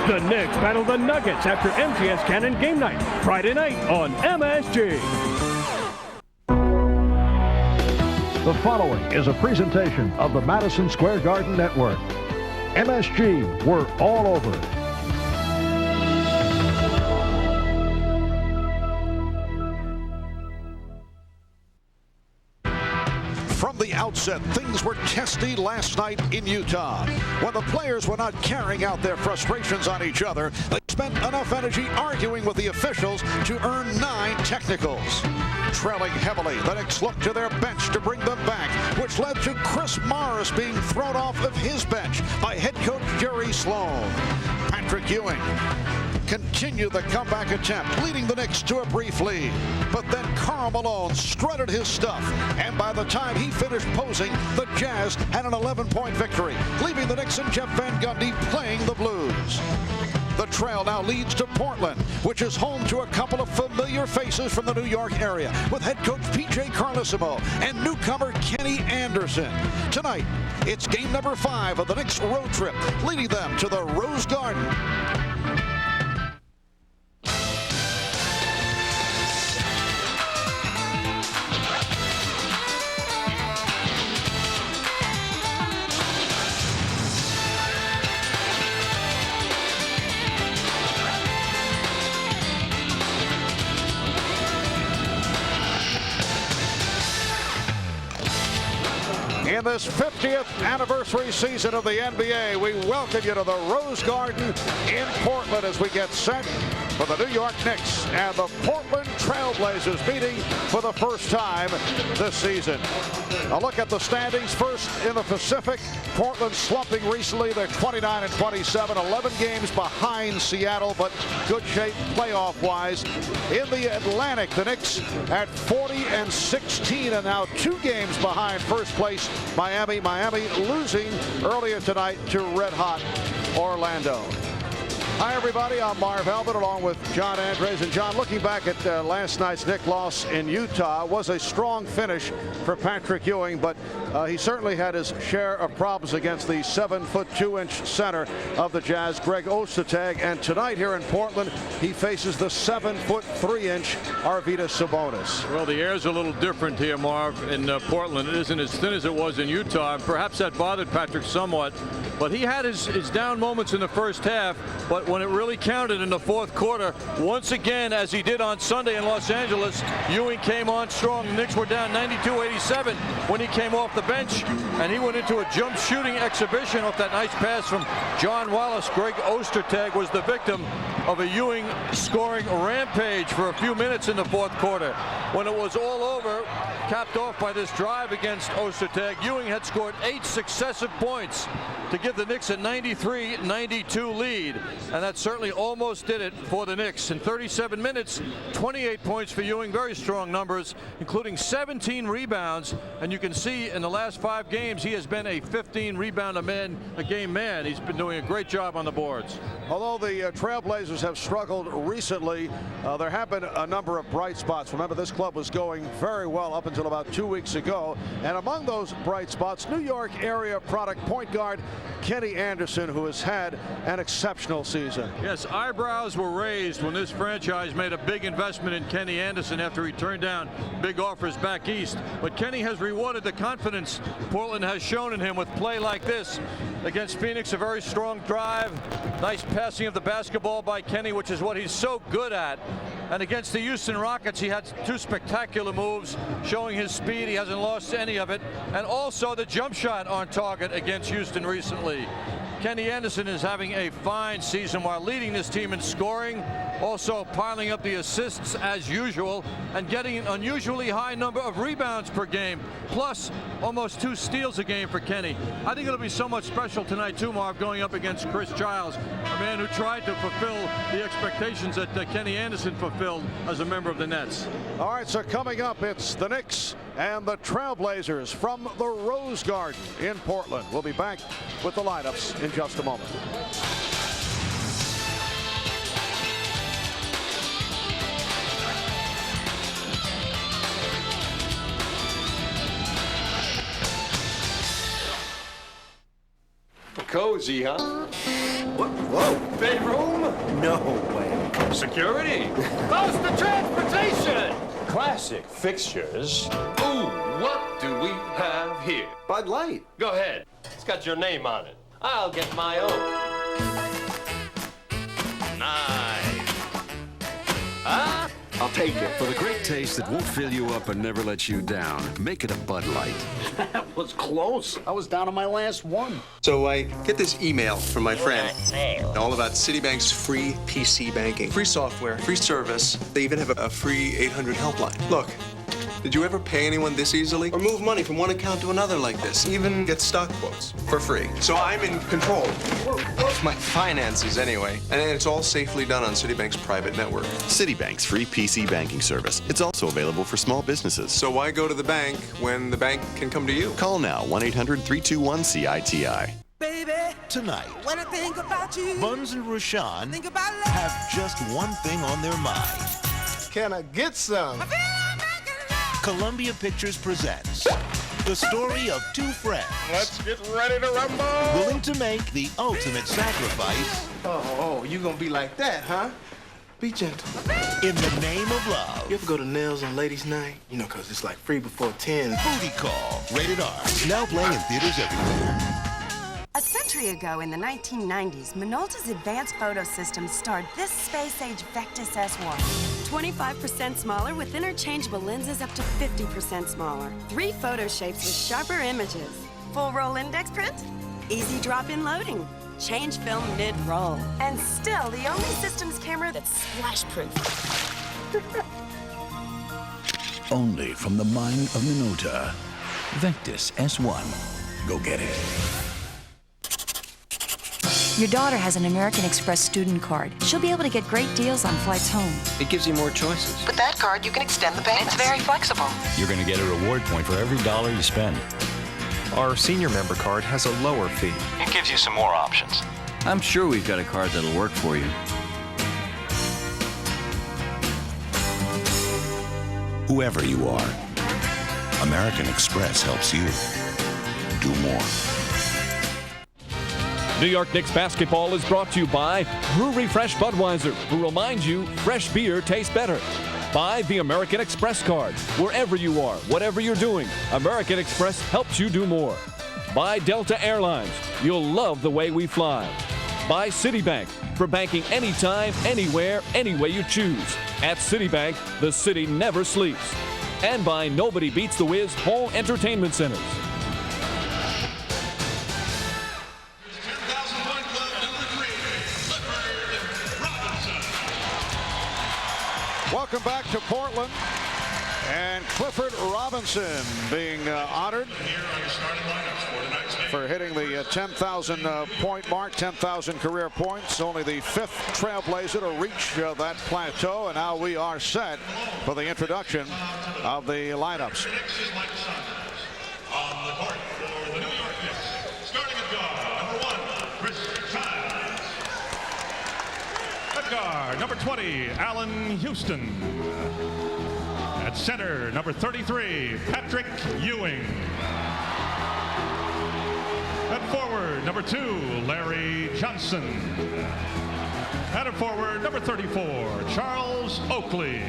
The Knicks battle the Nuggets after MTS Cannon Game Night, Friday night on MSG. The following is a presentation of the Madison Square Garden Network. MSG, we're all over it. From the outset, things were testy last night in Utah. When the players were not carrying out their frustrations on each other, they spent enough energy arguing with the officials to earn 9 technicals. Trailing heavily, the Knicks looked to their bench to bring them back, which led to Chris Morris being thrown off of his bench by head coach Jerry Sloan. Patrick Ewing continued the comeback attempt, leading the Knicks to a brief lead. But then Karl Malone strutted his stuff, and by the time he finished posing, the Jazz had an 11-point victory, leaving the Knicks and Jeff Van Gundy playing the Blues. The trail now leads to Portland, which is home to a couple of familiar faces from the New York area, with head coach P.J. Carlesimo and newcomer Kenny Anderson. Tonight, it's game number 5 of the Knicks road trip, leading them to the Rose Garden. In this 50th anniversary season of the NBA, we welcome you to the Rose Garden in Portland as we get set for the New York Knicks and the Portland Trailblazers meeting for the first time this season. A look at the standings. First in the Pacific, Portland slumping recently. They're 29-27, 11 games behind Seattle, but good shape playoff-wise. In the Atlantic, the Knicks at 40-16 and now 2 games behind first place Miami. Miami losing earlier tonight to red-hot Orlando. Hi, everybody. I'm Marv Albert along with John Andres. And, John, looking back at last night's Knicks loss in Utah, was a strong finish for Patrick Ewing, but he certainly had his share of problems against the 7'2" center of the Jazz, Greg Ostertag. And tonight here in Portland, he faces the 7'3" Arvydas Sabonis. Well, the air's a little different here, Marv, in Portland. It isn't as thin as it was in Utah, and perhaps that bothered Patrick somewhat. But he had his down moments in the first half, but when it really counted in the fourth quarter, once again, as he did on Sunday in Los Angeles, Ewing came on strong. The Knicks were down 92-87 when he came off the bench, and he went into a jump shooting exhibition off that nice pass from John Wallace. Greg Ostertag was the victim of a Ewing scoring rampage for a few minutes in the fourth quarter. When it was all over, capped off by this drive against Ostertag, Ewing had scored 8 successive points to give the Knicks a 93-92 lead, and that certainly almost did it for the Knicks. In 37 minutes, 28 points for Ewing, very strong numbers, including 17 rebounds, and you can see in the last 5 games he has been a 15 rebound a game man. He's been doing a great job on the boards. Although the Trailblazers have struggled recently, there have been a number of bright spots. Remember, this club was going very well up until about 2 weeks ago, and among those bright spots, New York area product point guard Kenny Anderson, who has had an exceptional season. Yes, eyebrows were raised when this franchise made a big investment in Kenny Anderson after he turned down big offers back east. But Kenny has rewarded the confidence Portland has shown in him with play like this. Against Phoenix, a very strong drive, nice passing of the basketball by Kenny, which is what he's so good at. And against the Houston Rockets, he had 2 spectacular moves, showing his speed. He hasn't lost any of it. And also the jump shot on target against Houston recently. Kenny Anderson is having a fine season while leading this team in scoring, also piling up the assists as usual, and getting an unusually high number of rebounds per game, plus almost 2 steals a game for Kenny. I think it'll be so much special tonight too, Marv, going up against Chris Childs, a man who tried to fulfill the expectations that Kenny Anderson fulfilled as a member of the Nets. All right, so coming up, it's the Knicks and the Trailblazers from the Rose Garden in Portland. We'll be back with the lineups in just a moment. Cozy, huh? What? Whoa. Bedroom? No way. Security. Close to transportation. Classic fixtures. Ooh, what do we have here? Bud Light. Go ahead. It's got your name on it. I'll get my own. Nice. Huh? I'll take it. For the great taste that won't fill you up and never let you down, make it a Bud Light. That was close. I was down on my last one. So I get this email from my friend all about Citibank's free PC banking. Free software, free service. They even have a free 800 helpline. Look, did you ever pay anyone this easily? Or move money from one account to another like this? Even get stock quotes for free. So I'm in control of my finances anyway. And it's all safely done on Citibank's private network. Citibank's free PC banking service. It's also available for small businesses. So why go to the bank when the bank can come to you? Call now, 1-800-321-CITI. Baby, tonight, when I think about you, Buns and Rushan think about love. have just one thing on their mind. Can I get some? Columbia Pictures presents the story of two friends. Let's get ready to rumble. Willing to make the ultimate sacrifice. Oh, you gonna be like that, huh? Be gentle. In the name of love. You ever go to Nails on Ladies' Night? You know, 'cause it's like free before 10. Booty Call. Rated R. Now playing in theaters everywhere. A century ago in the 1990s, Minolta's advanced photo system starred this space-age Vectis S1. 25% smaller with interchangeable lenses up to 50% smaller. 3 photo shapes with sharper images. Full roll index print, easy drop-in loading, change film mid-roll, and still the only systems camera that's splash-proof. Only from the mind of Minolta. Vectis S1. Go get it. Your daughter has an American Express student card. She'll be able to get great deals on flights home. It gives you more choices. With that card, you can extend the payments. It's very flexible. You're going to get a reward point for every dollar you spend. Our senior member card has a lower fee. It gives you some more options. I'm sure we've got a card that'll work for you. Whoever you are, American Express helps you do more. New York Knicks basketball is brought to you by Brewery Fresh Budweiser, who reminds you fresh beer tastes better. By the American Express card. Wherever you are, whatever you're doing, American Express helps you do more. By Delta Airlines. You'll love the way we fly. By Citibank. For banking anytime, anywhere, any way you choose. At Citibank, the city never sleeps. And by Nobody Beats the Wiz Home Entertainment Centers. Welcome back to Portland. And Clifford Robinson being honored for hitting the 10,000 point mark, 10,000 career points. Only the 5th Trailblazer to reach that plateau. And now we are set for the introduction of the lineups. On the court for the New York Knicks, starting at guard, number 1, Chris Childs. At guard, number 20, Allen Houston. At center, number 33, Patrick Ewing. At forward, number 2, Larry Johnson. At forward, number 34, Charles Oakley.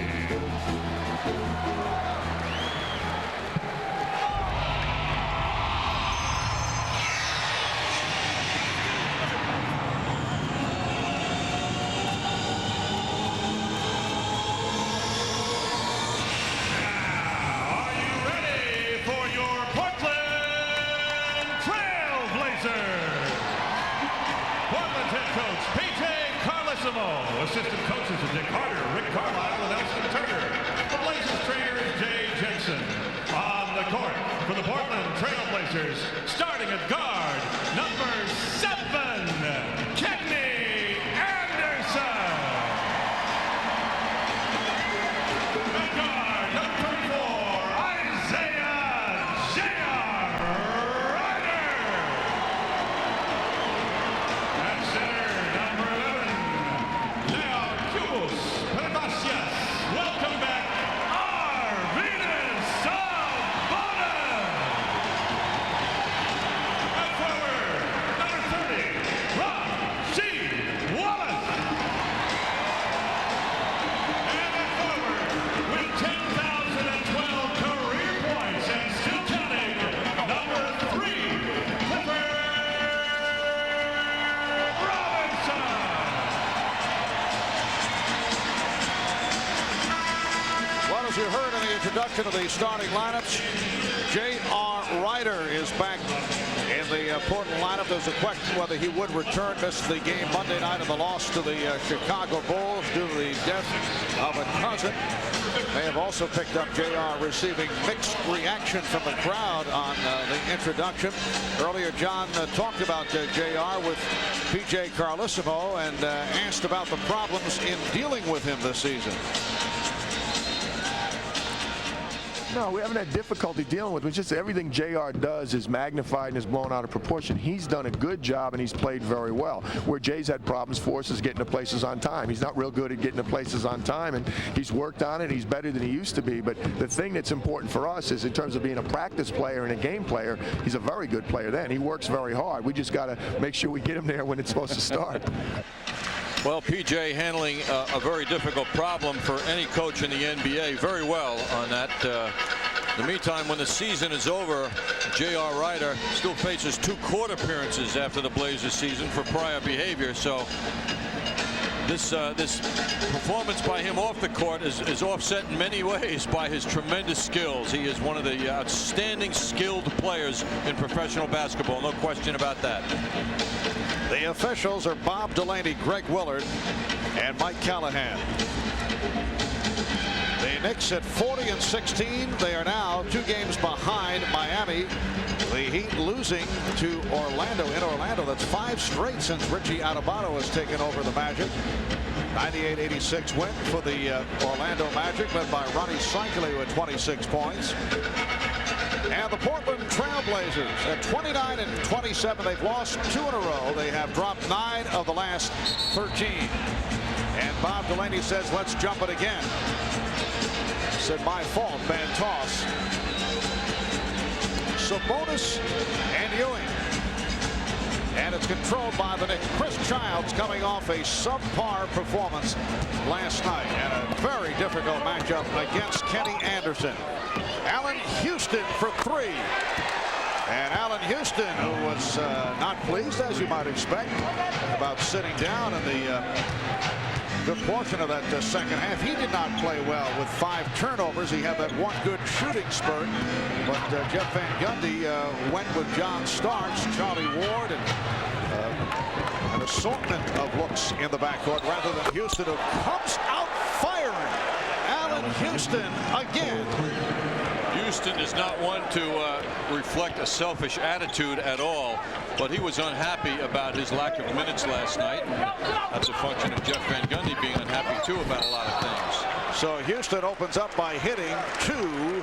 Assistant coaches are Dick Carter, Rick Carlisle, and Elston Turner. The Blazers trainer is Jay Jensen. On the court for the Portland Trailblazers, starting at guard, number 7, Kenny Anderson. At guard, number 34, Isaiah J.R. Ryder. At center, number 11, welcome back, Arvidas Sabonis. At forward, introduction of the starting lineups. J.R. Ryder is back in the Portland lineup. There's a question whether he would return. Missed the game Monday night in the loss to the Chicago Bulls due to the death of a cousin. They have also picked up J.R. receiving mixed reaction from the crowd on the introduction. Earlier, John talked about J.R. with P.J. Carlissimo and asked about the problems in dealing with him this season. No, we haven't had difficulty dealing with him. It's just everything JR does is magnified and is blown out of proportion. He's done a good job and he's played very well. Where Jay's had problems for us is getting to places on time. He's not real good at getting to places on time, and he's worked on it. He's better than he used to be. But the thing that's important for us is in terms of being a practice player and a game player, he's a very good player then. He works very hard. We just got to make sure we get him there when it's supposed to start. Well, P.J. handling a very difficult problem for any coach in the NBA very well on that. In the meantime, when the season is over, J.R. Ryder still faces 2 court appearances after the Blazers season for prior behavior. So this performance by him off the court is offset in many ways by his tremendous skills. He is one of the outstanding skilled players in professional basketball. No question about that. The officials are Bob Delaney, Greg Willard, and Mike Callahan. The Knicks at 40-16. They are now 2 games behind Miami. The Heat losing to Orlando. In Orlando, that's 5 straight since Richie Adubato has taken over the Magic. 98-86 win for the Orlando Magic, led by Ronnie Cycli with 26 points. And the Portland Trailblazers at 29-27. They've lost 2 in a row. They have dropped 9 of the last 13. And Bob Delaney says, let's jump it again. Said, my fault, bad toss. Sabonis and Ewing. And it's controlled by the Knicks. Chris Childs coming off a subpar performance last night. And a very difficult matchup against Kenny Anderson. Allen Houston for 3. And Allen Houston, who was not pleased, as you might expect, about sitting down in the good portion of that second half. He did not play well with 5 turnovers. He had that 1 good shooting spurt. But Jeff Van Gundy went with John Starks, Charlie Ward, and an assortment of looks in the backcourt rather than Houston, who comes out firing. Allen Houston again. Houston is not one to reflect a selfish attitude at all, but he was unhappy about his lack of minutes last night. That's a function of Jeff Van Gundy being unhappy too about a lot of things. So Houston opens up by hitting 2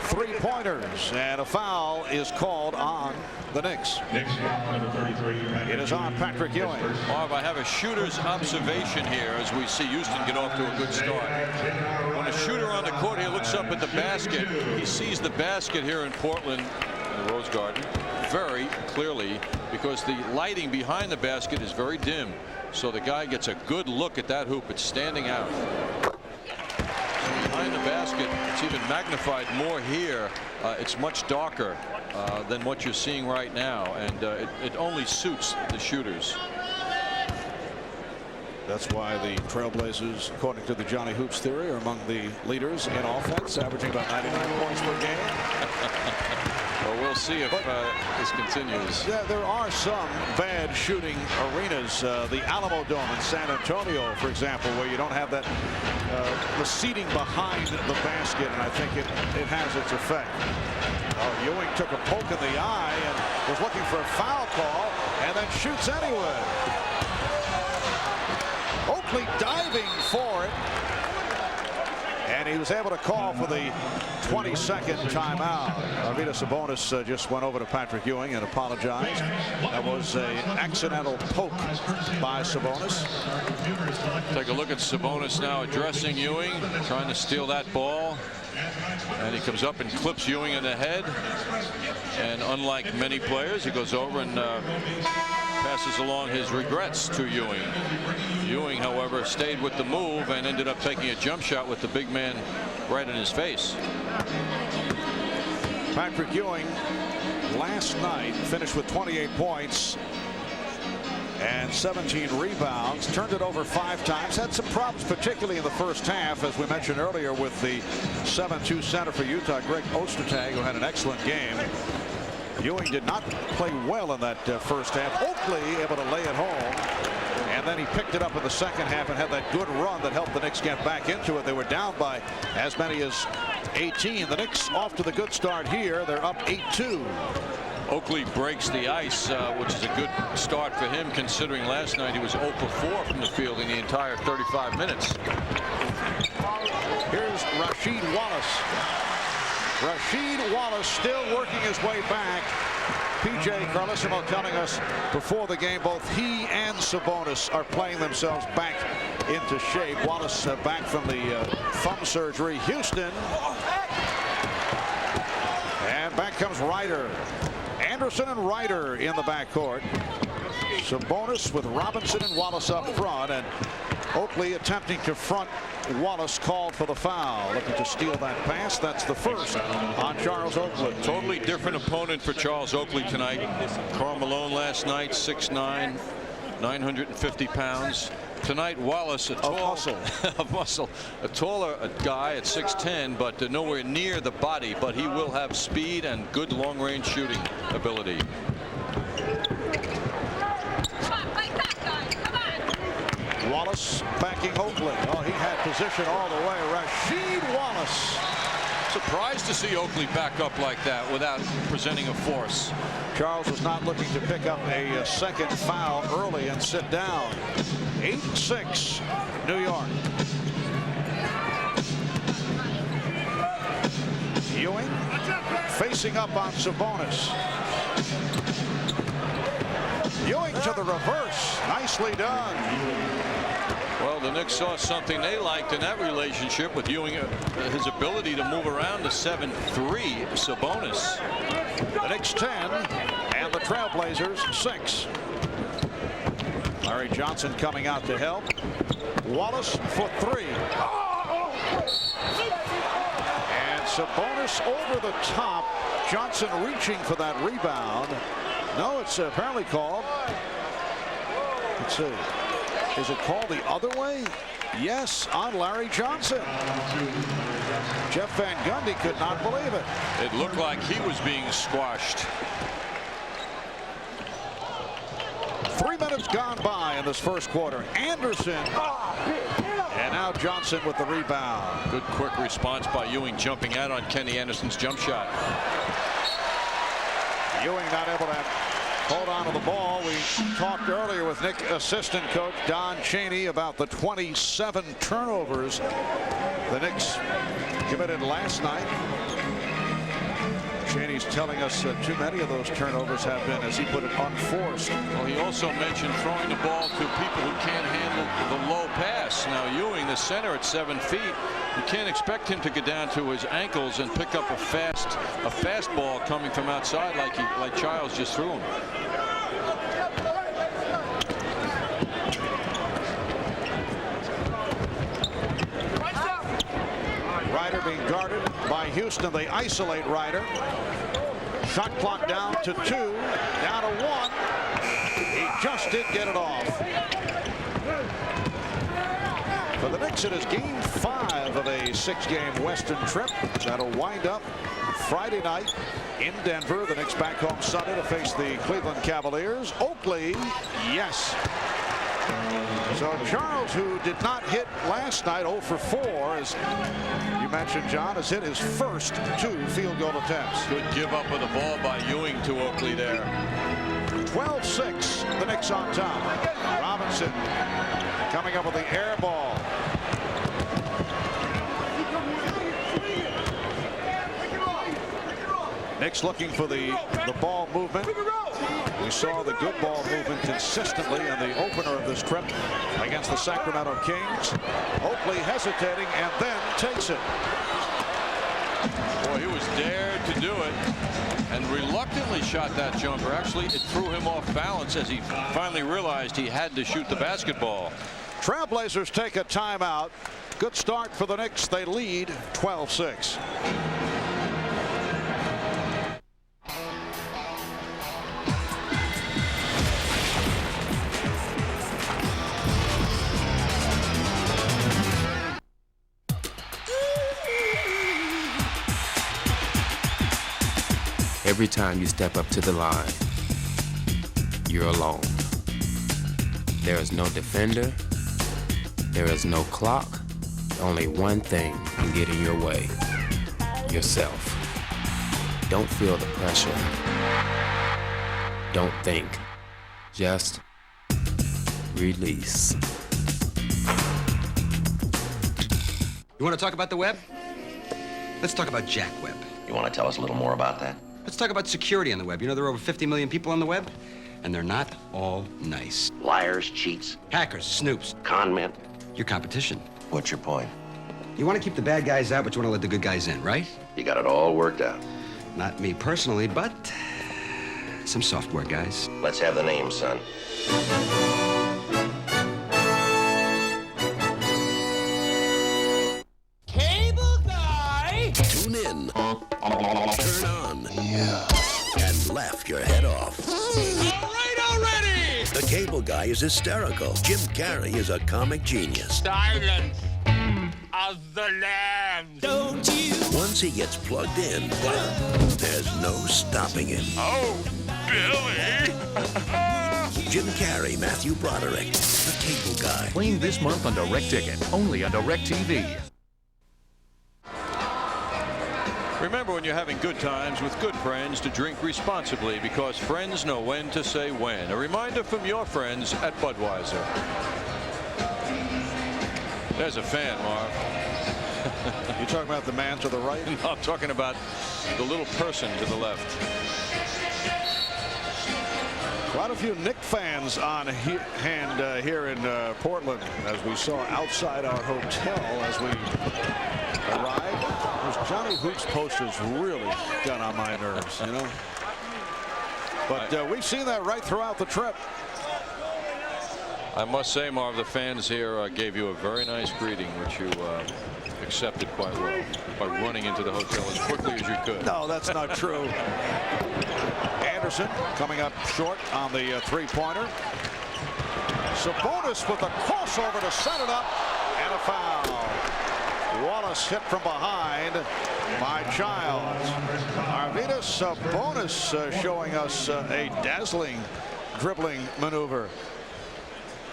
3-pointers, and a foul is called on the Knicks. It is on Patrick Ewing. Marv, I have a shooter's observation here as we see Houston get off to a good start. When a shooter on the court here looks up at the basket, he sees the basket here in Portland, in the Rose Garden, very clearly, because the lighting behind the basket is very dim. So the guy gets a good look at that hoop. It's standing out. Behind the basket, it's even magnified more here. It's much darker than what you're seeing right now, and it only suits the shooters. That's why the Trailblazers, according to the Johnny Hoops theory, are among the leaders in offense, averaging about 99 points per game. Well, we'll see if this continues. Yeah, there are some bad shooting arenas. The Alamo Dome in San Antonio, for example, where you don't have that the seating behind the basket, and I think it has its effect. Ewing took a poke in the eye and was looking for a foul call, and then shoots anyway. Oakley diving for it, and he was able to call for the 22nd timeout. Arvydas Sabonis just went over to Patrick Ewing and apologized. That was an accidental poke by Sabonis. Take a look at Sabonis now addressing Ewing, trying to steal that ball. And he comes up and clips Ewing in the head. And unlike many players, he goes over and passes along his regrets to Ewing. Ewing, however, stayed with the move and ended up taking a jump shot with the big man right in his face. Patrick Ewing last night finished with 28 points and 17 rebounds. Turned it over 5 times. Had some problems, particularly in the first half, as we mentioned earlier, with the 7-2 center for Utah, Greg Ostertag, who had an excellent game. Ewing did not play well in that first half. Oakley able to lay it home, and then he picked it up in the second half and had that good run that helped the Knicks get back into it. They were down by as many as 18. The Knicks off to the good start here. They're up 8-2. Oakley breaks the ice, which is a good start for him, considering last night he was 0 for 4 from the field in the entire 35 minutes. Here's Rasheed Wallace. Rasheed Wallace still working his way back. P.J. Carlesimo telling us before the game both he and Sabonis are playing themselves back into shape. Wallace back from the thumb surgery. Houston. And back comes Ryder. Anderson and Ryder in the backcourt. Sabonis with Robinson and Wallace up front, and Oakley attempting to front Wallace, called for the foul. Looking to steal that pass. That's the first on Charles Oakley. Totally different opponent for Charles Oakley tonight. Karl Malone last night, 6'9", 950 pounds. Tonight, Wallace, a taller guy at 6'10", but nowhere near the body. But he will have speed and good long-range shooting ability. Wallace backing Oakley. Oh, he had position all the way. Rasheed Wallace. Surprised to see Oakley back up like that without presenting a force. Charles was not looking to pick up a second foul early and sit down. 8-6 New York. Ewing facing up on Sabonis. Ewing to the reverse. Nicely done. Well, the Knicks saw something they liked in that relationship with Ewing, his ability to move around the 7-3 Sabonis. The Knicks 10 and the Trailblazers 6. Larry Johnson coming out to help. Wallace for 3. And Sabonis over the top. Johnson reaching for that rebound. No, it's apparently called. Let's see. Is it called the other way? Yes, on Larry Johnson. Jeff Van Gundy could not believe it. It looked like he was being squashed. 3 minutes gone by in this first quarter. Anderson. And now Johnson with the rebound. Good quick response by Ewing, jumping out on Kenny Anderson's jump shot. Ewing not able to hold on to the ball. We talked earlier with Knicks assistant coach Don Chaney about the 27 turnovers the Knicks committed last night. Chaney's telling us that too many of those turnovers have been, as he put it, unforced. Well, he also mentioned throwing the ball to people who can't handle the low pass. Now Ewing, the center at 7 feet, you can't expect him to get down to his ankles and pick up a fastball coming from outside like Childs just threw him. Ryder being guarded by Houston. They isolate Ryder. Shot clock down to 2, down to 1. He just did get it off. For the Knicks, it is game 5 of a 6-game Western trip. That'll wind up Friday night in Denver. The Knicks back home Sunday to face the Cleveland Cavaliers. Oakley, yes. So Charles, who did not hit last night, 0 for 4, as you mentioned, John, has hit his first 2 field goal attempts. Good give up of the ball by Ewing to Oakley there. 12-6, the Knicks on top. Robinson coming up with the air ball. Knicks looking for the ball movement. We saw the good ball movement consistently in the opener of this trip against the Sacramento Kings. Oakley hesitating and then takes it. Boy, he was dared to do it and reluctantly shot that jumper. Actually, it threw him off balance as he finally realized he had to shoot the basketball. Trailblazers take a timeout. Good start for the Knicks. They lead 12-6. Every time you step up to the line, you're alone. There is no defender. There is no clock. Only one thing can get in your way. Yourself. Don't feel the pressure. Don't think. Just release. You want to talk about the web? Let's talk about Jack Webb. You want to tell us a little more about that? Let's talk about security on the web. You know there are over 50 million people on the web? And they're not all nice. Liars, cheats, Hackers, snoops. con men. Your competition. What's your point? You want to keep the bad guys out, but you want to let the good guys in, right? You got it all worked out. Not me personally, but some software guys. Let's have the names, son. Cable guy! Tune in, turn on, and laugh your head off. All right already! The Cable Guy is hysterical. Jim Carrey is a comic genius. Silence of the lambs. Don't you? Once he gets plugged in, there's no stopping him. Oh, Billy! Jim Carrey, Matthew Broderick, The Cable Guy. Playing this month on Direct Ticket, only on Direct TV. Remember, when you're having good times with good friends, to drink responsibly, because friends know when to say when. A reminder from your friends at Budweiser. There's a fan, Marv. You talking about the man to the right? No, I'm talking about the little person to the left. Quite a few Knicks fans on hand here in Portland, as we saw outside our hotel as we arrived. Those Johnny Hoops posters really got on my nerves, you know. But we've seen that right throughout the trip. I must say, Marv, the fans here gave you a very nice greeting, which you accepted quite well by running into the hotel as quickly as you could. No, that's not true. Anderson coming up short on the three-pointer. Sabonis with a crossover to set it up, and a foul. Wallace hit from behind by Childs. Arvydas Sabonis showing us a dazzling dribbling maneuver.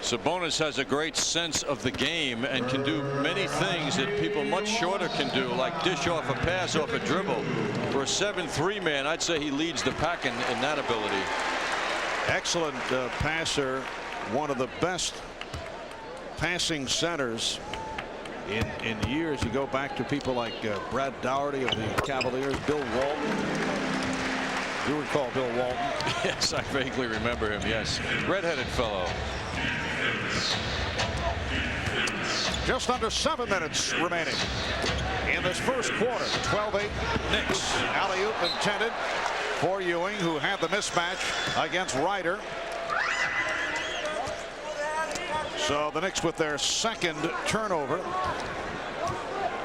Sabonis has a great sense of the game and can do many things that people much shorter can do, like dish off a pass off a dribble. For a 7'3" man, I'd say he leads the pack in that ability. Excellent passer, one of the best passing centers in years. You go back to people like Brad Daugherty of the Cavaliers, Bill Walton. You recall Bill Walton? Yes, I vaguely remember him, yes. Red-headed fellow. Just under 7 minutes remaining in this first quarter. 12-8 Knicks. Alley-oop intended for Ewing, who had the mismatch against Ryder. So the Knicks with their second turnover.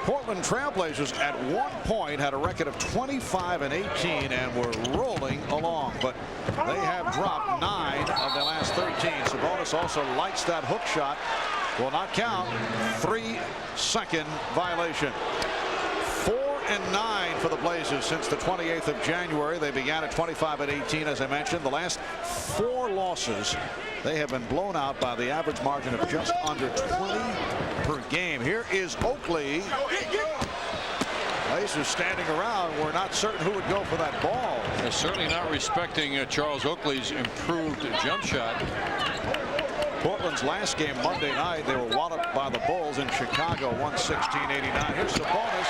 Portland Trailblazers at one point had a record of 25-18 and were rolling along, but they have dropped 9 of their last 13. Sabonis also lights that hook shot. Will not count. 3-second violation. 4-9 for the Blazers since the 28th of January. They began at 25-18, as I mentioned. The last 4 losses, they have been blown out by the average margin of just under 20 per game. Here is Oakley. Blazers standing around. We're not certain who would go for that ball. They're certainly not respecting Charles Oakley's improved jump shot. Portland's last game Monday night, they were walloped by the Bulls in Chicago, 116-89. Here's Sabonis,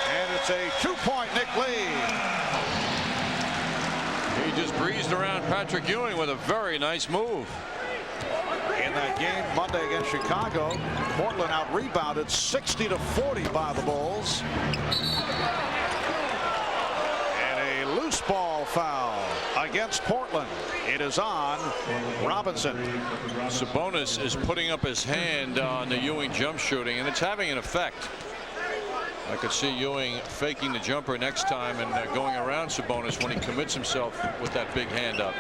and it's a 2-point Knick lead. He just breezed around Patrick Ewing with a very nice move. In that game Monday against Chicago, Portland out-rebounded 60-40 by the Bulls. And a loose ball foul against Portland. It is on Robinson. Sabonis is putting up his hand on the Ewing jump shooting, and it's having an effect. I could see Ewing faking the jumper next time and going around Sabonis when he commits himself with that big hand up.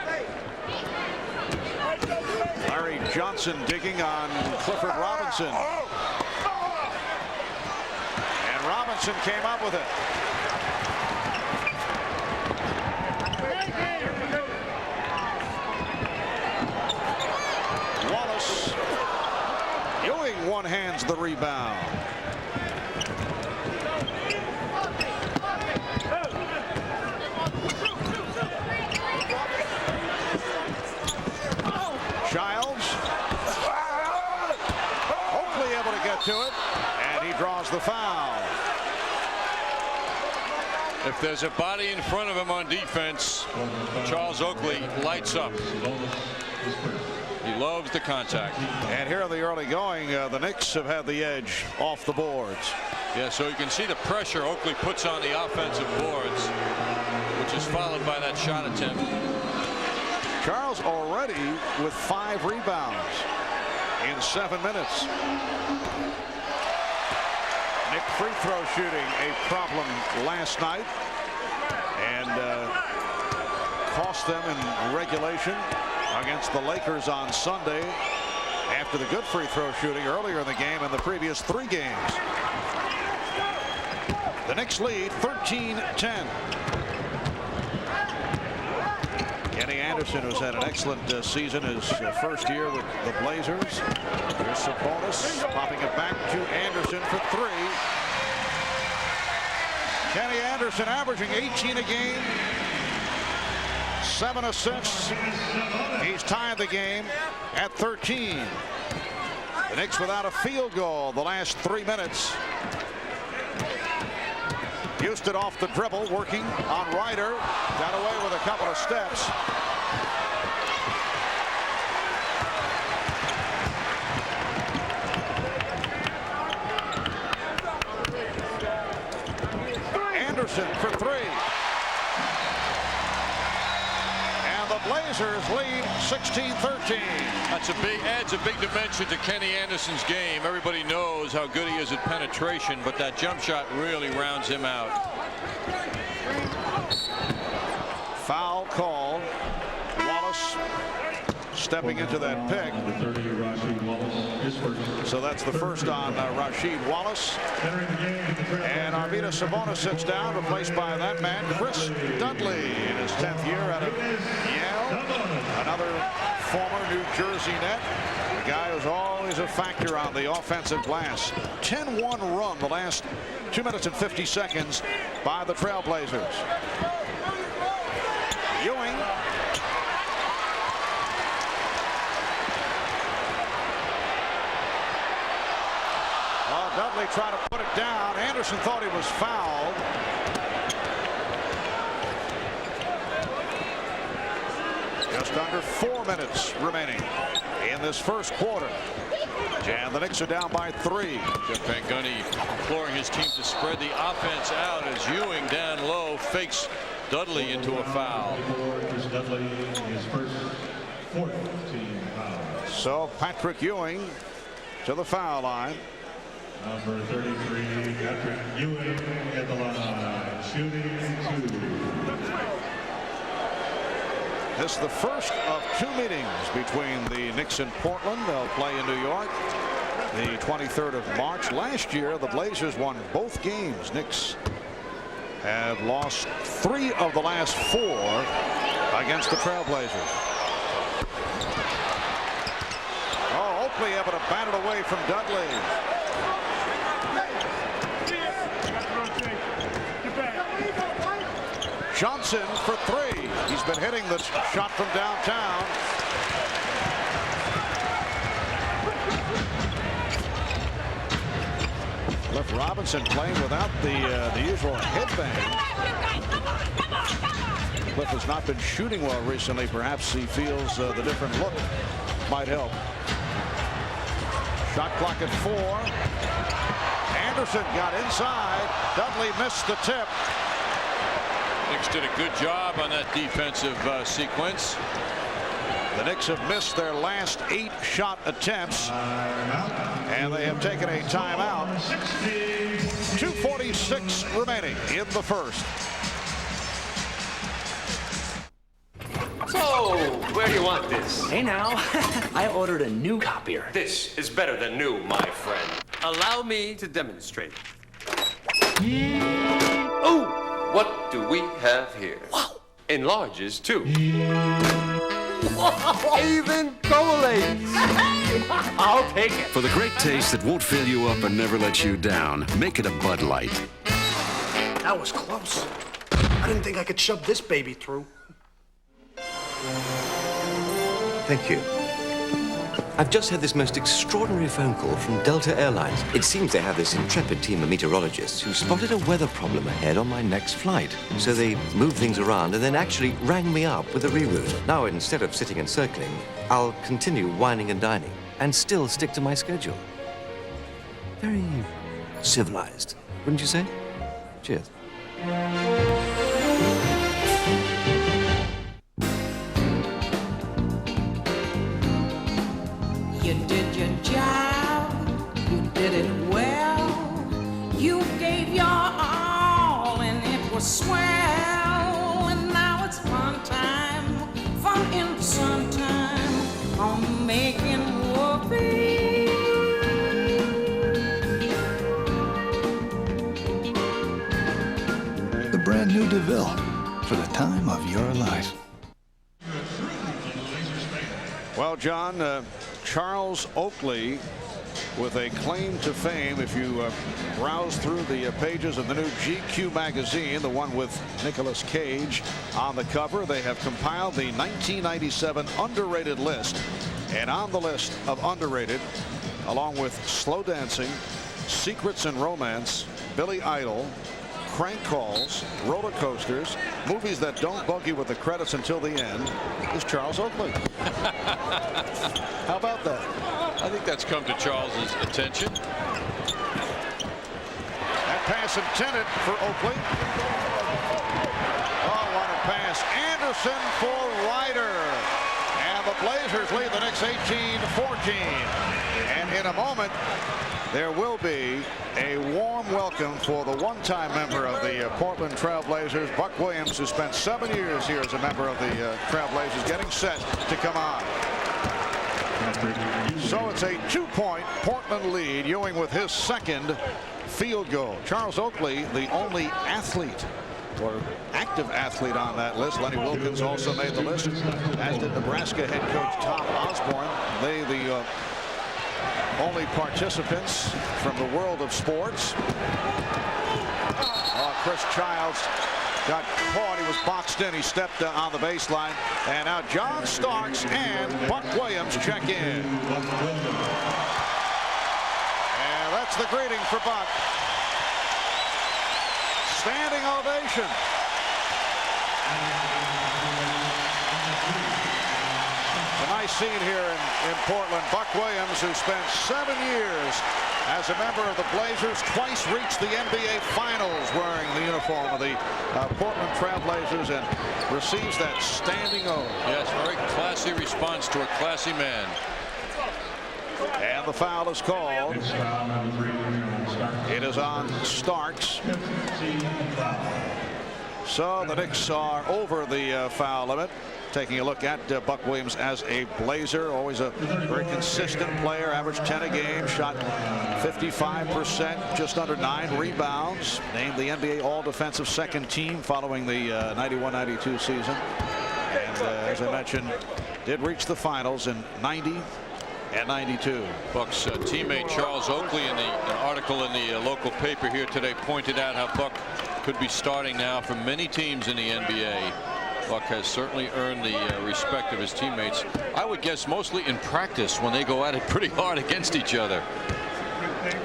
Larry Johnson digging on Clifford Robinson. And Robinson came up with it. one hands the rebound. Childs. Hopefully able to get to it. And he draws the foul. If there's a body in front of him on defense, Charles Oakley lights up. He loves the contact. And here in the early going, the Knicks have had the edge off the boards. Yeah, so you can see the pressure Oakley puts on the offensive boards, which is followed by that shot attempt. Charles already with 5 rebounds in 7 minutes. Nick free throw shooting a problem last night and cost them in regulation against the Lakers on Sunday after the good free throw shooting earlier in the game in the previous 3 games. The Knicks lead 13-10. Kenny Anderson, who's had an excellent season his first year with the Blazers. Here's Sabonis popping it back to Anderson for 3. Kenny Anderson averaging 18 a game, 7 assists. He's tied the game at 13. The Knicks without a field goal the last 3 minutes. Houston off the dribble, working on Ryder. Got away with a couple of steps. Anderson for 3. And the Blazers lead 16-13. Adds a big dimension to Kenny Anderson's game. Everybody knows how good he is at penetration, but that jump shot really rounds him out. Foul call. Wallace stepping into that pick. So that's the first on Rasheed Wallace. And Arvydas Sabonis sits down, replaced by that man, Chris Dudley, in his 10th year out of Yale. Another former New Jersey Net. The guy who's always a factor on the offensive glass. 10-1 run the last 2 minutes and 50 seconds by the Trailblazers. Ewing. Dudley tried to put it down. Anderson thought he was fouled. Just under 4 minutes remaining in this first quarter. And the Knicks are down by 3. Jeff Van Gundy imploring his team to spread the offense out as Ewing down low fakes Dudley into a foul. So Patrick Ewing to the foul line. Number 33, Patrick Ewing at the line, shooting 2. This is the first of 2 meetings between the Knicks and Portland. They'll play in New York the 23rd of March. Last year, the Blazers won both games. Knicks have lost 3 of the last 4 against the Trailblazers. Oh, Oakley able to bat it away from Dudley. Johnson for 3. He's been hitting the shot from downtown. Cliff Robinson playing without the usual headbang. Cliff has not been shooting well recently. Perhaps he feels the different look might help. Shot clock at 4. Anderson got inside. Dudley missed the tip. Knicks did a good job on that defensive sequence. The Knicks have missed their last 8 shot attempts, and they have taken a timeout. 2:46 remaining in the first. So, where do you want this? Hey now, I ordered a new copier. This is better than new, my friend. Allow me to demonstrate. Oh, what do we have here? Wow. Enlarges too. Even Coley's. I'll take it. For the great taste that won't fill you up and never let you down, make it a Bud Light. That was close. I didn't think I could shove this baby through. Thank you. I've just had this most extraordinary phone call from Delta Airlines. It seems they have this intrepid team of meteorologists who spotted a weather problem ahead on my next flight. So they moved things around and then actually rang me up with a reroute. Now, instead of sitting and circling, I'll continue whining and dining and still stick to my schedule. Very civilized, wouldn't you say? Cheers. You did your job, you did it well. You gave your all and it was swell. And now it's fun time, fun in sun time. I'm making whoopee. The brand new DeVille for the time of your life. Well, John, Charles Oakley with a claim to fame. If you browse through the pages of the new GQ magazine, the one with Nicolas Cage on the cover, they have compiled the 1997 underrated list. And on the list of underrated, along with Slow Dancing, Secrets and Romance, Billy Idol, Crank Calls, Roller Coasters, movies that don't bug you with the credits until the end, is Charles Oakley. How about that? I think that's come to Charles's attention. That pass intended for Oakley. Oh, what a pass. Anderson for Ryder. And the Blazers lead the Knicks 18-14. And in a moment, there will be a warm welcome for the one-time member of the Portland Trailblazers, Buck Williams, who spent 7 years here as a member of the Trailblazers, getting set to come on. So it's a 2-point Portland lead. Ewing with his second field goal. Charles Oakley, the only athlete or active athlete on that list. Lenny Wilkins also made the list, as did Nebraska head coach Tom Osborne. They the only participants from the world of sports. Chris Childs got caught. He was boxed in. He stepped on the baseline. And now John Starks and Buck Williams check in. And that's the greeting for Buck. Standing ovation. A nice scene here in Portland. Buck Williams, who spent 7 years as a member of the Blazers, twice reached the NBA Finals wearing the uniform of the Portland Trailblazers, and receives that standing O. Yes, very classy response to a classy man. And the foul is called. It is on Starks. So the Knicks are over the foul limit. Taking a look at Buck Williams as a Blazer, always a very consistent player, averaged 10 a game, shot 55%, just under 9 rebounds, named the NBA All-Defensive Second Team following the 91-92 season, and as I mentioned, did reach the finals in 90 and 92. Buck's teammate Charles Oakley, in an article in the local paper here today, pointed out how Buck could be starting now for many teams in the NBA. Buck has certainly earned the respect of his teammates. I would guess mostly in practice when they go at it pretty hard against each other.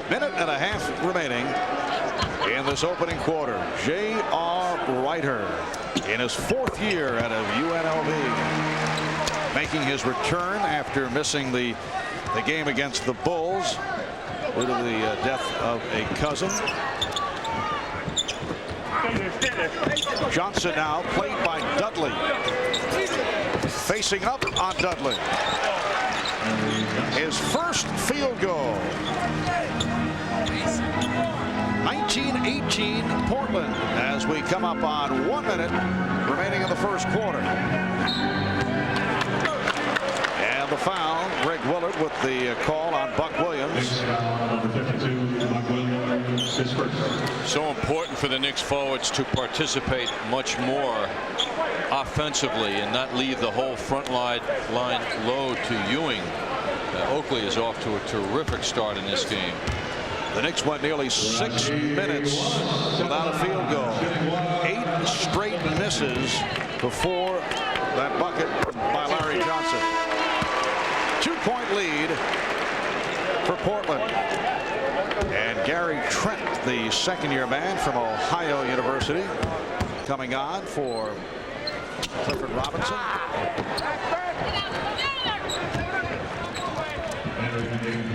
Minute and a half remaining in this opening quarter. J.R. Ryder, in his 4th year out of UNLV, making his return after missing the game against the Bulls due to the death of a cousin. Johnson now played by Dudley. Facing up on Dudley. His first field goal. 1918 Portland, as we come up on 1 minute remaining in the first quarter. And the foul, Greg Willard with the call on Buck Williams. So important for the Knicks forwards to participate much more offensively and not leave the whole front line load to Ewing. Oakley is off to a terrific start in this game. The Knicks went nearly 6 minutes without a field goal. 8 straight misses before that bucket by Larry Johnson. 2-point lead for Portland. And Gary Trent, the second-year man from Ohio University, coming on for Clifford Robinson.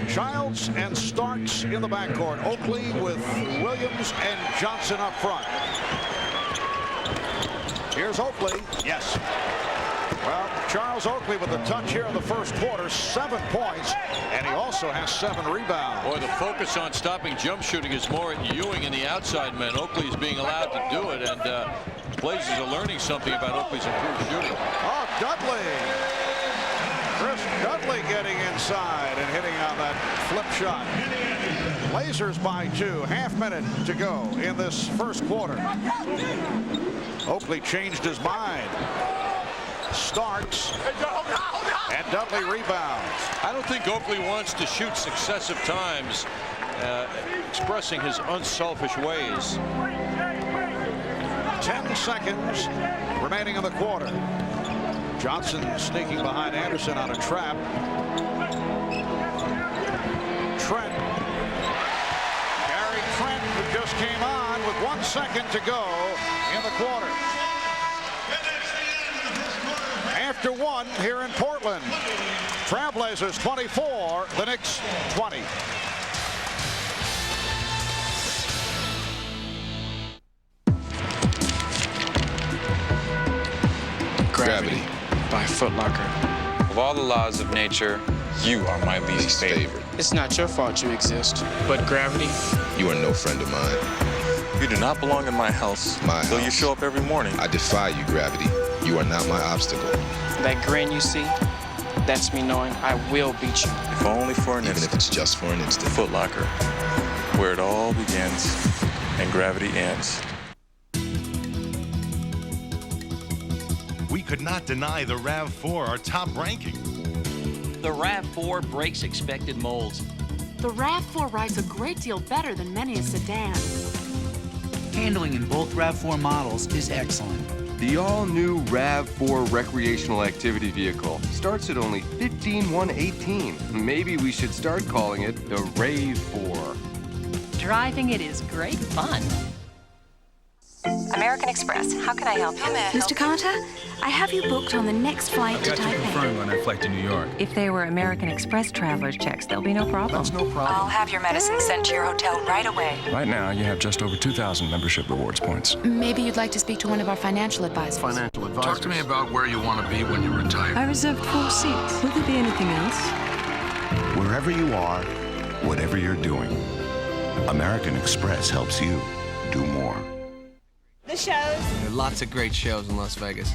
Childs and Starks in the backcourt. Oakley with Williams and Johnson up front. Here's Oakley. Yes. Well, Charles Oakley with the touch here in the first quarter, 7 points, and he also has 7 rebounds. Boy, the focus on stopping jump shooting is more at Ewing and the outside men. Oakley is being allowed to do it, and Blazers are learning something about Oakley's improved shooting. Oh, Dudley. Chris Dudley getting inside and hitting on that flip shot. Blazers by 2, half-minute to go in this first quarter. Oakley changed his mind. Starks and Dudley rebounds. I don't think Oakley wants to shoot successive times, expressing his unselfish ways. 10 seconds remaining in the quarter. Johnson sneaking behind Anderson on a trap. Trent. Gary Trent, who just came on with 1 second to go in the quarter. After 1 here in Portland. Trailblazers 24, the Knicks 20. Gravity by Foot Locker. Of all the laws of nature, you are my least favorite. It's not your fault you exist, but gravity. You are no friend of mine. You do not belong in my house. Though you show up every morning. I defy you, Gravity. You are not my obstacle. That grin you see, that's me knowing I will beat you. If only for an instant. Even if it's just for an instant. Foot Locker, where it all begins and gravity ends. We could not deny the RAV4 our top ranking. The RAV4 breaks expected molds. The RAV4 rides a great deal better than many a sedan. Handling in both RAV4 models is excellent. The all-new RAV4 recreational activity vehicle starts at only $15,118. Maybe we should start calling it the Rave 4. Driving it is great fun. American Express, how can I help you? Mr. Carter, I have you booked on the next flight to Taipei. Confirmed on that flight to New York. If they were American Express traveler's checks, there'll be no problem. That's no problem. I'll have your medicine sent to your hotel right away. Right now, you have just over 2,000 membership rewards points. Maybe you'd like to speak to one of our financial advisors. Financial advisors. Talk to me about where you want to be when you retire. I reserved 4 seats. Will there be anything else? Wherever you are, whatever you're doing, American Express helps you do more. The shows. There are lots of great shows in Las Vegas.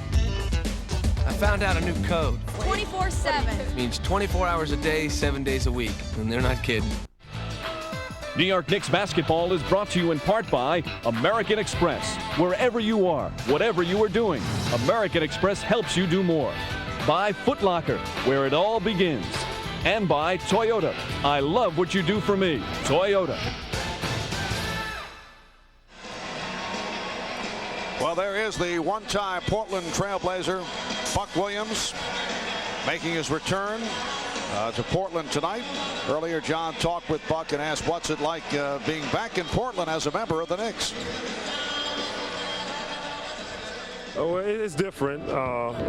I found out a new code. 24/7. It means 24 hours a day, 7 days a week. And they're not kidding. New York Knicks basketball is brought to you in part by American Express. Wherever you are, whatever you are doing, American Express helps you do more. By Foot Locker, where it all begins. And by Toyota. I love what you do for me. Toyota. Well, there is the one-time Portland Trailblazer, Buck Williams, making his return to Portland tonight. Earlier, John talked with Buck and asked what's it like being back in Portland as a member of the Knicks. Oh, it's different,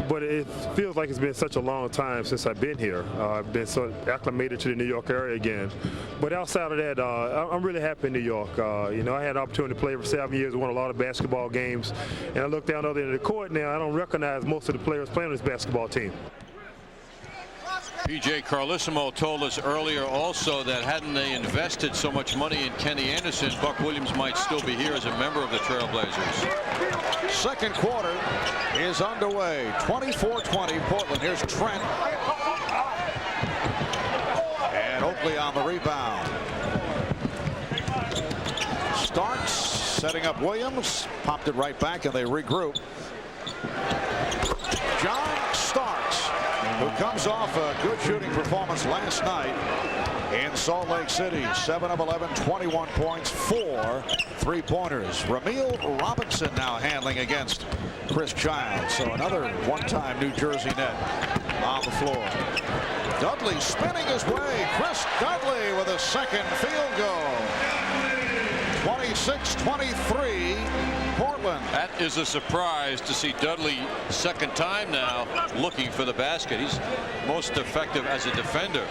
but it feels like it's been such a long time since I've been here. I've been so acclimated to the New York area again. But outside of that, I'm really happy in New York. You know, I had an opportunity to play for 7 years, won a lot of basketball games, and I look down the other end of the court now, I don't recognize most of the players playing on this basketball team. P.J. Carlissimo told us earlier also that hadn't they invested so much money in Kenny Anderson, Buck Williams might still be here as a member of the Trailblazers. Second quarter is underway. 24-20 Portland. Here's Trent. And Oakley on the rebound. Starks setting up Williams. Popped it right back and they regroup. John Starks, who comes off a good shooting performance last night in Salt Lake City. 7 of 11, 21 points, 4 3-pointers. Ramil Robinson now handling against Chris Childs. So another one-time New Jersey net on the floor. Dudley spinning his way. Chris Dudley with a second field goal. 26-23, Portland. That is a surprise to see Dudley second time now looking for the basket. He's most effective as a defender.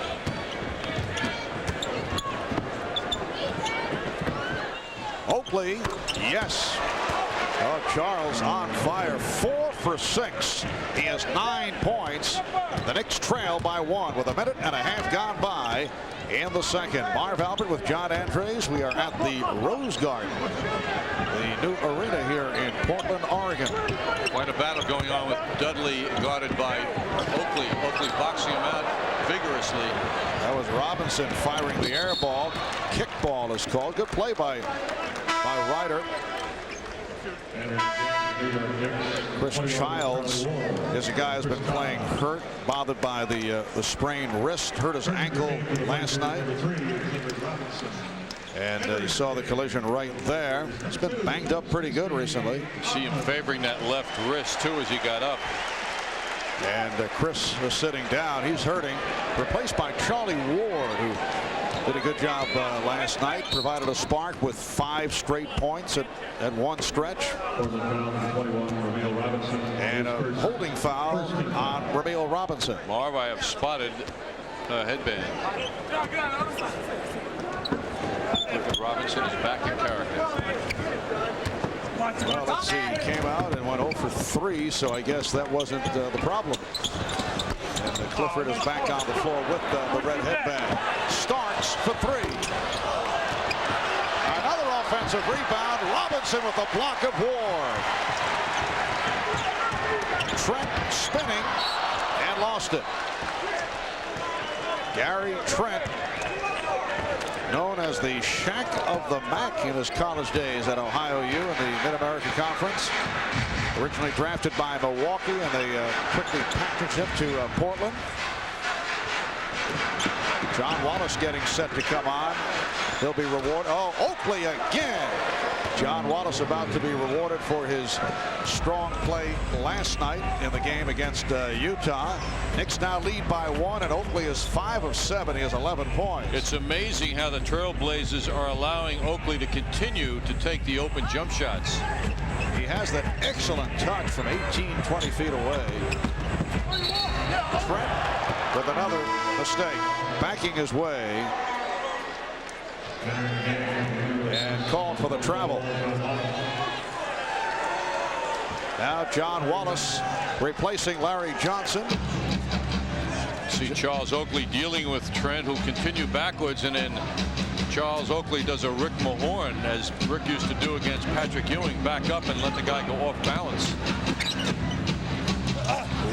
Oakley, yes. Oh, Charles on fire, 4 for 6. He has 9 points. The Knicks trail by 1 with a minute and a half gone by in the second. Marv Albert with John Andres. We are at the Rose Garden, the new arena here in Portland, Oregon. Quite a battle going on with Dudley guarded by Oakley. Oakley boxing him out vigorously. That was Robinson firing the air ball. Kick ball is called. Good play by Ryder. Chris Childs is a guy who's been playing hurt, bothered by the sprained wrist, hurt his ankle last night. And you saw the collision right there. He's been banged up pretty good recently. See him favoring that left wrist too as he got up. And Chris is sitting down. He's hurting. Replaced by Charlie Ward, who did a good job last night. Provided a spark with 5 straight points at one stretch. And a holding foul on Ramil Robinson. Marv, I have spotted a headband. Robinson is back in character. Well, let's see. He came out and went 0 for 3, so I guess that wasn't the problem. And Clifford is back on the floor with the red headband. Starks for 3. Another offensive rebound. Robinson with a block of Ward. Trent spinning and lost it. Gary Trent, known as the Shack of the MAC in his college days at Ohio U in the Mid-American Conference. Originally drafted by Milwaukee, and they quickly packaged him to Portland. John Wallace getting set to come on. He'll be rewarded. Oh, Oakley again. John Wallace about to be rewarded for his strong play last night in the game against Utah. Knicks now lead by 1, and Oakley is 5 of 7. He has 11 points. It's amazing how the Trailblazers are allowing Oakley to continue to take the open jump shots. He has that excellent touch from 18, 20 feet away. Trent with another mistake, backing his way. And called for the travel. Now John Wallace replacing Larry Johnson. See Charles Oakley dealing with Trent, who continue backwards, and then Charles Oakley does a Rick Mahorn, as Rick used to do against Patrick Ewing, back up and let the guy go off balance.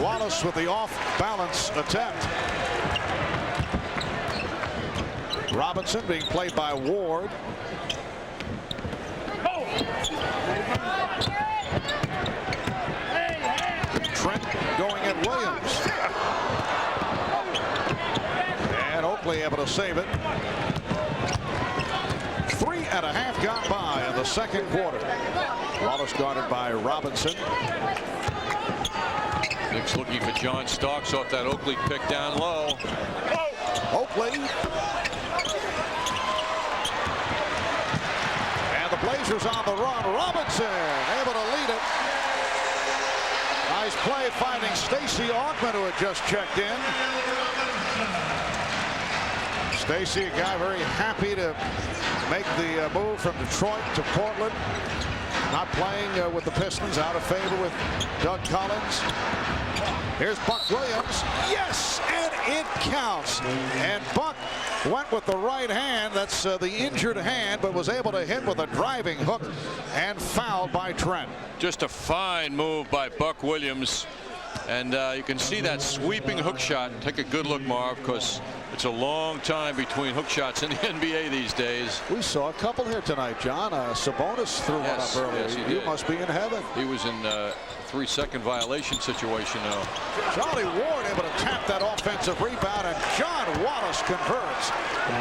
Wallace with the off balance attempt. Robinson being played by Ward. Trent going at Williams. And Oakley able to save it. 3.5 gone by in the second quarter. Wallace guarded by Robinson. Knicks looking for John Starks off that Oakley pick down low. Oakley. And the Blazers on the run. Robinson able to lead it. Nice play finding Stacey Augmon, who had just checked in. Stacey, a guy very happy to make the move from Detroit to Portland. Not playing with the Pistons, out of favor with Doug Collins. Here's Buck Williams. Yes, and it counts. And Buck went with the right hand. That's the injured hand, but was able to hit with a driving hook and fouled by Trent. Just a fine move by Buck Williams. And you can see that sweeping hook shot. Take a good look, Marv, because it's a long time between hook shots in the NBA these days. We saw a couple here tonight, John. Sabonis threw one up earlier. Yes, you must be in heaven. He was in a 3-second violation situation now. Charlie Ward able to tap that offensive rebound, and John Wallace converts.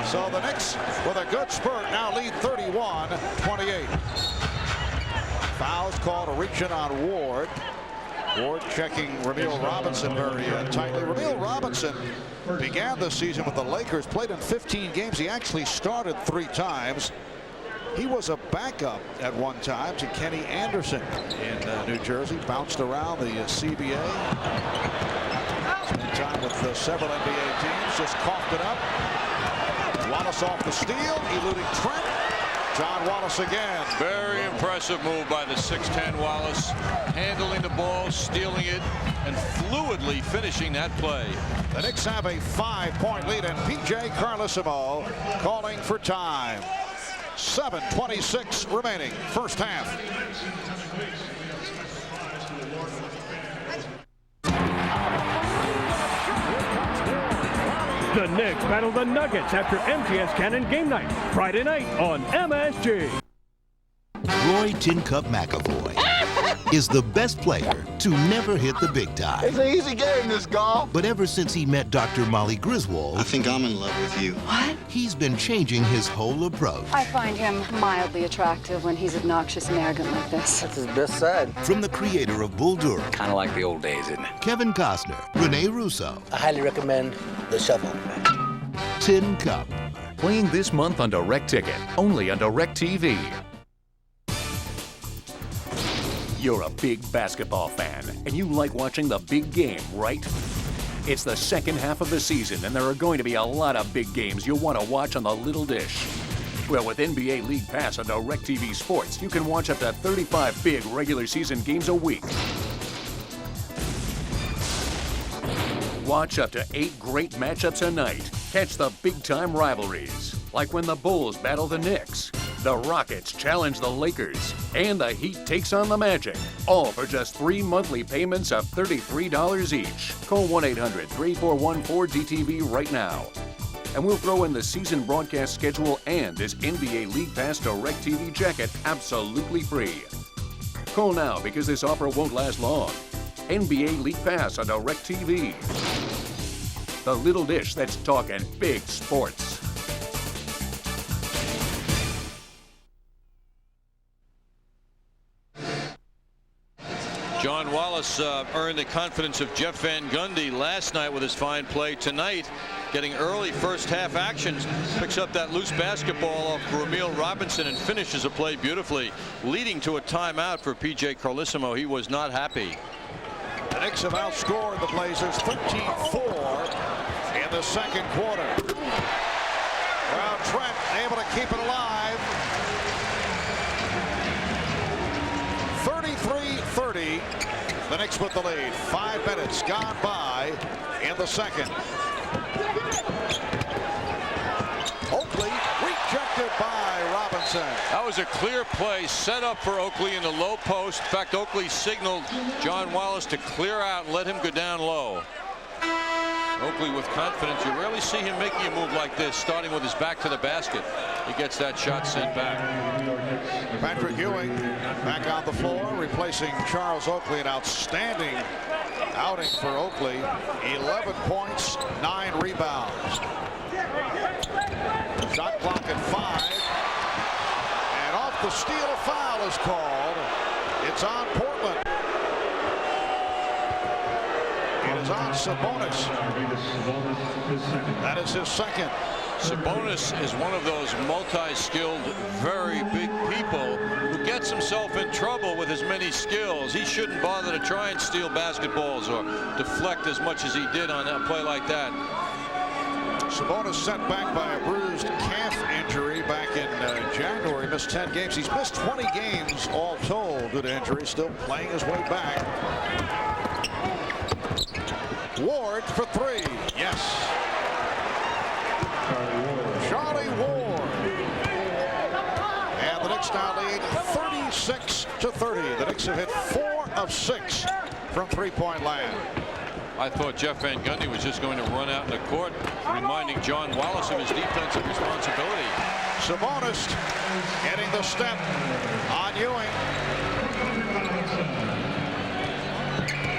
So the Knicks with a good spurt now lead 31-28. Fouls called, reaching on Ward. Ward checking Ramil Robinson very tightly. Ramil Robinson began the season with the Lakers, played in 15 games. He actually started 3 times. He was a backup at one time to Kenny Anderson in New Jersey. Bounced around the CBA. Spent time with several NBA teams. Just coughed it up. Wallace off the steal, eluding Trent. John Wallace again. Very impressive move by the 6'10 Wallace, handling the ball, stealing it, and fluidly finishing that play. The Knicks have a 5-point lead, and P.J. Carlesimo calling for time. 7:26 remaining, first half. The Knicks battle the Nuggets after MTS Cannon game night, Friday night on MSG. Roy Tin Cup McAvoy is the best player to never hit the big time. It's an easy game, this golf. But ever since he met Dr. Molly Griswold, I think I'm in love with you. What? He's been changing his whole approach. I find him mildly attractive when he's obnoxious and arrogant like this. That's his best side. From the creator of Bull Durham, Kind of like the old days, isn't it? Kevin Costner, Rene Russo, I highly recommend The Shovel. Tin Cup. Playing this month on Direct Ticket, only on Direct TV. You're a big basketball fan, and you like watching the big game, right? It's the second half of the season, and there are going to be a lot of big games you'll want to watch on the little dish. Well, with NBA League Pass on DirecTV Sports, you can watch up to 35 big regular season games a week. Watch up to 8 great matchups a night. Catch the big-time rivalries, like when the Bulls battle the Knicks, the Rockets challenge the Lakers, and the Heat takes on the Magic. All for just 3 monthly payments of $33 each. Call 1-800-3414-DTV right now. And we'll throw in the season broadcast schedule and this NBA League Pass DirecTV jacket absolutely free. Call now because this offer won't last long. NBA League Pass on DirecTV. The little dish that's talking big sports. John Wallace earned the confidence of Jeff Van Gundy last night with his fine play. Tonight, getting early first half actions, picks up that loose basketball off Ramil Robinson and finishes a play beautifully, leading to a timeout for P.J. Carlesimo. He was not happy. The Knicks have outscored the Blazers 13-4 in the second quarter. Well, Trent able to keep it alive. 33-30. The Knicks with the lead. 5 minutes gone by in the second. Oakley rejected by Robinson. That was a clear play set up for Oakley in the low post. In fact, Oakley signaled John Wallace to clear out and let him go down low. Oakley with confidence. You rarely see him making a move like this, starting with his back to the basket. He gets that shot sent back. Patrick Ewing back on the floor, replacing Charles Oakley. An outstanding outing for Oakley. 11 points, 9 rebounds. Shot clock at 5. And off the steal, a foul is called. It's on Portland. It is on Sabonis. That is his second. Sabonis is one of those multi-skilled, very big people who gets himself in trouble with his many skills. He shouldn't bother to try and steal basketballs or deflect as much as he did on that play like that. Sabonis sent back by a bruised calf injury back in January. Missed 10 games. He's missed 20 games all told due to injury. Still playing his way back. Ward for 3. Yes. Charlie Ward. And the Knicks now lead 36-30. The Knicks have hit 4 of 6 from three-point land. I thought Jeff Van Gundy was just going to run out in the court, reminding John Wallace of his defensive responsibility. Sabonis getting the step on Ewing.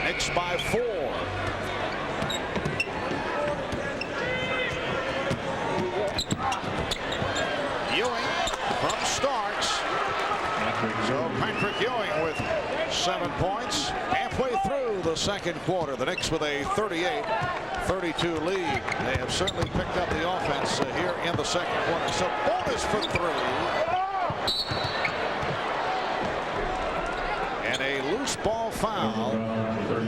Knicks by 4. Ewing from Starks. So Patrick Ewing with 7 points. Halfway through the second quarter, the Knicks with a 38-32 lead. They have certainly picked up the offense here in the second quarter. So bonus for 3. And a loose ball foul.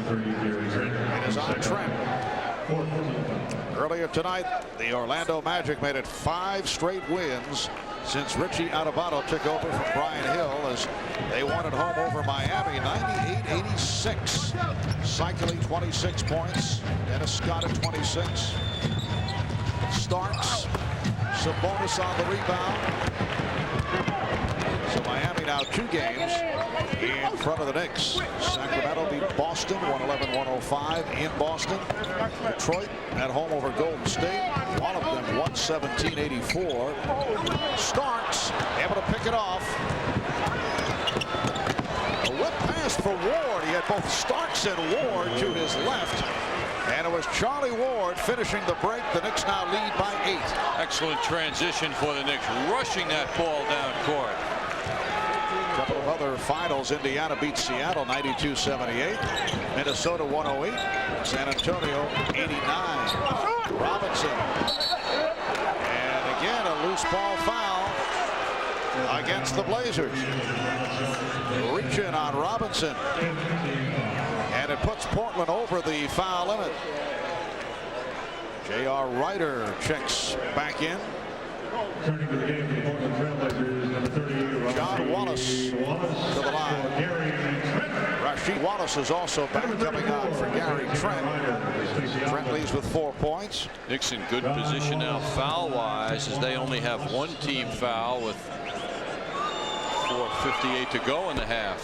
It is on Trent. Earlier tonight, the Orlando Magic made it 5 straight wins since Richie Adubato took over from Brian Hill as they won at home over Miami 98-86. Cycling 26 points. Dennis Scott at 26. Starks. Sabonis on the rebound. So Miami now 2 games in front of the Knicks. Sacramento beat Boston 111-105 in Boston. Detroit at home over Golden State. One of them 117-84. Starks able to pick it off. A whip pass for Ward. He had both Starks and Ward to his left. And it was Charlie Ward finishing the break. The Knicks now lead by 8. Excellent transition for the Knicks, rushing that ball down court. A couple of other finals. Indiana beat Seattle 92-78. Minnesota 108. San Antonio 89. Robinson. And again a loose ball foul against the Blazers. Reach in on Robinson. And it puts Portland over the foul limit. J.R. Ryder checks back in. Turning to the game for the Portland Trailblazers, number 38, John Wallace to the line. Rasheed Wallace is also back, coming on for Gary Trent. Trent leads with 4 points. Knicks in good position now foul-wise, as they only have 1 team foul with 4:58 to go in the half.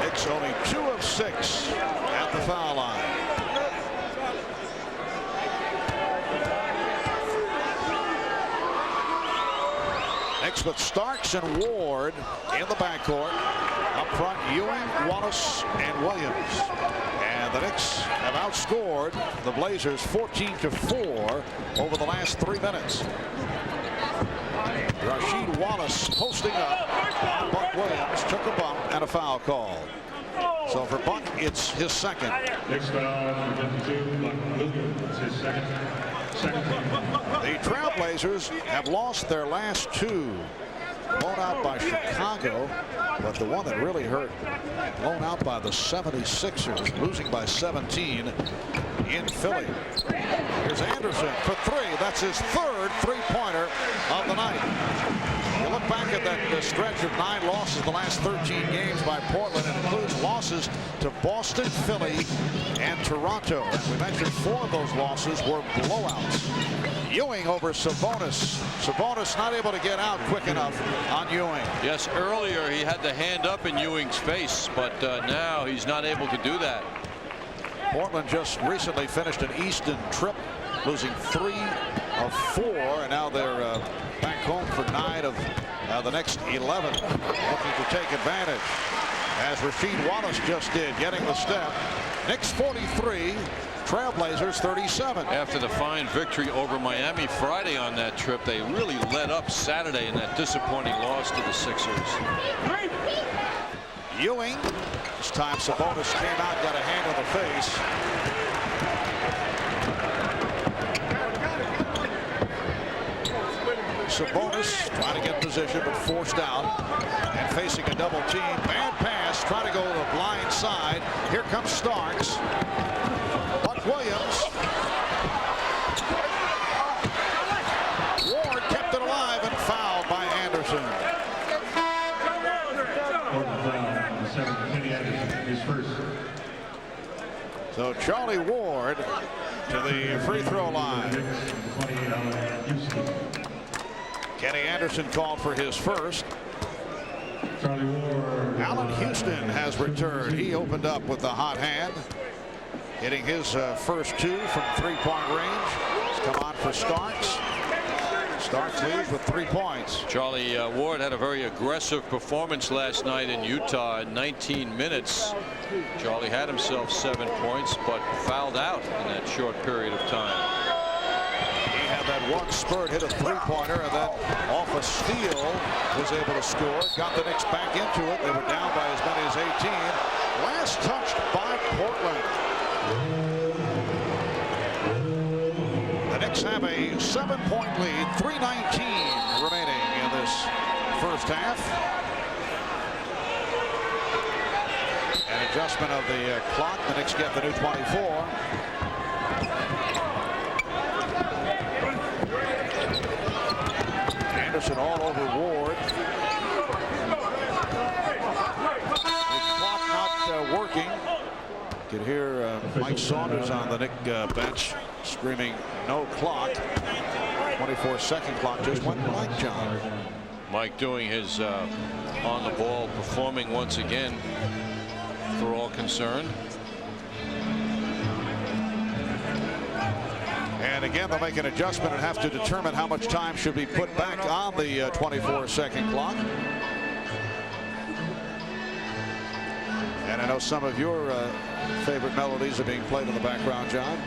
Knicks only 2 of 6 at the foul line. Knicks with Starks and Ward in the backcourt. Up front, Ewing, Wallace, and Williams. And the Knicks have outscored the Blazers 14-4 over the last 3 minutes. Rasheed Wallace posting up. Buck Williams took a bump and a foul call. So for Buck, it's his second. Next foul, number 52, Buck Williams, his second. The Trailblazers have lost their last 2. Blown out by Chicago, but the one that really hurt, blown out by the 76ers, losing by 17 in Philly. Here's Anderson for 3. That's his 3rd three-pointer of the night. You look back at that stretch of 9 losses the last 13 games by Portland. It includes losses to Boston, Philly, and Toronto. We mentioned 4 of those losses were blowouts. Ewing over Sabonis. Sabonis not able to get out quick enough on Ewing. Yes, earlier he had the hand up in Ewing's face, but now he's not able to do that. Portland just recently finished an Eastern trip, losing 3 of 4, and now they're back home for 9 of the next 11, looking to take advantage, as Rasheed Wallace just did, getting the step. Knicks 43, Trailblazers 37. After the fine victory over Miami Friday on that trip, they really let up Saturday in that disappointing loss to the Sixers. Ewing. This time Sabonis came out, got a hand on the face. Sabonis trying to get position, but forced out and facing a double team. Bad pass, trying to go to the blind side. Here comes Starks. Buck Williams. Ward kept it alive and fouled by Anderson. So Charlie Ward to the free throw line. Kenny Anderson called for his first. Charlie Ward Allen Houston has returned. He opened up with the hot hand, hitting his first 2 from 3-point range. He's come on for Starks. Starks leads with 3 points. Charlie Ward had a very aggressive performance last night in Utah in 19 minutes. Charlie had himself 7 points, but fouled out in that short period of time. He had that one spurt, hit a 3-pointer, and then off a steal was able to score. Got the Knicks back into it. They were down by as many as 18. Last touched by Portland. The Knicks have a 7-point lead, 3:19 remaining in this first half. An adjustment of the clock. The Knicks get the new 24. Anderson all over Ward. The clock not working. You could hear Mike Saunders on the Knick bench screaming, "No clock." 24-second clock just went blank, John. Mike doing his on the ball performing once again for all concerned. And again, they'll make an adjustment and have to determine how much time should be put back on the 24-second clock. And I know some of your favorite melodies are being played in the background, John.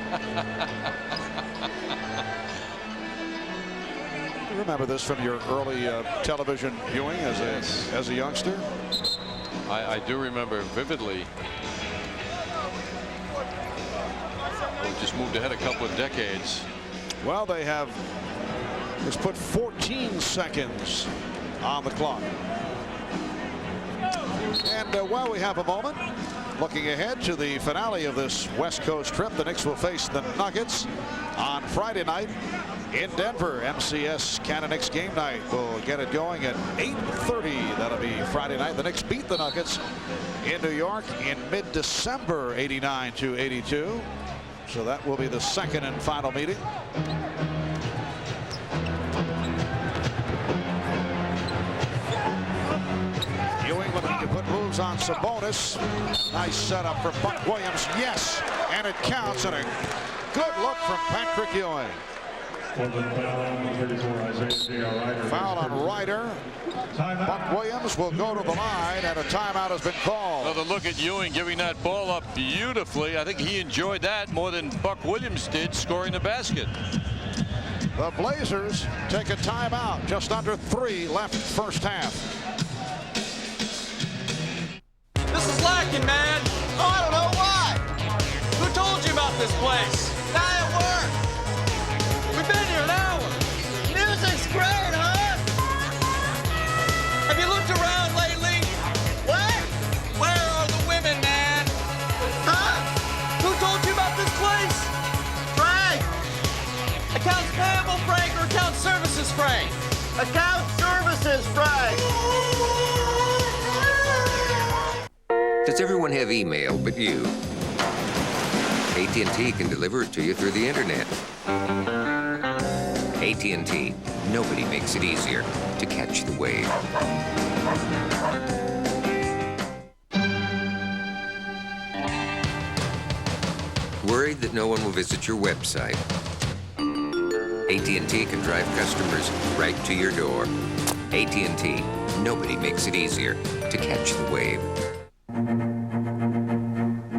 You remember this from your early television viewing as a youngster? I do remember vividly. We just moved ahead a couple of decades. Well, they have just put 14 seconds on the clock. And while we have a moment, looking ahead to the finale of this West Coast trip, the Knicks will face the Nuggets on Friday night in Denver. MCS Cannon Knicks game night will get it going at 8:30. That'll be Friday night. The Knicks beat the Nuggets in New York in mid-December, 89-82. So that will be the second and final meeting. New England need to put moves on Sabonis. Nice setup for Buck Williams. Yes, and it counts. And a good look from Patrick Ewing. Foul on Ryder. Buck Williams will go to the line, and a timeout has been called. Another look at Ewing giving that ball up beautifully. I think he enjoyed that more than Buck Williams did scoring the basket. The Blazers take a timeout. Just under 3 left first half. This is lacking, man. Oh, I don't know why. Who told you about this place? Guy at work. We've been here an hour. Music's great, huh? Have you looked around lately? What? Where are the women, man? Huh? Who told you about this place? Frank. Accounts payable Frank or account services Frank? Account services Frank. Does everyone have email but you? AT&T can deliver it to you through the internet. AT&T, nobody makes it easier to catch the wave. Worried that no one will visit your website? AT&T can drive customers right to your door. AT&T, nobody makes it easier to catch the wave.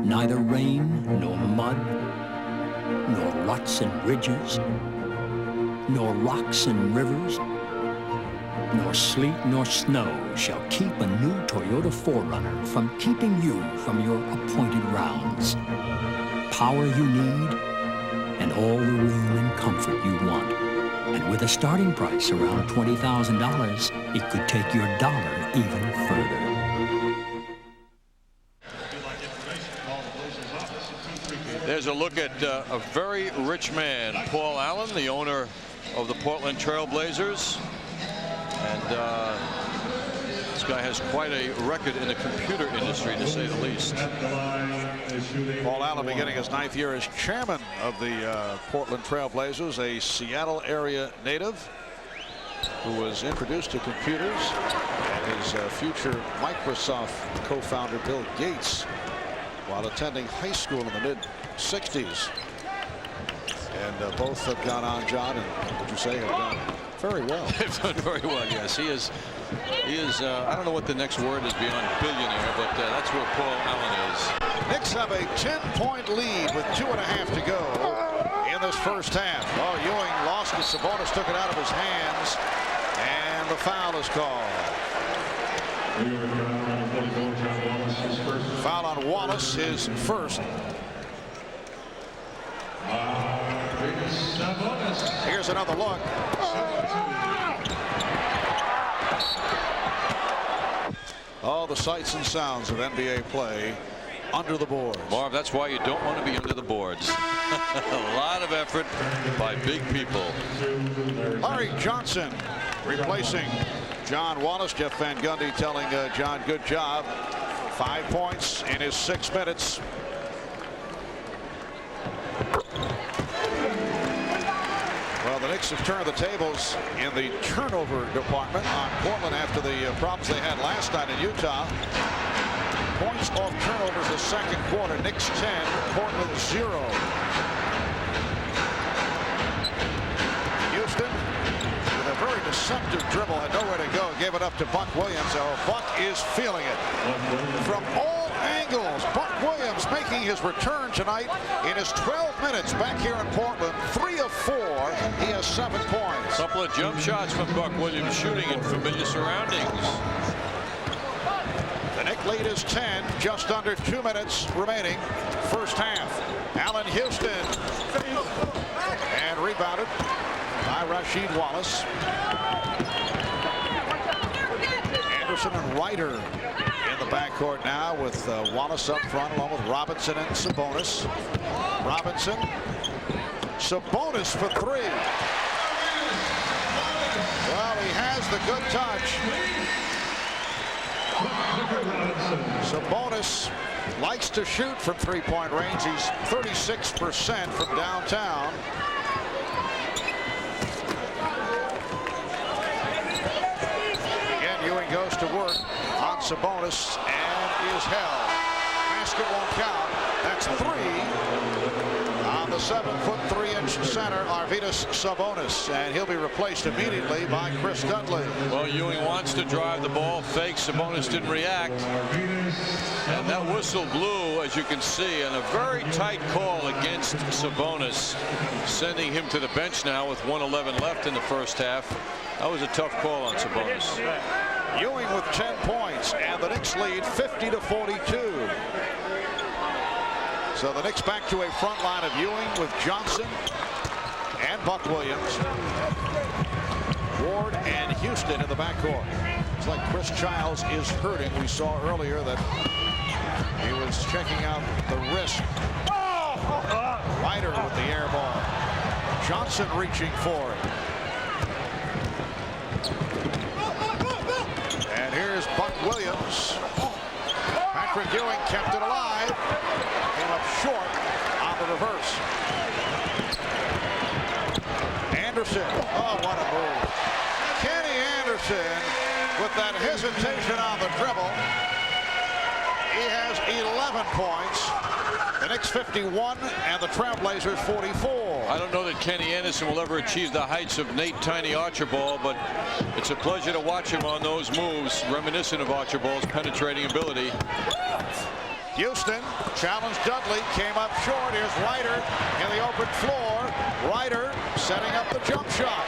Neither rain, nor mud, nor ruts and ridges, nor rocks and rivers, nor sleet nor snow shall keep a new Toyota 4Runner from keeping you from your appointed rounds. Power you need, and all the room and comfort you want. And with a starting price around $20,000, it could take your dollar even further. There's a look at a very rich man, Paul Allen, the owner of the Portland Trailblazers. And this guy has quite a record in the computer industry, to say the least. Paul Allen beginning his 9th year as chairman of the Portland Trailblazers, a Seattle area native who was introduced to computers his future Microsoft co-founder Bill Gates while attending high school in the mid-60s. And both have gone on, John, and would you say have done very well? They've done very well, yes. He is, I don't know what the next word is beyond billionaire, but that's where Paul Allen is. Knicks have a 10-point lead with 2.5 to go in this first half. Oh, Ewing lost it. Sabonis took it out of his hands, and the foul is called. Foul on Wallace, his first. Here's another look. All the sights and sounds of NBA play under the boards. Marv, that's why you don't want to be under the boards. A lot of effort by big people. Larry Johnson replacing John Wallace. Jeff Van Gundy telling John, good job. 5 points in his 6 minutes. Well, the Knicks have turned the tables in the turnover department on Portland after the problems they had last night in Utah. Points off turnovers the second quarter. Knicks 10, Portland 0. Houston, with a very deceptive dribble, had nowhere to go, gave it up to Buck Williams. Oh, Buck is feeling it from all angles. Buck Williams making his return tonight in his 12 minutes back here in Portland. 3 of 4. He has 7 points. Couple of jump shots from Buck Williams, shooting in familiar surroundings. The Knicks lead is 10, just under 2 minutes remaining. First half. Allen Houston. And rebounded by Rasheed Wallace. Anderson and Ryder in the backcourt now with Wallace up front along with Robinson and Sabonis. Robinson. Sabonis for 3. Well, he has the good touch. Sabonis likes to shoot from 3-point range. He's 36% from downtown. Again, Ewing goes to work on Sabonis and is held. Basket won't count. That's 3 on the 7'3" center, Arvydas Sabonis, and he'll be replaced immediately by Chris Dudley. Well, Ewing wants to drive the ball, fake. Sabonis didn't react, and that whistle blew, as you can see, and a very tight call against Sabonis, sending him to the bench now with 1:11 left in the first half. That was a tough call on Sabonis. Ewing with 10 points, and the Knicks lead 50-42. So the Knicks back to a front line of Ewing with Johnson and Buck Williams. Ward and Houston in the backcourt. It's like Chris Childs is hurting. We saw earlier that he was checking out the wrist. Ryder with the air ball. Johnson reaching for it. And here's Buck Williams. Patrick Ewing kept it alive. Came up short on the reverse. Anderson. Oh, what a move. Kenny Anderson with that hesitation on the dribble. He has 11 points. The Knicks 51 and the Trailblazers 44. I don't know that Kenny Anderson will ever achieve the heights of Nate Tiny Archibald, but it's a pleasure to watch him on those moves, reminiscent of Archibald's penetrating ability. Houston challenged Dudley, came up short. Here's Ryder in the open floor. Ryder setting up the jump shot.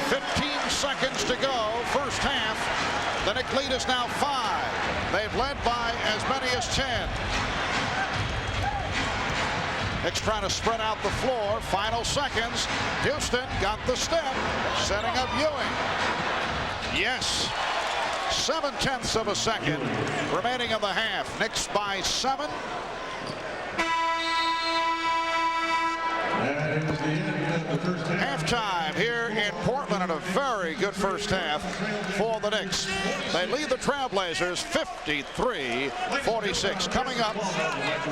15 seconds to go, first half. The Knicks lead is now 5. They've led by as many as 10. Knicks trying to spread out the floor. Final seconds. Houston got the step, setting up Ewing. Yes. 0.7 of a second remaining in the half. Knicks by 7. Halftime here in Portland. been a very good first half for the Knicks. They lead the Trailblazers 53-46. Coming up,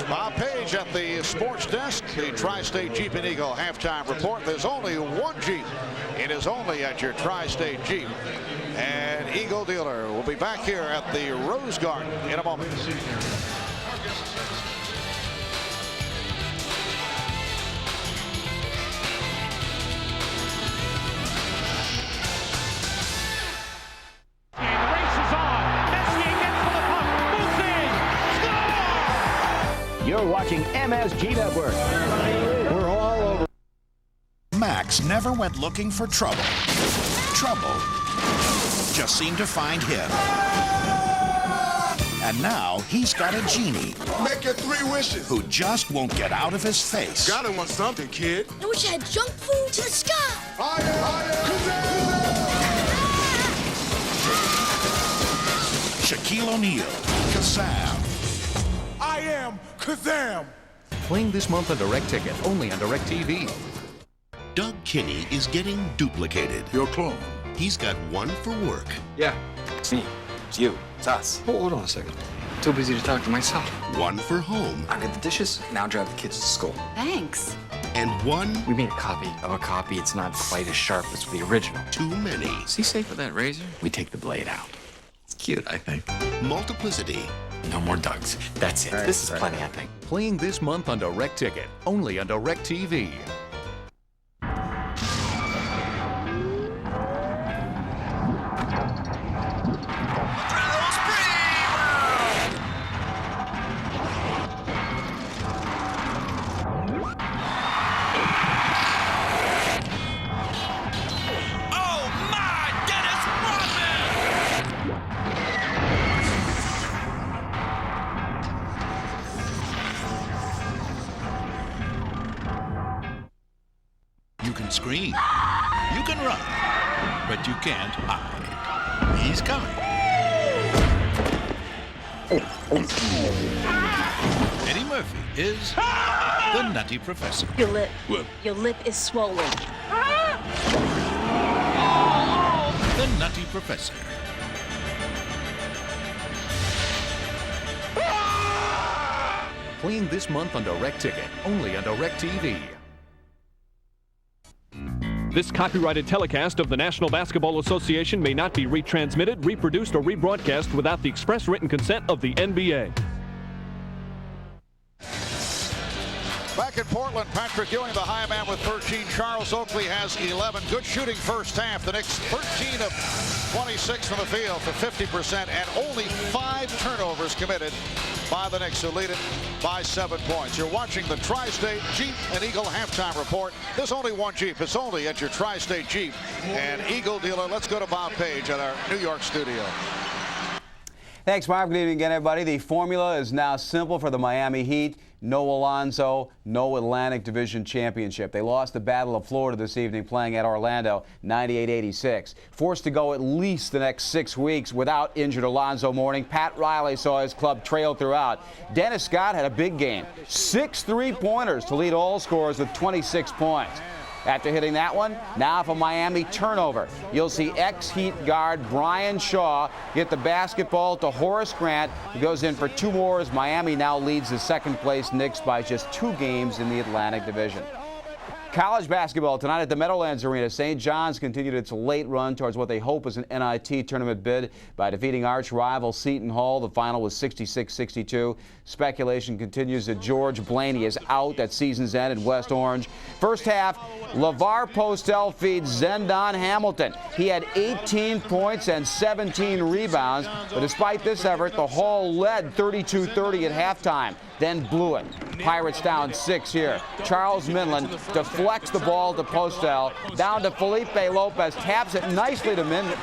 Bob Page at the sports desk, the Tri-State Jeep and Eagle halftime report. There's only one Jeep. It is only at your Tri-State Jeep. And Eagle Dealer will be back here at the Rose Garden in a moment. You're watching MSG Network. We're all over. Max never went looking for trouble. Trouble just seemed to find him. And now he's got a genie. Make your 3 wishes. Who just won't get out of his face. Gotta want something, kid. I wish I had junk food to the sky. Shaquille O'Neal, Kazam. I am Kazam. Playing this month on Direct Ticket, only on Direct TV. Doug Kinney is getting duplicated. Your clone. He's got one for work. Yeah, it's me. It's you. It's us. Hold on a second. Too busy to talk to myself. One for home. I get the dishes, now drive the kids to school. Thanks. And one... We made a copy of a copy. It's not quite as sharp as the original. Too many. See safe with that razor? We take the blade out. It's cute, I think. Multiplicity. No more Dougs. That's it. Right, this is plenty, I think. Playing this month on Direct Ticket, only on Direct TV. You can scream, you can run, but you can't hide. He's coming. Eddie Murphy is the Nutty Professor. Your lip. What? Your lip is swollen. The Nutty Professor. Playing this month on Direct Ticket, only on Direct TV. This copyrighted telecast of the National Basketball Association may not be retransmitted, reproduced, or rebroadcast without the express written consent of the NBA. Back in Portland, Patrick Ewing, the high man with 13. Charles Oakley has 11. Good shooting first half. The Knicks 13 of 26 from the field for 50%, and only 5 turnovers committed by the Knicks, who lead it by 7 points. You're watching the Tri-State Jeep and Eagle halftime report. There's only one Jeep. It's only at your Tri-State Jeep and Eagle dealer. Let's go to Bob Page at our New York studio. Thanks, Mark. Good evening again, everybody. The formula is now simple for the Miami Heat. No Alonzo, no Atlantic Division Championship. They lost the Battle of Florida this evening playing at Orlando, 98-86. Forced to go at least the next 6 weeks without injured Alonzo Mourning. Pat Riley saw his club trail throughout. Dennis Scott had a big game. 6 3-pointers to lead all scorers with 26 points. After hitting that one, now for Miami turnover. You'll see ex-Heat guard Brian Shaw get the basketball to Horace Grant, who goes in for 2 more as Miami now leads the second-place Knicks by just 2 games in the Atlantic Division. College basketball tonight at the Meadowlands Arena. St. John's continued its late run towards what they hope is an NIT tournament bid by defeating arch rival Seton Hall. The final was 66-62. Speculation continues that George Blaney is out at season's end in West Orange. First half, LeVar Postel feeds Zendon Hamilton. He had 18 points and 17 rebounds, but despite this effort, the Hall led 32-30 at halftime, then blew it. Pirates down 6 here. Charles Minlin deflects the ball to Postel, down to Felipe Lopez, taps it nicely to Minlin.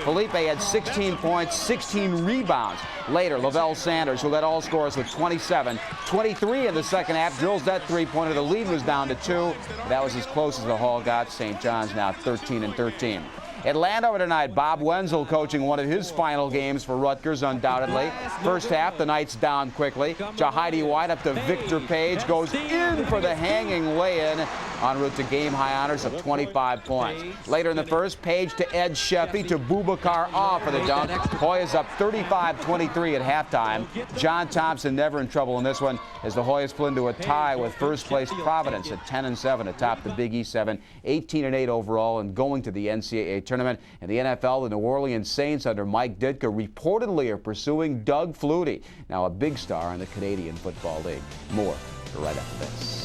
Felipe had 16 points, 16 rebounds. Later, Lavelle Sanders, who led all scorers with 27, 23 in the second half, drills that 3-pointer. The lead was down to 2. That was as close as the Hall got. St. John's now 13-13. Atlanta over tonight. Bob Wenzel coaching one of his final games for Rutgers, undoubtedly. First half, the Knights down quickly. Jahidi White up to Victor Page, goes in for the hanging lay-in, en route to game-high honors of 25 points. Later in the first, Page to Ed Sheffy to Boubacar off for the dunk. Hoyas up 35-23 at halftime. John Thompson never in trouble in this one as the Hoyas pull into a tie with first-place Providence at 10-7 atop the Big East 7, 18-8 overall, and going to the NCAA tournament. In the NFL, the New Orleans Saints under Mike Ditka reportedly are pursuing Doug Flutie, now a big star in the Canadian Football League. More right after this.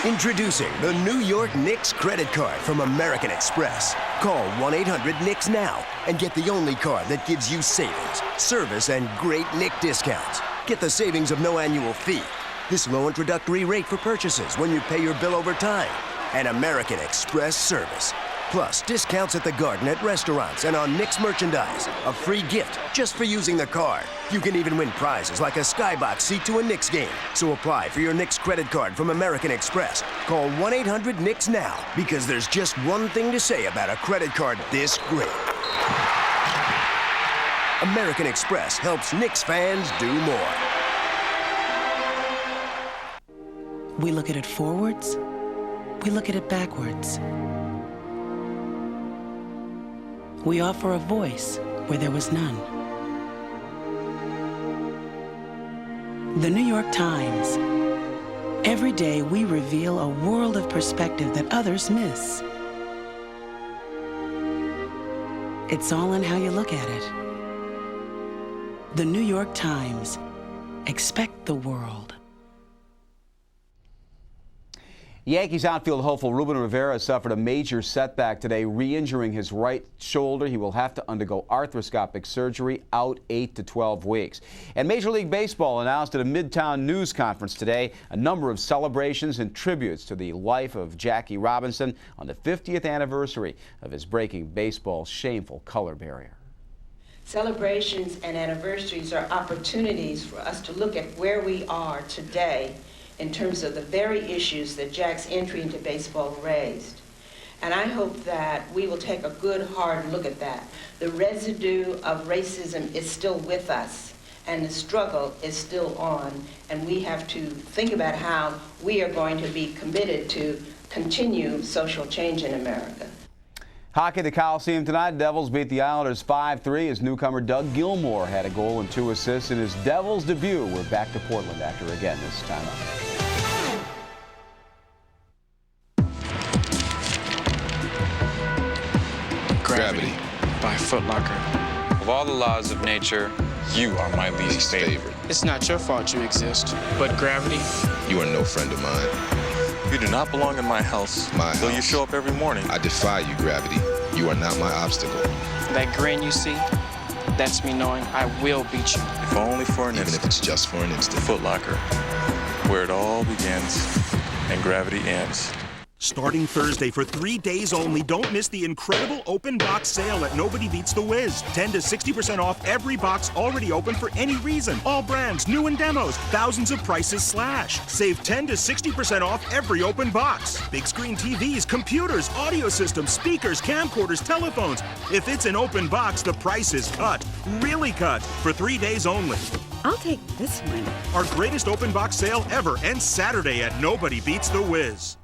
Introducing the New York Knicks credit card from American Express. Call 1-800-KNICKS now and get the only card that gives you savings, service, and great Knick discounts. Get the savings of no annual fee, this low introductory rate for purchases when you pay your bill over time, and American Express service. Plus, discounts at the Garden at restaurants and on Knicks merchandise. A free gift just for using the card. You can even win prizes like a skybox seat to a Knicks game. So apply for your Knicks credit card from American Express. Call 1-800-KNICKS now, because there's just one thing to say about a credit card this great. American Express helps Knicks fans do more. We look at it forwards. We look at it backwards. We offer a voice where there was none. The New York Times. Every day we reveal a world of perspective that others miss. It's all in how you look at it. The New York Times. Expect the world. Yankees outfield hopeful Ruben Rivera suffered a major setback today, re-injuring his right shoulder. He will have to undergo arthroscopic surgery, out 8 to 12 weeks. And Major League Baseball announced at a Midtown news conference today a number of celebrations and tributes to the life of Jackie Robinson on the 50th anniversary of his breaking baseball's shameful color barrier. Celebrations and anniversaries are opportunities for us to look at where we are today in terms of the very issues that Jack's entry into baseball raised. And I hope that we will take a good, hard look at that. The residue of racism is still with us, and the struggle is still on, and we have to think about how we are going to be committed to continue social change in America. Hockey at the Coliseum tonight. Devils beat the Islanders 5-3 as newcomer Doug Gilmour had a goal and 2 assists in his Devils debut. We're back to Portland after again this time up. Gravity by Foot Locker. Of all the laws of nature, you are my least favorite. It's not your fault you exist, but gravity. You are no friend of mine. You do not belong in my house. Though you show up every morning. I defy you, Gravity. You are not my obstacle. That grin you see, that's me knowing I will beat you. If only for an instant. Even if it's just for an instant. Foot Locker, where it all begins and gravity ends. Starting Thursday for 3 days only, don't miss the incredible open box sale at Nobody Beats the Wiz. 10 to 60% off every box already open for any reason. All brands, new and demos, thousands of prices slash. Save 10 to 60% off every open box. Big screen TVs, computers, audio systems, speakers, camcorders, telephones. If it's an open box, the price is cut. Really cut. For 3 days only. I'll take this one. Our greatest open box sale ever ends Saturday at Nobody Beats the Wiz.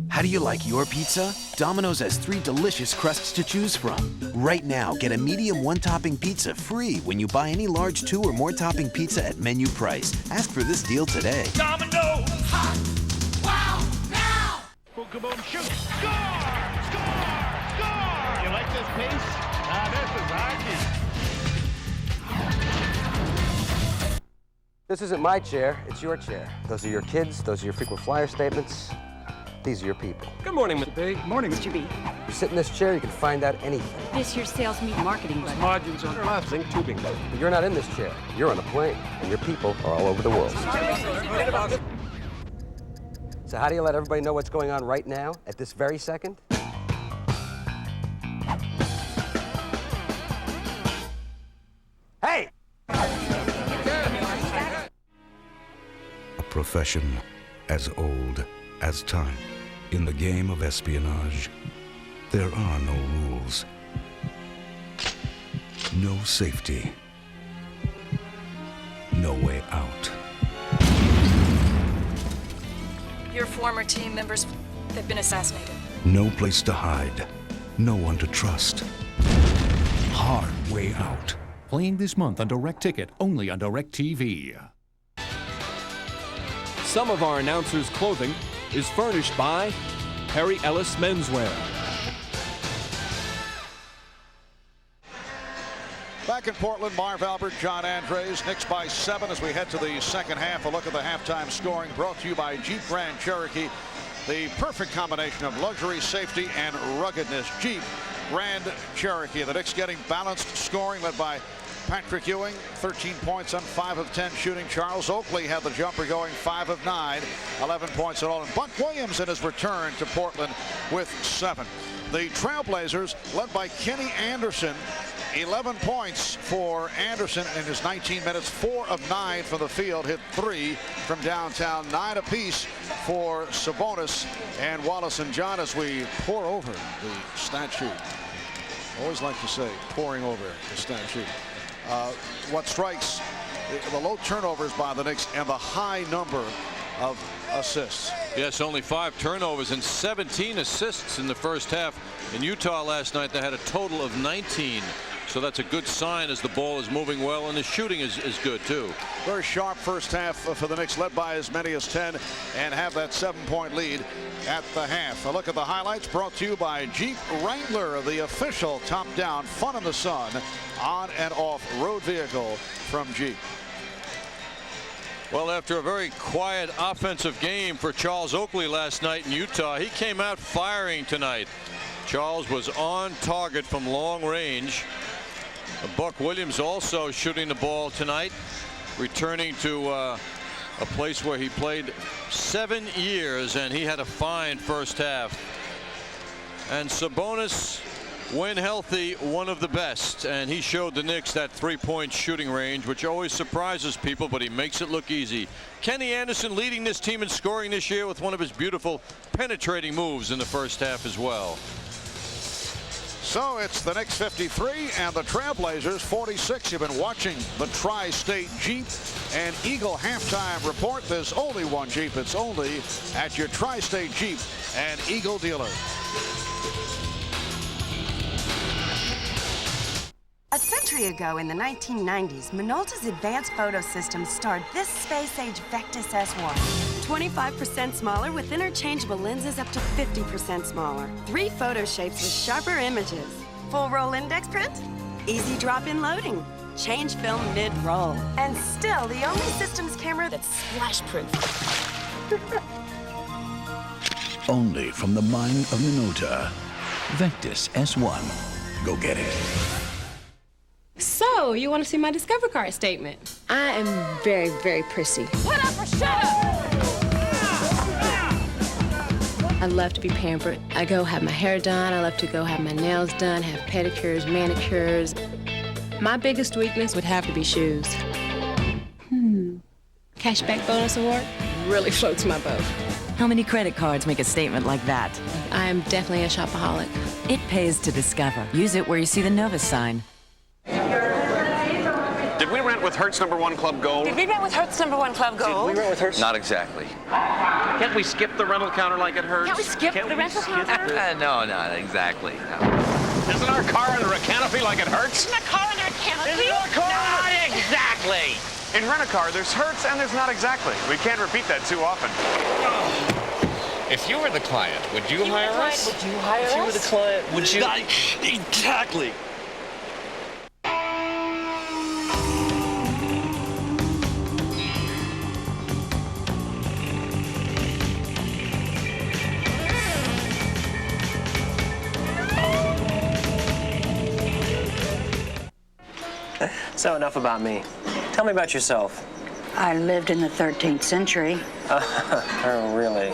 How do you like your pizza? Domino's has 3 delicious crusts to choose from. Right now, get a medium 1-topping pizza free when you buy any large 2 or more topping pizza at menu price. Ask for this deal today. Domino's! Hot! Wow! Now! Boom, kaboom, shoot! Score! Score! Score! You like this pace? This is hockey. This isn't my chair, it's your chair. Those are your kids, those are your frequent flyer statements. These are your people. Good morning, Mr. B. Good morning, Mr. B. You sit in this chair, you can find out anything. This year's sales meet marketing budget. Margins on lasting tubing. But you're not in this chair. You're on a plane, and your people are all over the world. So how do you let everybody know what's going on right now, at this very second? Hey! A profession as old as time. In the game of espionage, there are no rules, no safety, no way out. Your former team members, they've been assassinated. No place to hide, no one to trust. Hard way out. Playing this month on Direct Ticket, only on DirecTV. Some of our announcers' clothing is furnished by Perry Ellis Menswear. Back in Portland, Marv Albert, John Andres. Knicks by 7 as we head to the second half. A look at the halftime scoring brought to you by Jeep Grand Cherokee. The perfect combination of luxury, safety, and ruggedness. Jeep Grand Cherokee. The Knicks getting balanced scoring led by Patrick Ewing, 13 points on 5 of 10 shooting. Charles Oakley had the jumper going, 5 of 9, 11 points in all. And Buck Williams in his return to Portland with 7. The Trailblazers led by Kenny Anderson, 11 points for Anderson in his 19 minutes, 4 of 9 from the field, hit 3 from downtown, 9 apiece for Sabonis and Wallace and John as we pour over the stat sheet. Always like to say, pouring over the stat sheet. What strikes the low turnovers by the Knicks and the high number of assists. Yes, only 5 turnovers and 17 assists in the first half. In Utah last night, they had a total of 19. So that's a good sign as the ball is moving well, and the shooting is good too. Very sharp first half for the Knicks, led by as many as 10 and have that 7-point lead at the half. A look at the highlights brought to you by Jeep Wrangler, the official top-down fun in the sun on and off road vehicle from Jeep. Well, after a very quiet offensive game for Charles Oakley last night in Utah, he came out firing tonight. Charles was on target from long range. Buck Williams also shooting the ball tonight, returning to a place where he played 7 years, and he had a fine first half. And Sabonis, when healthy, one of the best, and he showed the Knicks that 3-point shooting range, which always surprises people, but he makes it look easy. Kenny Anderson leading this team in scoring this year with one of his beautiful penetrating moves in the first half as well. So it's the Knicks 53 and the Trailblazers 46. You've been watching the Tri-State Jeep and Eagle halftime report. There's only one Jeep. It's only at your Tri-State Jeep and Eagle dealer. A century ago in the 1990s, Minolta's advanced photo system starred this space-age Vectis S1. 25% smaller with interchangeable lenses up to 50% smaller. 3 photo shapes with sharper images. Full roll index print, easy drop-in loading, change film mid-roll. And still the only systems camera that's splash-proof. Only from the mind of Minolta. Vectis S1. Go get it. So, you want to see my Discover Card statement? I am very, very prissy. What up or shut up? I love to be pampered. I go have my hair done. I love to go have my nails done, have pedicures, manicures. My biggest weakness would have to be shoes. Cashback bonus award really floats my boat. How many credit cards make a statement like that? I am definitely a shopaholic. It pays to Discover. Use it where you see the Novus sign. Did we rent with Hertz #1 Club Gold? Did we rent with Hertz #1 Club Gold? Did we rent with Hertz? Not exactly. Can't we skip the rental counter like at Hertz? Can't we skip the rental counter? No, not exactly. No. Isn't our car under a canopy like at Hertz? Isn't our car under a canopy? Isn't our car Not exactly. In Rent-A-Car, there's Hertz and there's not exactly. We can't repeat that too often. If you were the client, would you hire us? Would you hire us? If you were the client, would you? Exactly. So enough about me. Tell me about yourself. I lived in the 13th century. Oh, really?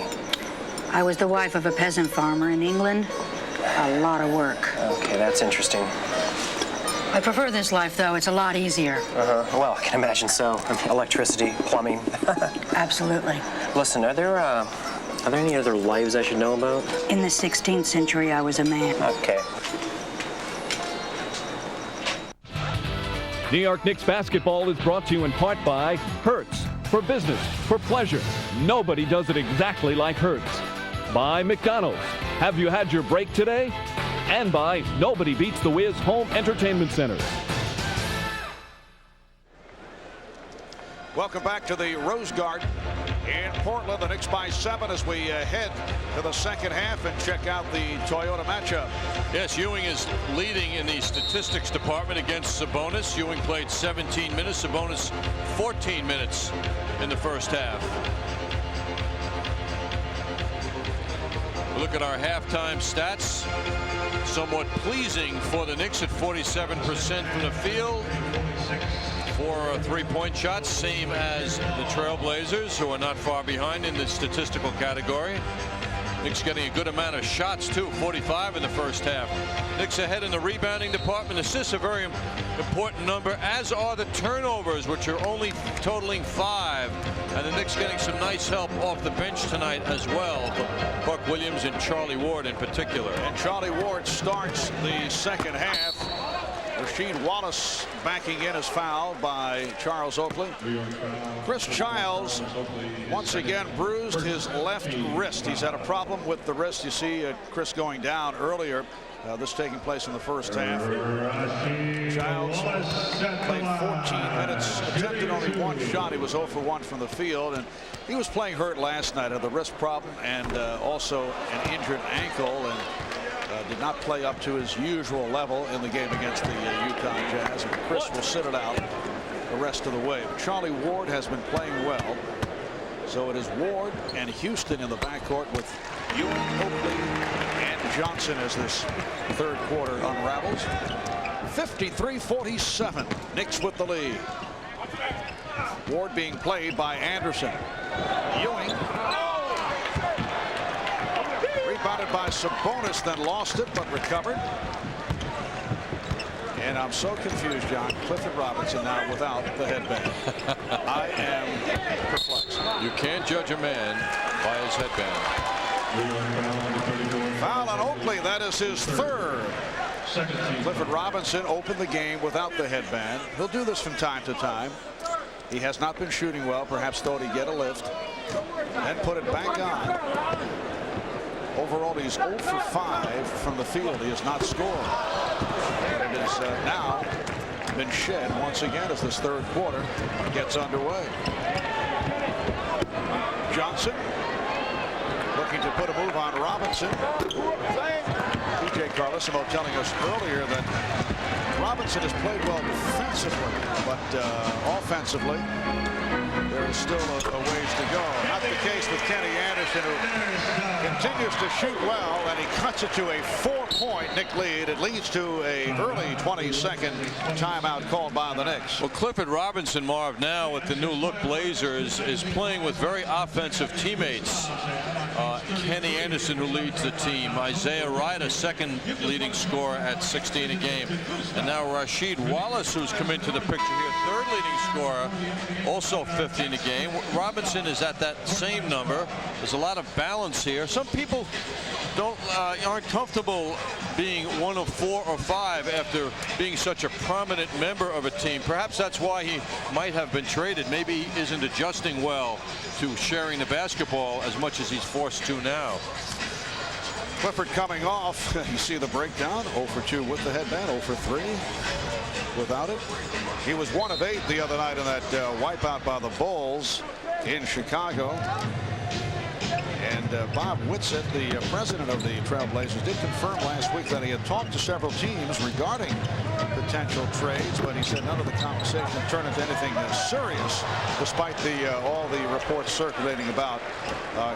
I was the wife of a peasant farmer in England. A lot of work. Okay, that's interesting. I prefer this life, though. It's a lot easier. Well, I can imagine so. Electricity, plumbing. Absolutely. Listen, are there any other lives I should know about? In the 16th century, I was a man. Okay. New York Knicks basketball is brought to you in part by Hertz. For business, for pleasure, nobody does it exactly like Hertz. By McDonald's. Have you had your break today? And by Nobody Beats the Wiz Home Entertainment Center. Welcome back to the Rose Garden in Portland. The Knicks by 7 as we head to the second half and check out the Toyota matchup. Yes, Ewing is leading in the statistics department against Sabonis. Ewing played 17 minutes, Sabonis 14 minutes in the first half. Look at our halftime stats. Somewhat pleasing for the Knicks at 47% from the field. 4 three-point shots, same as the Trailblazers, who are not far behind in the statistical category. Knicks getting a good amount of shots, too, 45 in the first half. Knicks ahead in the rebounding department. Assists a very important number, as are the turnovers, which are only totaling 5. And the Knicks getting some nice help off the bench tonight as well. Buck Williams and Charlie Ward in particular. And Charlie Ward starts the second half. Rasheed Wallace backing in is fouled by Charles Oakley. Chris Childs once again bruised his left wrist. He's had a problem with the wrist. You see Chris going down earlier. This taking place in the first half. Childs played 14 minutes, attempted only 1 shot. He was 0 for 1 from the field, and he was playing hurt last night, had the wrist problem and also an injured ankle, and did not play up to his usual level in the game against the Utah Jazz. And Chris will sit it out the rest of the way. But Charlie Ward has been playing well. So it is Ward and Houston in the backcourt with Ewing, Oakley, and Johnson as this third quarter unravels. 53-47. Knicks with the lead. Ward being played by Anderson. Ewing. Rebounded by Sabonis, then lost it, but recovered. And I'm so confused, John. Clifford Robinson now without the headband. I am perplexed. You can't judge a man by his headband. Foul on Oakley. That is his third. Clifford Robinson opened the game without the headband. He'll do this from time to time. He has not been shooting well. Perhaps thought he'd get a lift and put it back on. Overall, he's 0 for 5 from the field. He has not scored. But it has now been shed once again as this third quarter gets underway. Johnson looking to put a move on Robinson. P.J. Carlesimo telling us earlier that Robinson has played well defensively, but offensively, there is still a ways to go. Not the case with Kenny Anderson, who continues to shoot well, and he cuts it to a 4-point Knick lead. It leads to a early 22nd timeout called by the Knicks. Well, Clifford Robinson, Marv, now with the new look Blazers, is playing with very offensive teammates. Kenny Anderson, who leads the team. Isaiah Wright, a second leading scorer at 16 a game. And now Rasheed Wallace, who's come into the picture here, third leading scorer, also 15 a game. Robinson is at that same number. There's a lot of balance here. Some people aren't comfortable being 1 of 4 or 5 after being such a prominent member of a team. Perhaps that's why he might have been traded. Maybe he isn't adjusting well to sharing the basketball as much as he's forced to now. Clifford coming off. You see the breakdown. 0 for 2 with the headband, 0 for 3 without it. He was 1 of 8 the other night in that wipeout by the Bulls in Chicago. And Bob Whitsitt, the president of the Trailblazers, did confirm last week that he had talked to several teams regarding potential trades, but he said none of the conversation turned into anything serious, despite all the reports circulating about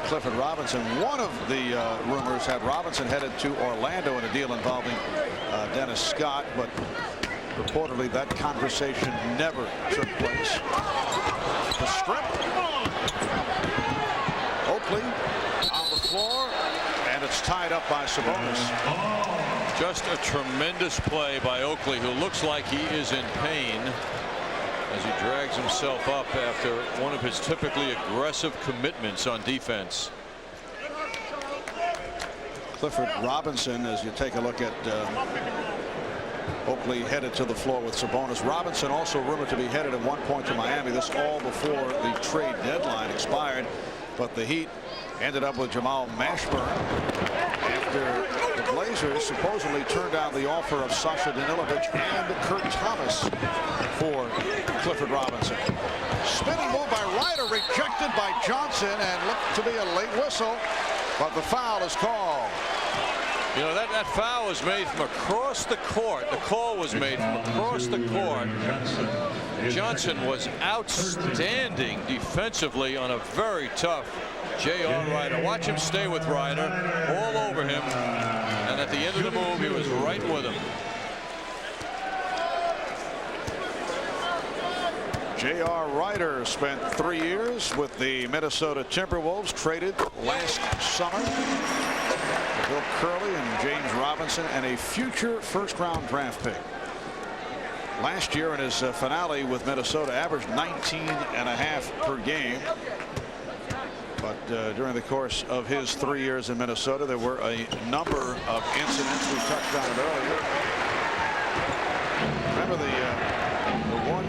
Clifford Robinson. One of the rumors had Robinson headed to Orlando in a deal involving Dennis Scott, but reportedly that conversation never took place. The strip. Oakley on the floor, tied up by Sabonis. Just a tremendous play by Oakley, who looks like he is in pain as he drags himself up after one of his typically aggressive commitments on defense. Clifford Robinson, as you take a look at Oakley headed to the floor with Sabonis. Robinson also rumored to be headed at one point to Miami. This all before the trade deadline expired. But the Heat ended up with Jamal Mashburn after the Blazers supposedly turned down the offer of Sasha Danilovic and Kurt Thomas for Clifford Robinson. Spinning move by Ryder, rejected by Johnson, and looked to be a late whistle, but the foul is called. You know, that foul was made from across the court. The call was made from across the court. Johnson was outstanding defensively on a very tough J.R. Ryder. Watch him stay with Ryder, all over him. And at the end of the move, he was right with him. J.R. Ryder spent 3 years with the Minnesota Timberwolves, traded last summer. Bill Curley and James Robinson and a future first-round draft pick. Last year in his finale with Minnesota averaged 19.5 per game. But during the course of his 3 years in Minnesota, there were a number of incidents. We touched on it earlier. Remember the one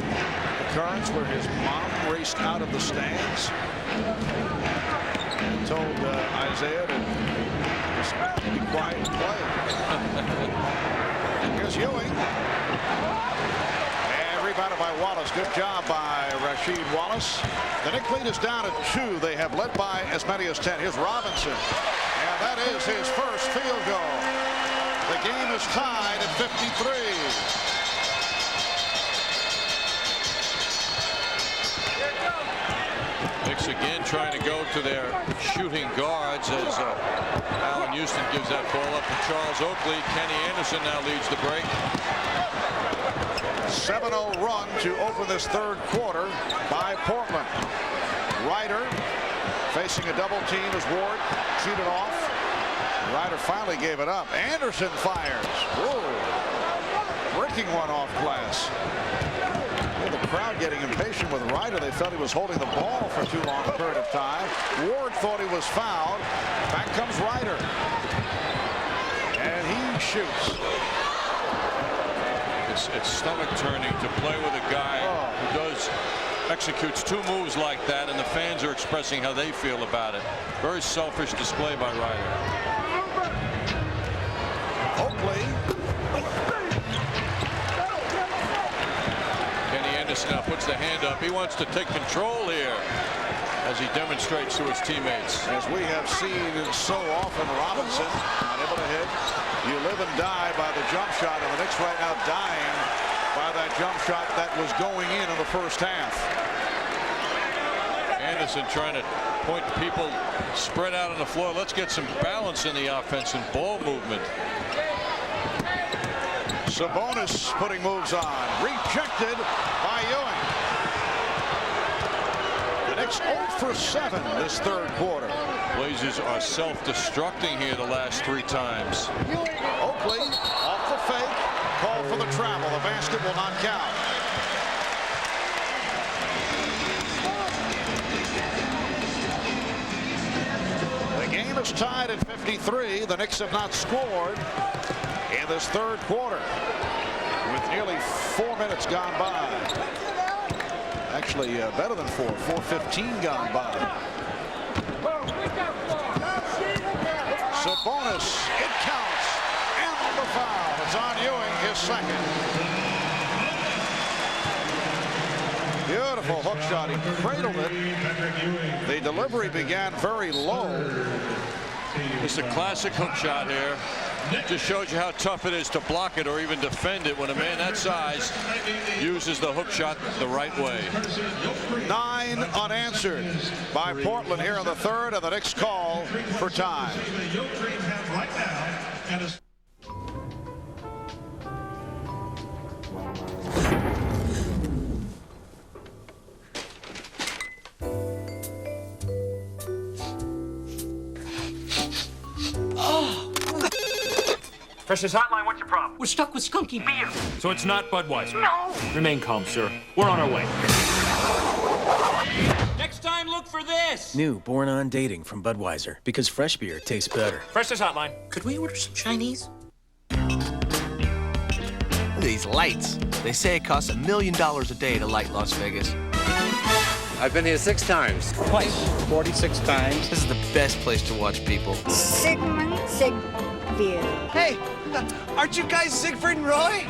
occurrence where his mom raced out of the stands and told Isaiah to be quiet and play. Here's Ewing. And rebounded by Wallace. Good job by Rasheed Wallace. The Knicks lead is down at 2. They have led by as many as 10. Here's Robinson. And that is his first field goal. The game is tied at 53. Knicks again trying to go to their shooting guards as Allen Houston gives that ball up to Charles Oakley. Kenny Anderson now leads the break. 7-0 run to open this third quarter by Portland. Ryder facing a double team as Ward cheated off. Ryder finally gave it up. Anderson fires. Whoa. Breaking one off glass. The crowd getting impatient with Ryder. They felt he was holding the ball for too long a period of time. Ward thought he was fouled. Back comes Ryder. And he shoots. It's stomach turning to play with a guy who executes 2 moves like that, and the fans are expressing how they feel about it. Very selfish display by Ryder. Oakley. Now puts the hand up. He wants to take control here as he demonstrates to his teammates. As we have seen so often, Robinson unable to hit. You live and die by the jump shot, and the Knicks right now dying by that jump shot that was going in the first half. Anderson trying to point people spread out on the floor. Let's get some balance in the offense and ball movement. Sabonis putting moves on. Rejected by Ewing. The Knicks 0 for 7 this third quarter. Blazers are self-destructing here the last 3 times. Oakley off the fake. Call for the travel. The basket will not count. The game is tied at 53. The Knicks have not scored in this third quarter with nearly 4 minutes gone by. Actually better than 4. 4:15 gone by. Sabonis, it counts, and the foul. It's on Ewing, his second. Beautiful hook shot. He cradled it. The delivery began very low. It's a classic hook shot here. Just shows you how tough it is to block it or even defend it when a man that size uses the hook shot the right way. 9 unanswered by Portland here in the third, and the Knicks call for time. Oh. Precious Hotline, what's your problem? We're stuck with skunky beer. So it's not Budweiser? No. Remain calm, sir. We're on our way. Next time, look for this. New Born on Dating from Budweiser, because fresh beer tastes better. Precious Hotline. Could we order some Chinese? Look at these lights. They say it costs $1 million a day to light Las Vegas. I've been here 6 times. Twice. 46 times. This is the best place to watch people. Sigmund Sigfield. Hey, aren't you guys Siegfried and Roy?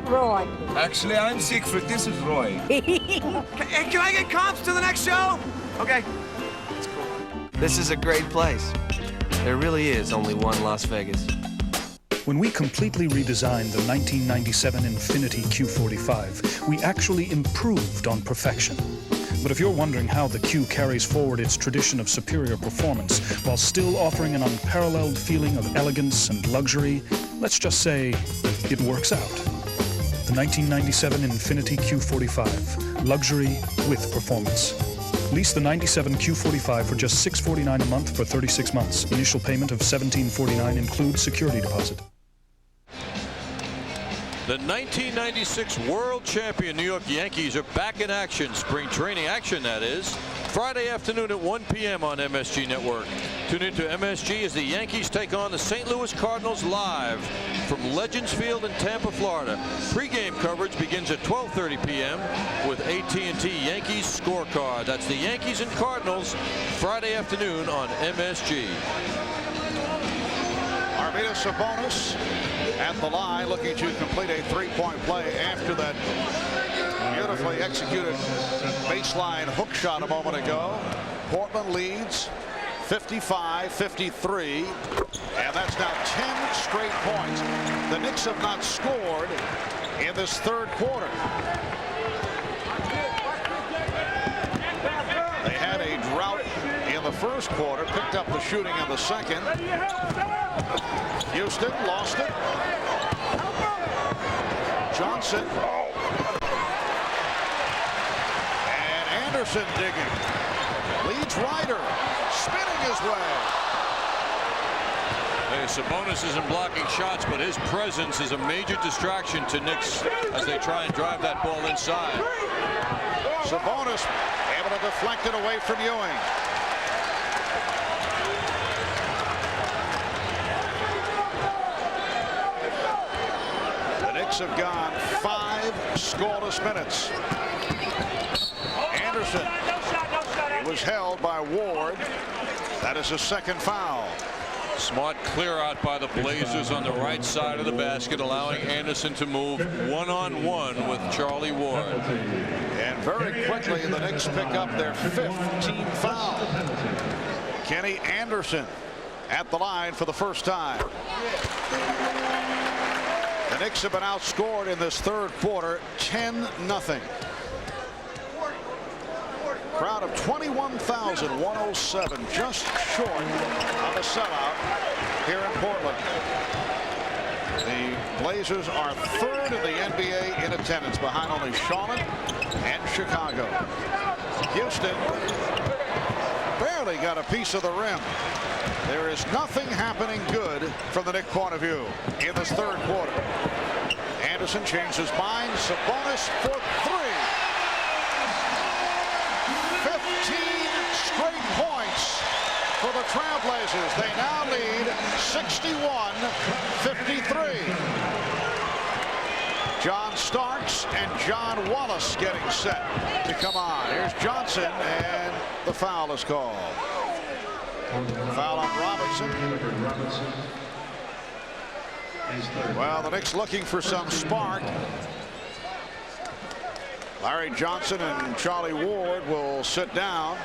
Roy. Actually, I'm Siegfried. This is Roy. Can I get comps to the next show? Okay. That's cool. This is a great place. There really is only one Las Vegas. When we completely redesigned the 1997 Infiniti Q45, we actually improved on perfection. But if you're wondering how the Q carries forward its tradition of superior performance while still offering an unparalleled feeling of elegance and luxury, let's just say it works out. The 1997 Infiniti Q45, luxury with performance. Lease the 97 Q45 for just $649 a month for 36 months. Initial payment of $1749 includes security deposit. The 1996 World Champion New York Yankees are back in action. Spring training action, that is. Friday afternoon at 1 p.m. on MSG Network. Tune into MSG as the Yankees take on the St. Louis Cardinals live from Legends Field in Tampa, Florida. Pre-game coverage begins at 12:30 p.m. with AT&T Yankees Scorecard. That's the Yankees and Cardinals Friday afternoon on MSG. Arvidas Sabonis at the line, looking to complete a three-point play after that beautifully executed baseline hook shot a moment ago. Portland leads 55-53, and that's now 10 straight points. The Knicks have not scored in this third quarter. They had a drought in the first quarter, picked up the shooting in the second. Houston lost it. Johnson. And Anderson digging. Leads Ryder. Spinning his way. Hey, Sabonis isn't blocking shots, but his presence is a major distraction to Knicks as they try and drive that ball inside. Sabonis able to deflect it away from Ewing. Have gone 5 scoreless minutes. Anderson. He was held by Ward. That is his second foul. Smart clear out by the Blazers on the right side of the basket, allowing Anderson to move one-on-one with Charlie Ward. And very quickly the Knicks pick up their 5th team foul. Kenny Anderson at the line for the first time. The Knicks have been outscored in this third quarter 10-0. Crowd of 21,107, just short of a sellout here in Portland. The Blazers are 3rd in the NBA in attendance, behind only Charlotte and Chicago. Houston barely got a piece of the rim. There is nothing happening good from the Knicks point of view in this third quarter. Anderson changed his mind. Sabonis for 3. 15 straight points for the Trailblazers. They now lead 61-53. John Starks and John Wallace getting set to come on. Here's Johnson, and the foul is called. Foul on Robinson. Well, the Knicks looking for some spark. Larry Johnson and Charlie Ward will sit down.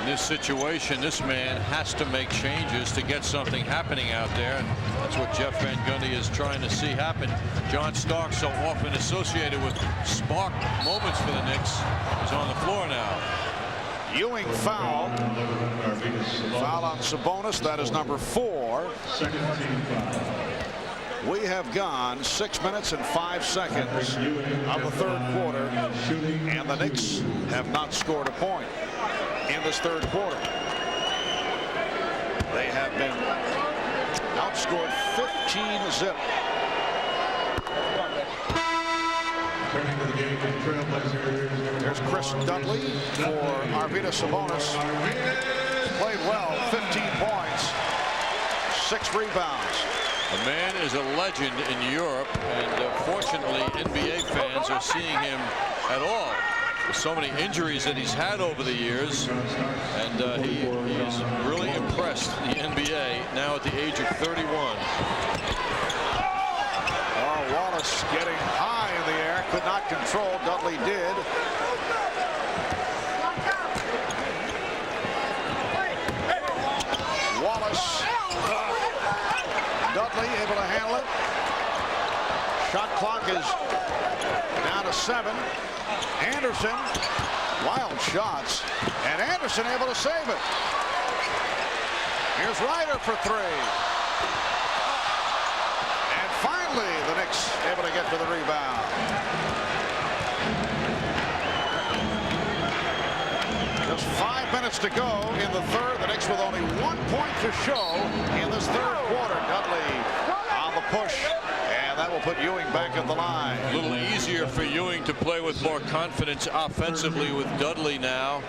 In this situation, this man has to make changes to get something happening out there, and that's what Jeff Van Gundy is trying to see happen. John Starks, so often associated with spark moments for the Knicks, is on the floor now. Ewing foul. Foul on Sabonis. That is number 4. We have gone 6 minutes and 5 seconds of the third quarter, and the Knicks have not scored a point in this third quarter. They have been outscored 15-zip. There's Chris Dudley for Arvydas Sabonis. Played well, 15 points, 6 rebounds. The man is a legend in Europe, and fortunately NBA fans are seeing him at all. With so many injuries that he's had over the years, and he's really impressed the NBA now at the age of 31. Oh, Wallace getting high in the air, could not control. Dudley did. Wallace, Dudley able to handle it. Shot clock is down to 7. Anderson, wild shots, and Anderson able to save it. Here's Ryder for 3. And finally, the Knicks able to get to the rebound. Just 5 minutes to go in the third. The Knicks with only 1 point to show in this third quarter. Dudley on the push. And that will put Ewing back at the line. A little easier for Ewing to play with more confidence offensively with Dudley now.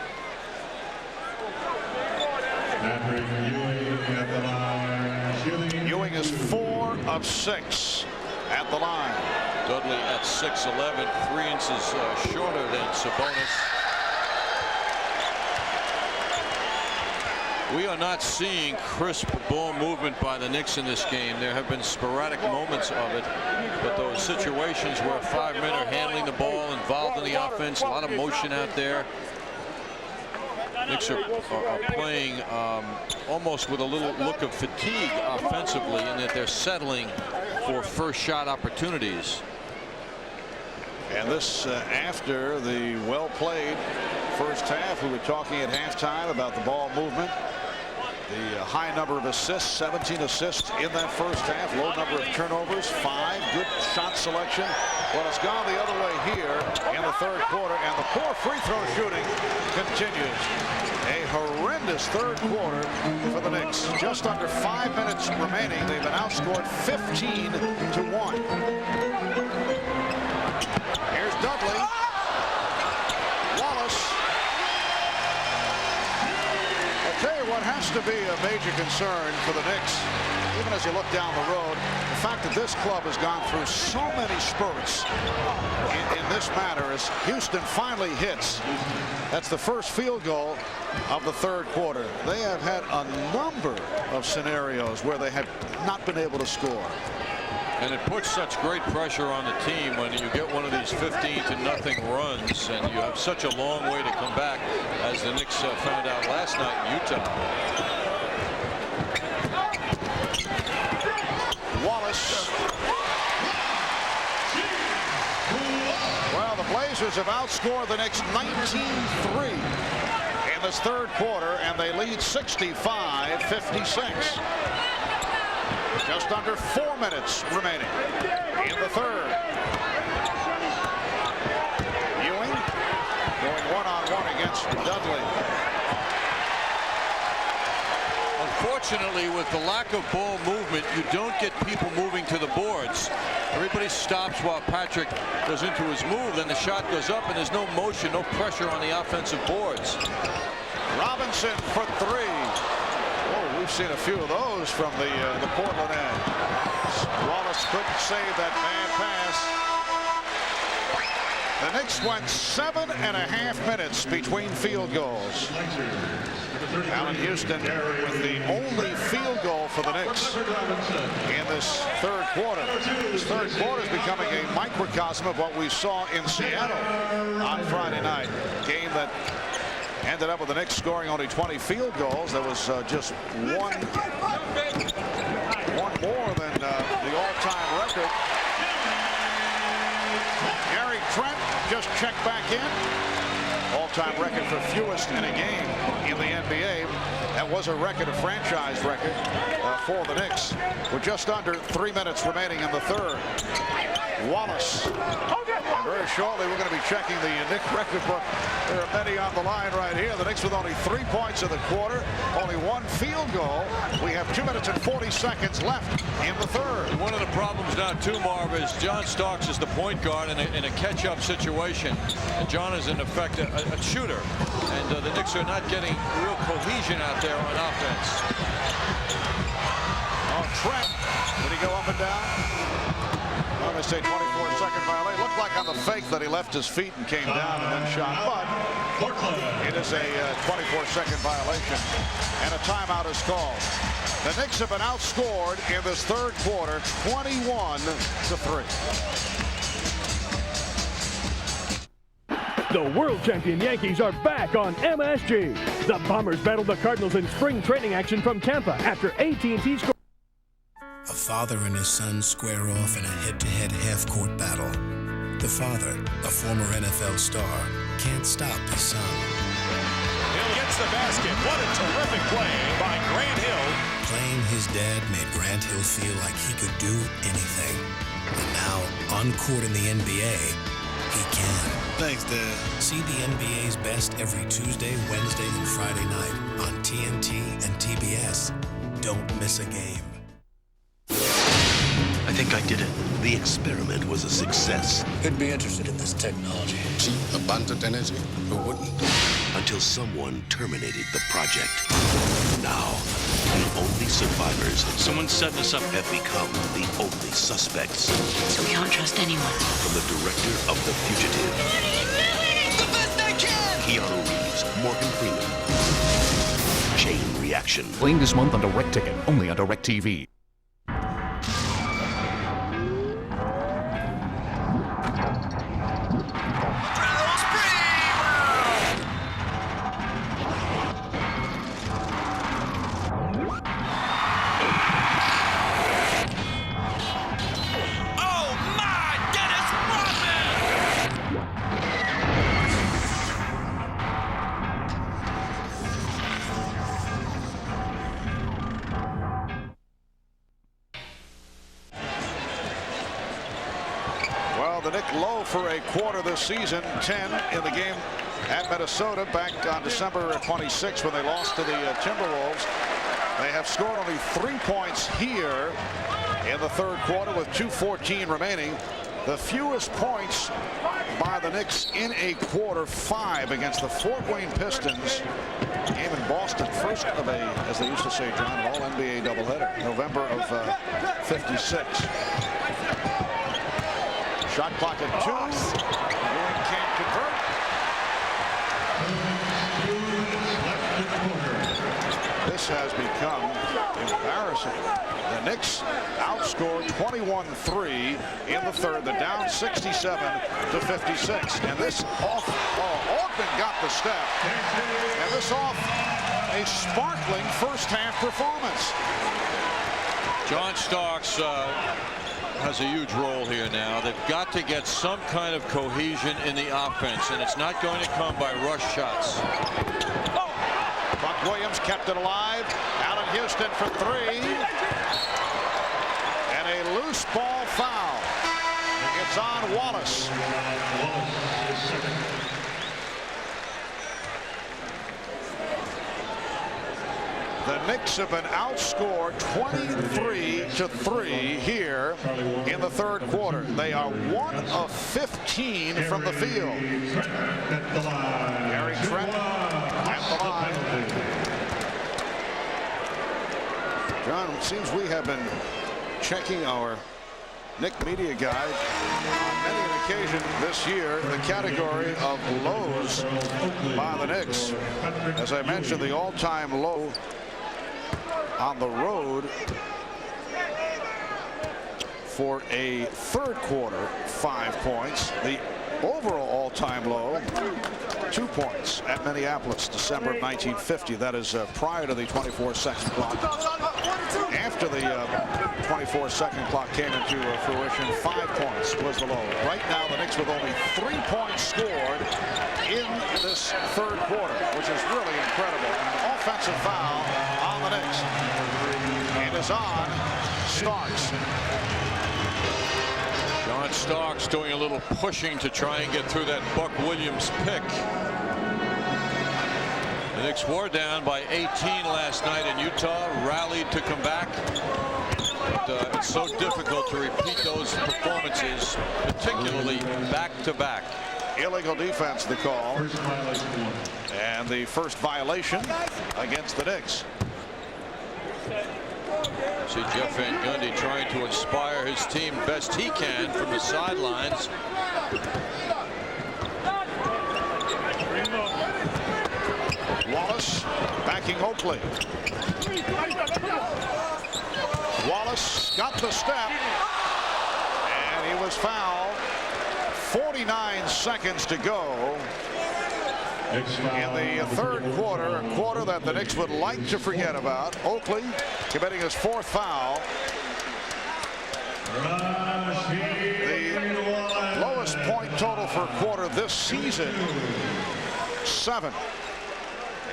Ewing is 4 of 6 at the line. Dudley at 6'11", 3 inches shorter than Sabonis. We are not seeing crisp ball movement by the Knicks in this game. There have been sporadic moments of it, but those situations where 5 men are handling the ball, involved in the offense, a lot of motion out there. Knicks are playing almost with a little look of fatigue offensively, in that they're settling for first shot opportunities. And this after the well-played first half. We were talking at halftime about the ball movement. The high number of assists, 17 assists in that first half. Low number of turnovers, 5. Good shot selection. Well, it's gone the other way here in the third quarter, and the poor free throw shooting continues. A horrendous third quarter for the Knicks. Just under 5 minutes remaining. They've been outscored 15-1. Here's Dudley. Wallace. I'll tell you what has to be a major concern for the Knicks, even as you look down the road, the fact that this club has gone through so many spurts in this matter as Houston finally hits. That's the first field goal of the third quarter. They have had a number of scenarios where they have not been able to score. And it puts such great pressure on the team when you get one of these 15-0 runs, and you have such a long way to come back, as the Knicks found out last night in Utah. Wallace. Well, the Blazers have outscored the Knicks 19-3 in this third quarter, and they lead 65-56. Just under 4 minutes remaining in the third. Ewing going one-on-one against Dudley. Unfortunately, with the lack of ball movement, you don't get people moving to the boards. Everybody stops while Patrick goes into his move, then the shot goes up, and there's no motion, no pressure on the offensive boards. Robinson for 3. Oh, we've seen a few of those from the Portland end. Wallace couldn't save that bad pass. The Knicks went 7.5 minutes between field goals. Allen Houston with the only field goal for the Knicks in this third quarter. This third quarter is becoming a microcosm of what we saw in Seattle on Friday night. A game that ended up with the Knicks scoring only 20 field goals. There was just one more than the all-time record. Gary Trent just checked back in. All-time record for fewest in a game in the NBA. That was a record, a franchise record for the Knicks. With just under 3 minutes remaining in the third. Wallace Very shortly, we're going to be checking the Knicks record book. There are many on the line right here. The Knicks with only 3 points in the quarter, only 1 field goal. We have 2 minutes and 40 seconds left in the third. One of the problems now, too, Marv, is John Starks is the point guard in a catch-up situation. And John is, in effect, a shooter. And the Knicks are not getting real cohesion out there on offense. Oh, Trent. Did he go up and down? Well, they say 24-second violation. Looked like on the fake that he left his feet and came down and then shot. But it is a 24-second violation. And a timeout is called. The Knicks have been outscored in this third quarter, 21-3. The world champion Yankees are back on MSG. The Bombers battled the Cardinals in spring training action from Tampa after AT&T scored. A father and his son square off in a head-to-head half-court battle. The father, a former NFL star, can't stop his son. Hill gets the basket. What a terrific play by Grant Hill. Playing his dad made Grant Hill feel like he could do anything. And now, on court in the NBA, he can. Thanks, Dad. See the NBA's best every Tuesday, Wednesday, and Friday night on TNT and TBS. Don't miss a game. I think I did it. The experiment was a success. Who'd be interested in this technology? Cheap, abundant energy? Who wouldn't? Until someone terminated the project. Now, the only survivors. Someone's setting us up. Have become the only suspects. So we don't trust anyone. From the director of The Fugitive. The best I can! Keanu Reeves, Morgan Freeman. Chain Reaction. Playing this month on Direct Ticket, only on Direct TV. The Knicks low for a quarter this season, 10 in the game at Minnesota back on December 26 when they lost to the Timberwolves. They have scored only 3 points here in the third quarter with 2:14 remaining. The fewest points by the Knicks in a quarter, 5 against the Fort Wayne Pistons. Game in Boston, first of a, as they used to say, John, an all-NBA doubleheader, November of 56. Shot clock at 2. Ewing can't convert. This has become embarrassing. The Knicks outscored 21-3 in the third. They're down 67-56. And this off, Altman got the step. And this off a sparkling first half performance. John Starks has a huge role here now. They've got to get some kind of cohesion in the offense, and it's not going to come by rush shots. Buck Williams kept it alive. Allen Houston for 3. And a loose ball foul. It's on Wallace. The Knicks have been outscored 23-3 here in the third quarter. They are 1 of 15 from the field. Gary Trent at the line. John, it seems we have been checking our Knick Media Guide on many an occasion this year, the category of lows by the Knicks. As I mentioned, the all-time low on the road for a third quarter, 5 points. The overall all-time low, 2 points at Minneapolis, December of 1950. That is prior to the 24-second clock. After the 24-second clock came into fruition, 5 points was the low. Right now, the Knicks with only 3 points scored in this third quarter, which is really incredible. An offensive foul on the Knicks. It is on Starks. John Starks doing a little pushing to try and get through that Buck Williams pick. The Knicks were down by 18 last night in Utah, rallied to come back. But it's so difficult to repeat those performances, particularly back-to-back. Illegal defense, the call. And the first violation against the Knicks. See Jeff Van Gundy trying to inspire his team best he can from the sidelines. Wallace backing Oakley. Wallace got the step, and he was fouled. 49 seconds to go in the third quarter, a quarter that the Knicks would like to forget about. Oakley committing his fourth foul. The lowest point total for a quarter this season, 7.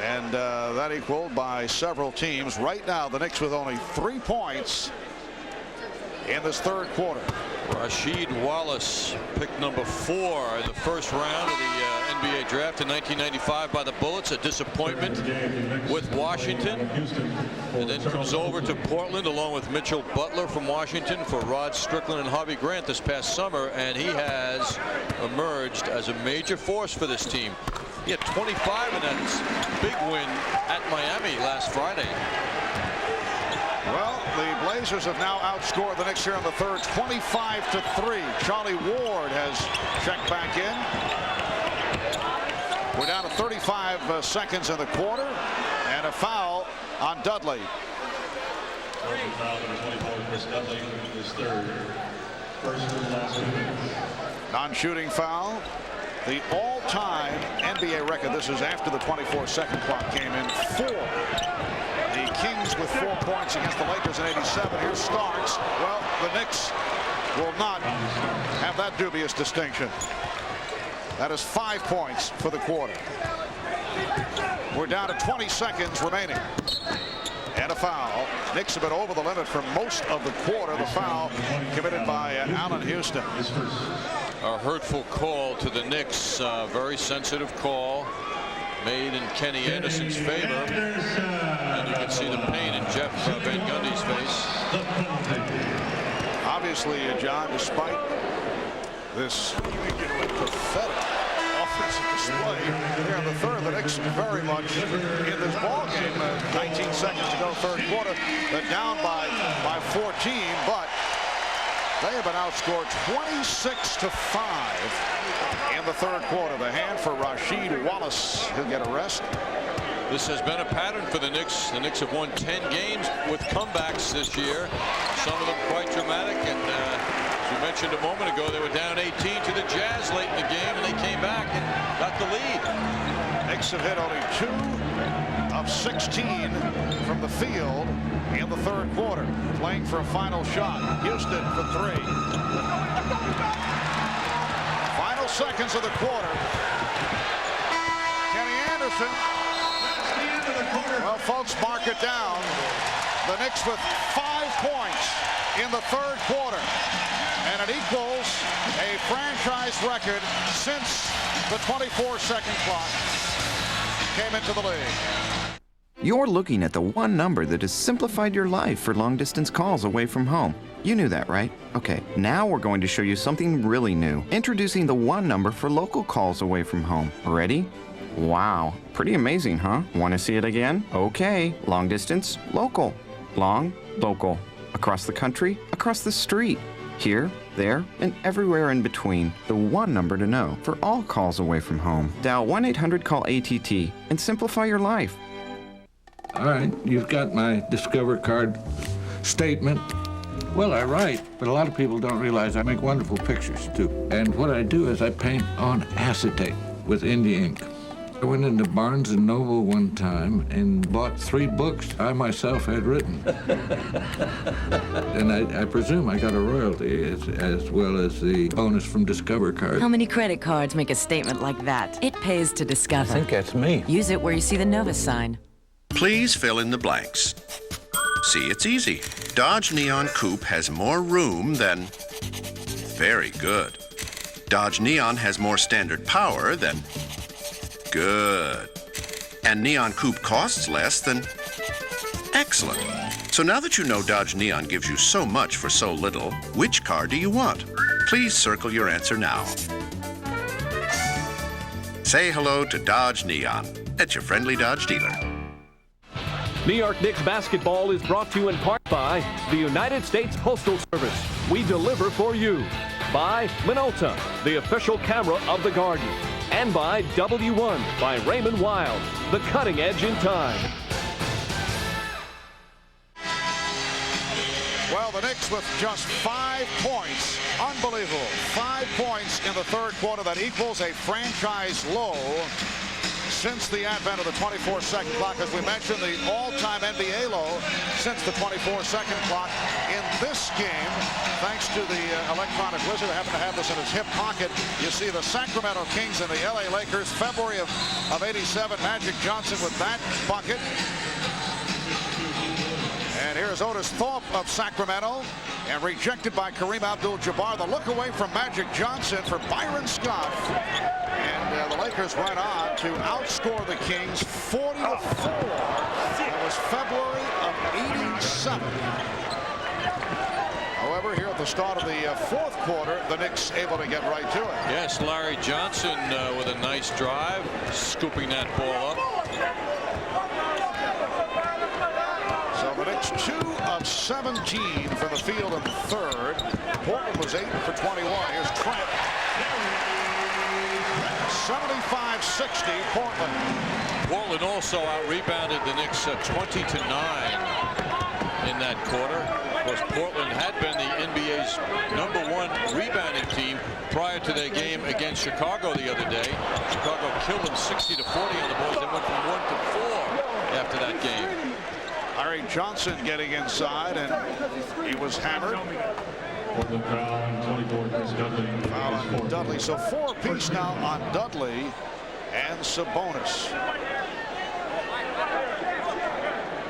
And that equaled by several teams. Right now, the Knicks with only 3 points in this third quarter. Rasheed Wallace, pick number 4 in the first round of the NBA draft in 1995 by the Bullets. A disappointment with Washington. And then comes over to Portland along with Mitchell Butler from Washington for Rod Strickland and Harvey Grant this past summer. And he has emerged as a major force for this team. He had 25 in that big win at Miami last Friday. Well, the Blazers have now outscored the Knicks here in the third, 25-3. Charlie Ward has checked back in. We're down to 35 seconds in the quarter, and a foul on Dudley. Non-shooting foul. The all-time NBA record. This is after the 24-second clock came in. 4. The Kings with 4 points against the Lakers in '87. Here's Starks. Well, the Knicks will not have that dubious distinction. That is 5 points for the quarter. We're down to 20 seconds remaining. And a foul. Knicks have been over the limit for most of the quarter. The foul committed by Allen Houston. A hurtful call to the Knicks. Very sensitive call made in Kenny Anderson's favor. And you can see the pain in Jeff Van Gundy's face. Obviously, John, despite this pathetic offensive display here in the third, the Knicks very much in this ball game. 19 seconds to go, third quarter. They're down by 14, but they have been outscored 26-5 in the third quarter. The hand for Rasheed Wallace. He'll get a rest. This has been a pattern for the Knicks. The Knicks have won 10 games with comebacks this year. Some of them quite dramatic. And as we mentioned a moment ago, they were down 18 to the Jazz late in the game, and they came back and got the lead. Knicks have hit only 2 of 16 from the field in the third quarter. Playing for a final shot. Houston for 3. Final seconds of the quarter. Kenny Anderson. Well, folks, mark it down. The Knicks with 5 points in the third quarter. And it equals a franchise record since the 24-second clock came into the league. You're looking at the one number that has simplified your life for long-distance calls away from home. You knew that, right? Okay, now we're going to show you something really new. Introducing the one number for local calls away from home. Ready? Wow, pretty amazing, huh? Want to see it again? Okay, long distance, local. Long, local. Across the country, across the street. Here, there, and everywhere in between. The one number to know for all calls away from home. Dial 1-800-CALL-ATT and simplify your life. All right, you've got my Discover card statement. Well, I write, but a lot of people don't realize I make wonderful pictures, too. And what I do is I paint on acetate with India ink. I went into Barnes & Noble one time and bought 3 books I myself had written. And I presume I got a royalty as well as the bonus from Discover card. How many credit cards make a statement like that? It pays to Discover. I think that's me. Use it where you see the Novus sign. Please fill in the blanks. See, it's easy. Dodge Neon Coupe has more room than Very good. Dodge Neon has more standard power than... Good. And Neon Coupe costs less than... Excellent. So now that you know Dodge Neon gives you so much for so little, which car do you want? Please circle your answer now. Say hello to Dodge Neon at your friendly Dodge dealer. New York Knicks basketball is brought to you in part by the United States Postal Service. We deliver for you. By Minolta, the official camera of the Garden. And by W1 by Raymond Wild, the cutting edge in time. Well, the Knicks with just 5 points. Unbelievable. 5 points in the third quarter. That equals a franchise low since the advent of the 24-second clock. As we mentioned, the all-time NBA low since the 24-second clock. In this game, thanks to the electronic wizard, who happened to have this in his hip pocket, you see the Sacramento Kings and the LA Lakers, February of '87. Magic Johnson with that bucket. And here's Otis Thorpe of Sacramento, and rejected by Kareem Abdul-Jabbar. The look away from Magic Johnson for Byron Scott. And the Lakers went on to outscore the Kings 40-4. It was February of '87. However, here at the start of the fourth quarter, the Knicks able to get right to it. Yes, Larry Johnson with a nice drive, scooping that ball up. So the Knicks 2 of 17 for the field in the third. Portland was 8 for 21. Here's Trent. 75-60 Portland. Portland also out-rebounded the Knicks 20-9 in that quarter. Of course, Portland had been the NBA's #1 rebounding team prior to their game against Chicago the other day. Chicago killed them 60-40 on the boards. They went from 1 to 4 after that game. Larry Johnson getting inside, and he was hammered. Foul on Dudley. So 4 apiece now on Dudley and Sabonis.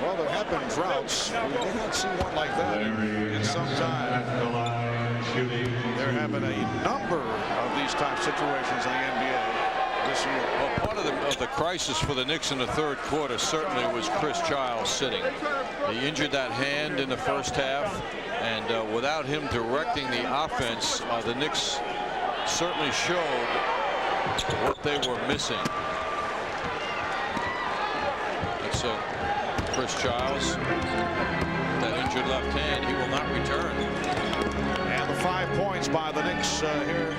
Well, there have been droughts. We did not see one like that in some time. There have been a number of these type situations in the NBA this year. Well, part of the crisis for the Knicks in the third quarter certainly was Chris Childs sitting. He injured that hand in the first half, and without him directing the offense, the Knicks certainly showed what they were missing. It's Chris Childs, that injured left hand, he will not return. And the 5 points by the Knicks here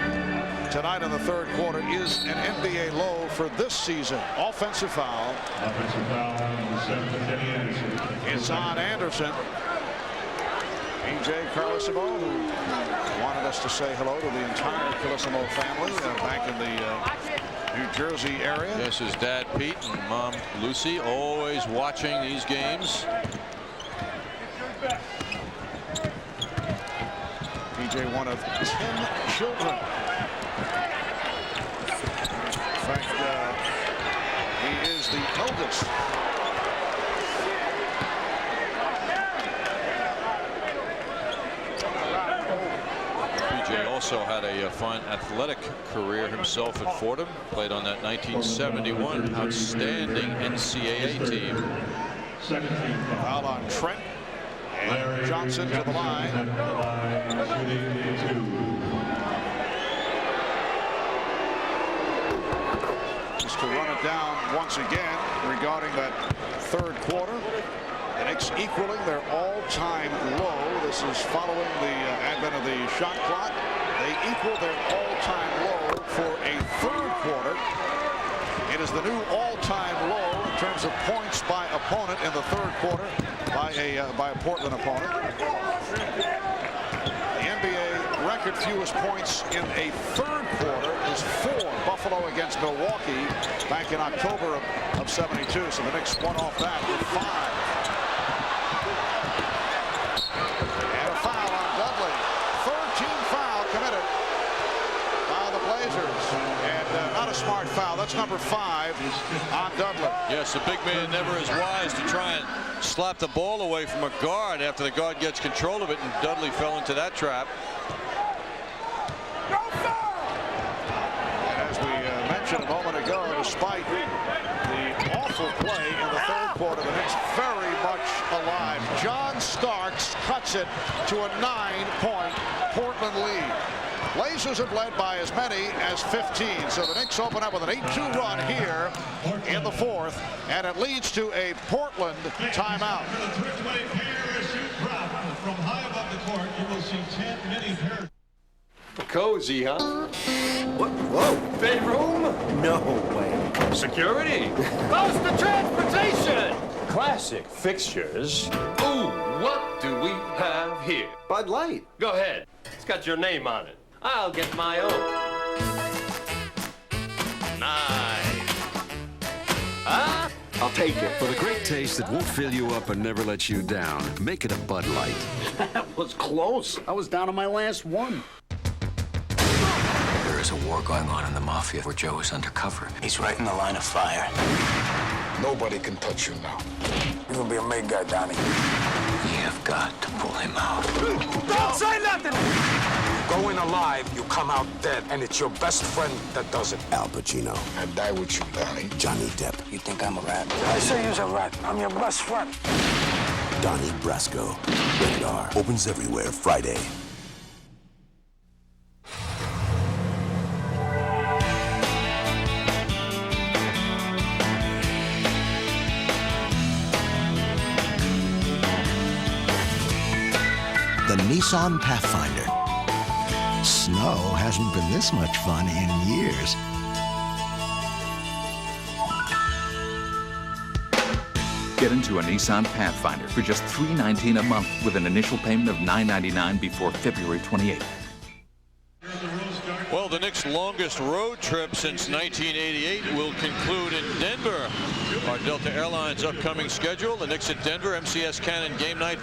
tonight in the third quarter is an NBA low for this season. Offensive foul. Offensive foul on Kenny Anderson. It's on Anderson. EJ Carlesimo, who wanted us to say hello to the entire Carlesimo family back in the New Jersey area. Yes, his dad Pete and mom Lucy always watching these games. EJ, one of 10 children. In fact, he is the eldest. PJ also had a fine athletic career himself at Fordham. Played on that 1971 outstanding NCAA team. Foul on Trent. And Johnson to the line. Just to run it down once again regarding that third quarter. The Knicks equaling their all-time low. This is following the advent of the shot clock. They equal their all-time low for a third quarter. It is the new all-time low in terms of points by opponent in the third quarter by a Portland opponent. The NBA record fewest points in a third quarter is 4. Buffalo against Milwaukee back in October of '72. So the Knicks won off that with 5. And a foul on Dudley. 13 foul committed by the Blazers. And not a smart foul. That's number 5 on Dudley. Yes, the big man never is wise to try and slap the ball away from a guard after the guard gets control of it, and Dudley fell into that trap. mentioned a moment ago, despite the awful play in the third quarter, the Knicks very much alive. John Starks cuts it to a 9-point Portland lead. Blazers have led by as many as 15. So the Knicks open up with an 8-2 run here in the fourth, and it leads to a Portland timeout. From high above the court, you will see 10 mini pairs. Cozy, huh? What? Whoa. Bedroom? No way. Security? Close the transportation! Classic fixtures. Ooh, what do we have here? Bud Light. Go ahead. It's got your name on it. I'll get my own. Nice. Huh? I'll take it. For the great taste that won't fill you up and never let you down, make it a Bud Light. That was close. I was down to my last one. There is a war going on in the Mafia where Joe is undercover. He's right in the line of fire. Nobody can touch you now. You're gonna be a main guy, Donnie. We have got to pull him out. Don't say nothing! Go in alive, you come out dead, and it's your best friend that does it. Al Pacino. I die with you, Donnie. Johnny Depp. You think I'm a rat? I say you're a rat. I'm your best friend. Donnie Brasco. Rated R. Opens everywhere Friday. The Nissan Pathfinder. Snow hasn't been this much fun in years. Get into a Nissan Pathfinder for just $319 a month with an initial payment of $999 before February 28th. Well, the Knicks' longest road trip since 1988 will conclude in Denver. Our Delta Airlines upcoming schedule. The Knicks at Denver, MCS Cannon game night,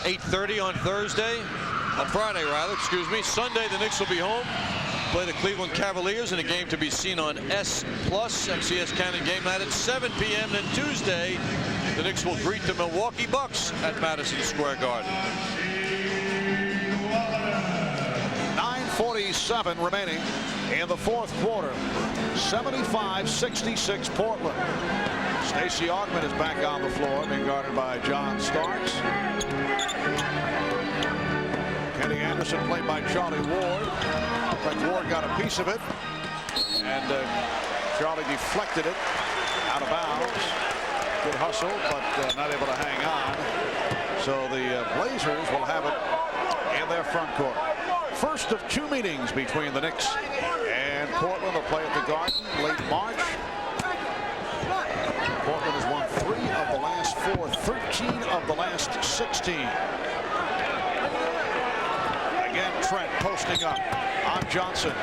8:30 on Friday, excuse me. Sunday, the Knicks will be home, play the Cleveland Cavaliers in a game to be seen on S+, MCS Cannon game night at 7 p.m. Then Tuesday, the Knicks will greet the Milwaukee Bucks at Madison Square Garden. 9:47 remaining in the fourth quarter. 75-66 Portland. Stacey Augmon is back on the floor, being guarded by John Starks. Kenny Anderson played by Charlie Ward. But Ward got a piece of it, and Charlie deflected it out of bounds. Good hustle, but not able to hang on. So the Blazers will have it in their front court. First of two meetings between the Knicks and Portland. They'll play at the Garden late March. Portland has won 3 of the last 4, 13 of the last 16. Again, Trent posting up on Johnson.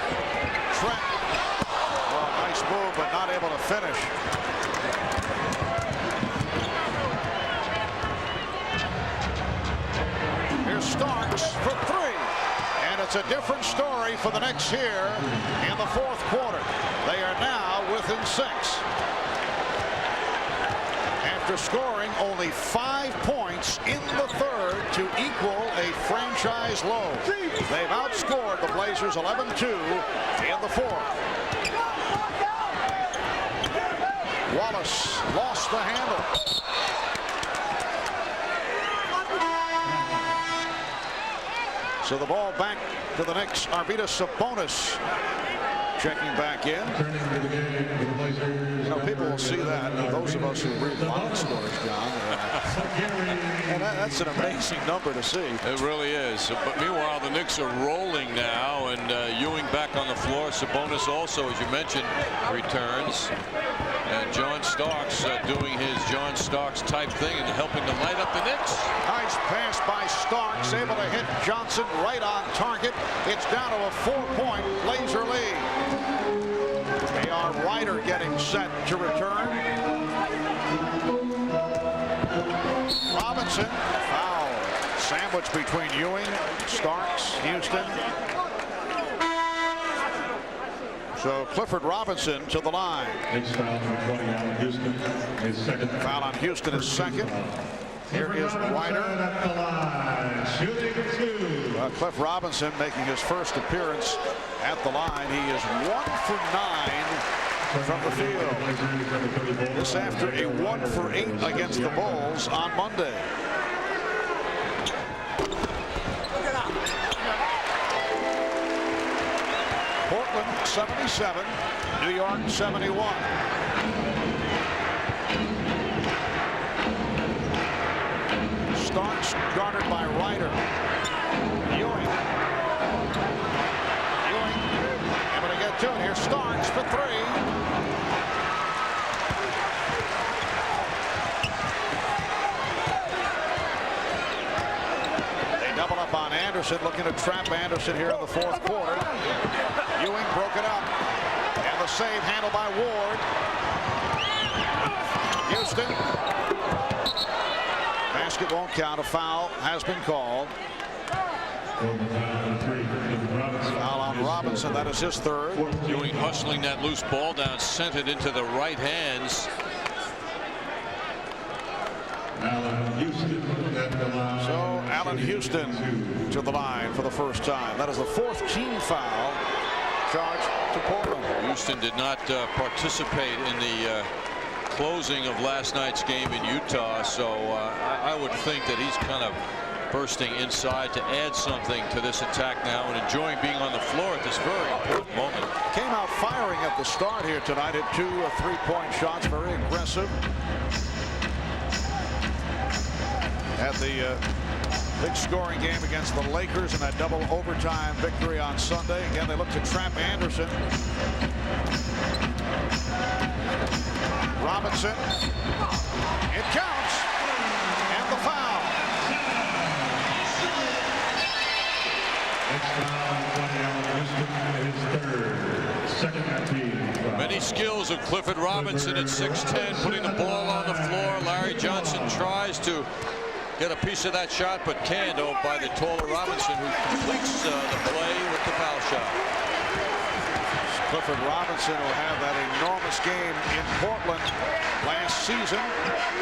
Trent, well, nice move, but not able to finish. Here's Starks for 3. And it's a different story for the Knicks here in the fourth quarter. They are now within 6. After scoring only 5 points in the third to equal a franchise low. They've outscored the Blazers 11-2 in the fourth. Wallace lost the handle. So the ball back to the Knicks. Arvydas Sabonis checking back in. You know, people will see that. Those of us who read box scores, John, and that's an amazing number to see. It really is. But meanwhile, the Knicks are rolling now, and Ewing back on the floor. Sabonis also, as you mentioned, returns. And John Starks doing his John Starks type thing and helping to light up the Knicks. Nice pass by Starks, able to hit Johnson right on target. It's down to a 4-point Blazer lead. A.R. Ryder getting set to return. Robinson, foul. Sandwich between Ewing, Starks, Houston. So Clifford Robinson to the line. Next foul on 20 on Houston. His second. Foul on Houston is second. Here is Ryder. At the line, shooting 2. Cliff Robinson making his first appearance at the line. He is 1 for 9 from the field. This after a 1 for 8 against the Bulls on Monday. Portland 77, New York 71. Starks guarded by Ryder. Ewing able to get to it. Here's Starks for 3. They double up on Anderson, looking to trap Anderson here in the fourth quarter. Ewing broke it up, and the save handled by Ward. Houston. Basket won't count. A foul has been called. Foul on Robinson. That is his third. Ewing hustling that loose ball down, sent it into the right hands. So Allen Houston to the line for the first time. That is the 4th team foul charged to Portland. Houston did not participate in the closing of last night's game in Utah, so I would think that he's kind of bursting inside to add something to this attack now and enjoying being on the floor at this very important moment. Came out firing at the start here tonight. Hit 2 3-point shots, very aggressive. Had the big scoring game against the Lakers in that double overtime victory on Sunday. Again, they look to trap Anderson. Robinson. It counts. And the foul. Many skills of Clifford Robinson at 6'10", putting the ball on the floor. Larry Johnson tries to get a piece of that shot, but can't by the taller Robinson, who completes the play with the foul shot. Clifford Robinson will have that enormous game in Portland last season,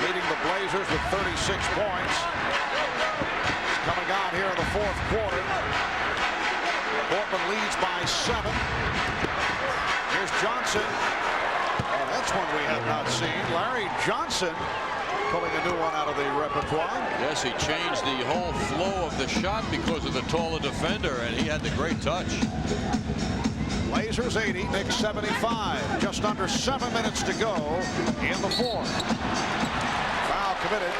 leading the Blazers with 36 points. He's coming on here in the fourth quarter. Portland leads by 7. Here's Johnson. Oh, that's one we have not seen. Larry Johnson pulling a new one out of the repertoire. Yes, he changed the whole flow of the shot because of the taller defender, and he had the great touch. Blazers 80, Knicks 75. Just under 7 minutes to go in the fourth. Foul committed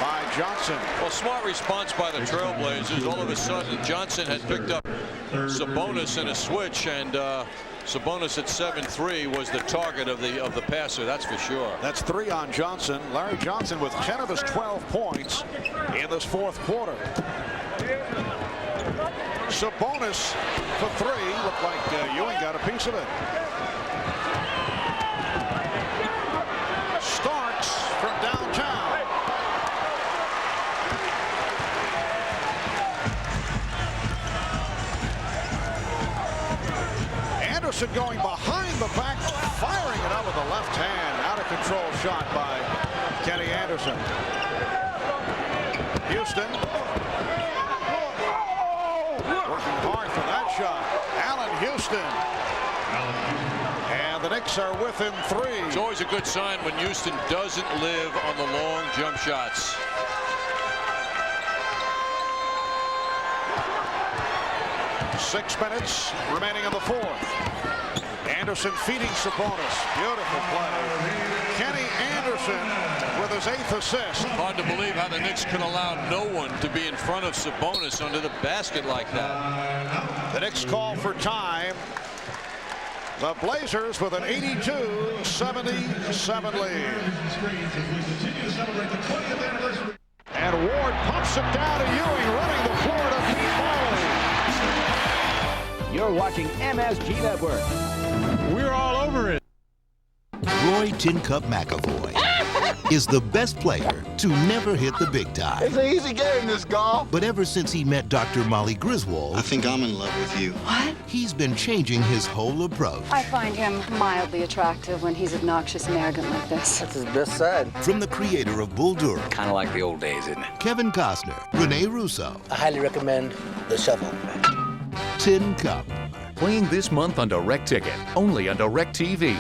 by Johnson. Well, smart response by the Trailblazers. All of a sudden, Johnson had picked up Sabonis in a switch, and Sabonis at 7'3" was the target of the passer. That's for sure. That's 3 on Johnson. Larry Johnson with 10 of his 12 points in this fourth quarter. Sabonis for 3. Looked like Ewing got a piece of it. Starks from downtown. Anderson going behind the back, firing it out with the left hand. Out of control shot by Kenny Anderson. Houston. Working hard for that shot. Allen Houston. And the Knicks are within 3. It's always a good sign when Houston doesn't live on the long jump shots. Six minutes remaining in the fourth. Anderson feeding Sabonis. Beautiful play. Kenny Anderson with his 8th assist. Hard to believe how the Knicks could allow no one to be in front of Sabonis under the basket like that. The Knicks call for time. The Blazers with an 82-77 lead. And Ward pumps it down to Ewing, running the floor to Pete Marley. You're watching MSG Network. We're all over it. Roy Tin Cup McAvoy is the best player to never hit the big time. It's an easy game, this golf. But ever since he met Dr. Molly Griswold, I think I'm in love with you. What? he's been changing his whole approach. I find him mildly attractive when he's obnoxious and arrogant like this. That's his best side. From the creator of Bull Durham, Kind of like the old days, isn't it? Kevin Costner, Rene Russo, I highly recommend The Shovel. Tin Cup. Playing this month on Direct Ticket, only on Direct TV.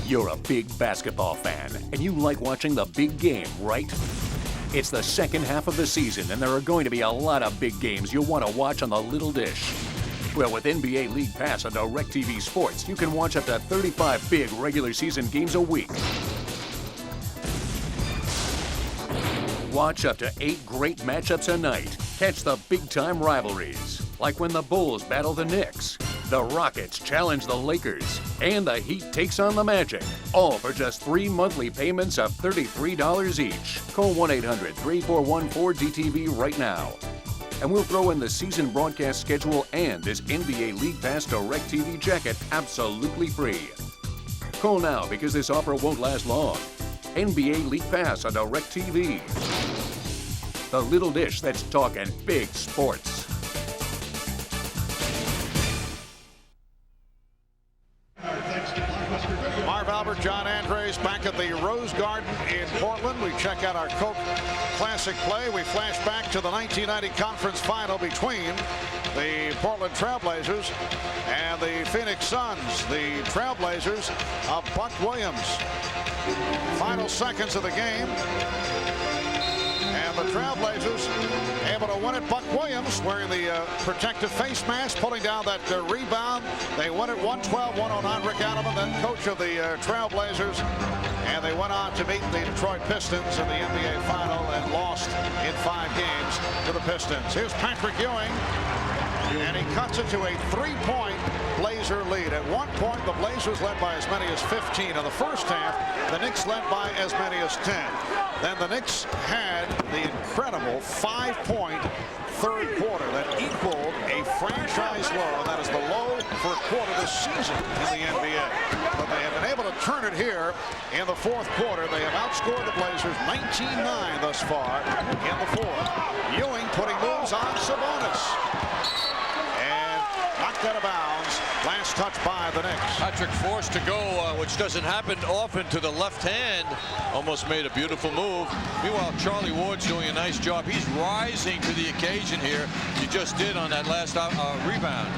You're a big basketball fan, and you like watching the big game, right? It's the second half of the season, and there are going to be a lot of big games you'll want to watch on the little dish. Well, with NBA League Pass on DirecTV Sports, you can watch up to 35 big regular season games a week. Watch up to 8 great matchups a night. Catch the big-time rivalries, like when the Bulls battle the Knicks, the Rockets challenge the Lakers, and the Heat takes on the Magic. All for just 3 monthly payments of $33 each. Call 1-800-3414-DTV right now. And we'll throw in the season broadcast schedule and this NBA League Pass DirecTV jacket absolutely free. Call now because this offer won't last long. NBA League Pass on DirecTV. The little dish that's talking big sports. Marv Albert, John Andres back at the Rose Garden in Portland. We check out our Coke Classic play. We flash back to the 1990 conference final between the Portland Trailblazers and the Phoenix Suns. The Trailblazers of Buck Williams. Final seconds of the game. And the Trailblazers able to win it. Buck Williams wearing the protective face mask, pulling down that rebound. They won it 112-109. Rick Adelman, then coach of the Trailblazers. And they went on to beat the Detroit Pistons in the NBA Final and lost in 5 games to the Pistons. Here's Patrick Ewing. And he cuts it to a 3-point Blazer lead. At one point, the Blazers led by as many as 15. In the first half, the Knicks led by as many as 10. Then the Knicks had the incredible 5-point third quarter that equaled a franchise low, and that is the low for a quarter this season in the NBA. But they have been able to turn it here in the fourth quarter. They have outscored the Blazers 19-9 thus far in the fourth. Ewing putting moves on Sabonis. Knocked out of bounds. Last touch by the Knicks. Patrick forced to go, which doesn't happen often, to the left hand. Almost made a beautiful move. Meanwhile, Charlie Ward's doing a nice job. He's rising to the occasion here. He just did on that last rebound.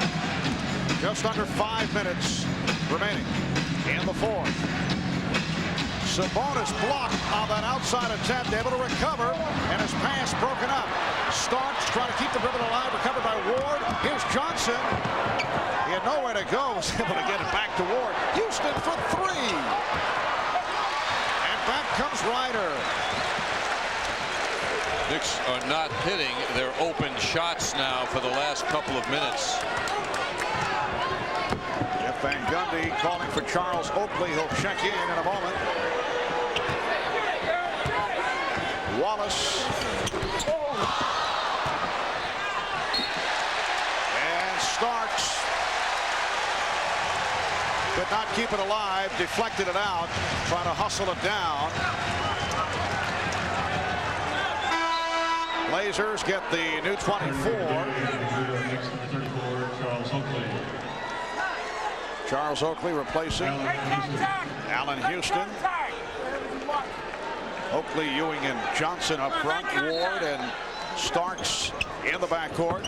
Just under 5 minutes remaining in the fourth. Sabonis blocked on that outside attempt, able to recover, and his pass broken up. Starks trying to keep the ribbon alive, recovered by Ward. Here's Johnson. He had nowhere to go, was able to get it back to Ward. Houston for 3. And back comes Ryder. Knicks are not hitting their open shots now for the last couple of minutes. Jeff Van Gundy calling for Charles Oakley. He'll check in a moment. Wallace. And Starks could not keep it alive, deflected it out, trying to hustle it down. Blazers get the new 24. Charles Oakley replacing Allen Houston. Oakley, Ewing, and Johnson up front. Ward and Starks in the backcourt.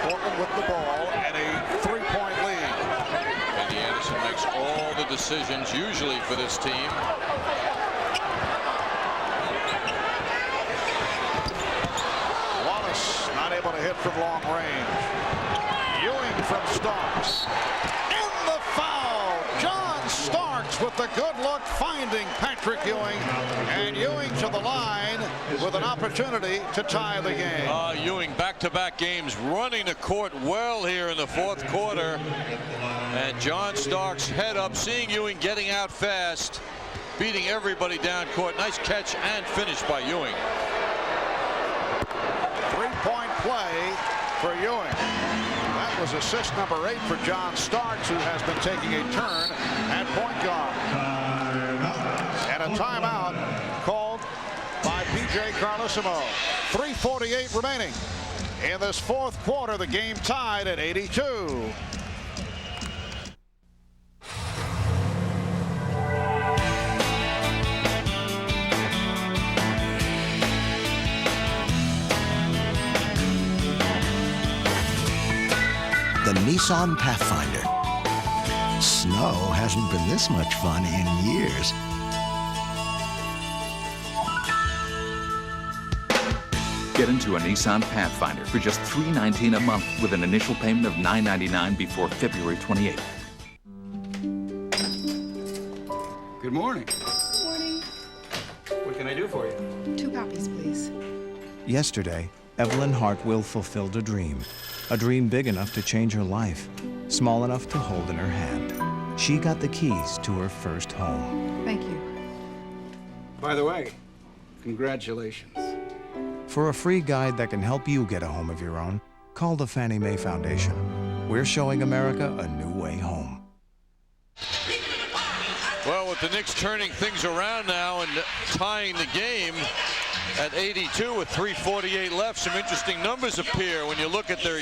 Portland with the ball and a 3-point lead. Andy Anderson makes all the decisions usually for this team. Wallace not able to hit from long range. Ewing from Starks. In the foul. John Starks with the good look, finding Patrick Ewing. And Ewing to the line with an opportunity to tie the game. Ewing back-to-back games, running the court well here in the fourth quarter. And John Starks head up, seeing Ewing getting out fast, beating everybody down court. Nice catch and finish by Ewing. 3-point play for Ewing. That was assist number 8 for John Starks, who has been taking a turn at point guard. And a timeout called by P.J. Carlesimo. 3:48 remaining in this fourth quarter. The game tied at 82. the Nissan Pathfinder. Snow hasn't been this much fun in years. Get into a Nissan Pathfinder for just $319 a month with an initial payment of $999 before February 28th. Good morning. Morning. What can I do for you? 2 copies, please. Yesterday, Evelyn Hartwell fulfilled a dream big enough to change her life, small enough to hold in her hand. She got the keys to her first home. Thank you. By the way, congratulations. For a free guide that can help you get a home of your own, call the Fannie Mae Foundation. We're showing America a new way home. Well, with the Knicks turning things around now and tying the game at 82 with 3:48 left, some interesting numbers appear when you look at their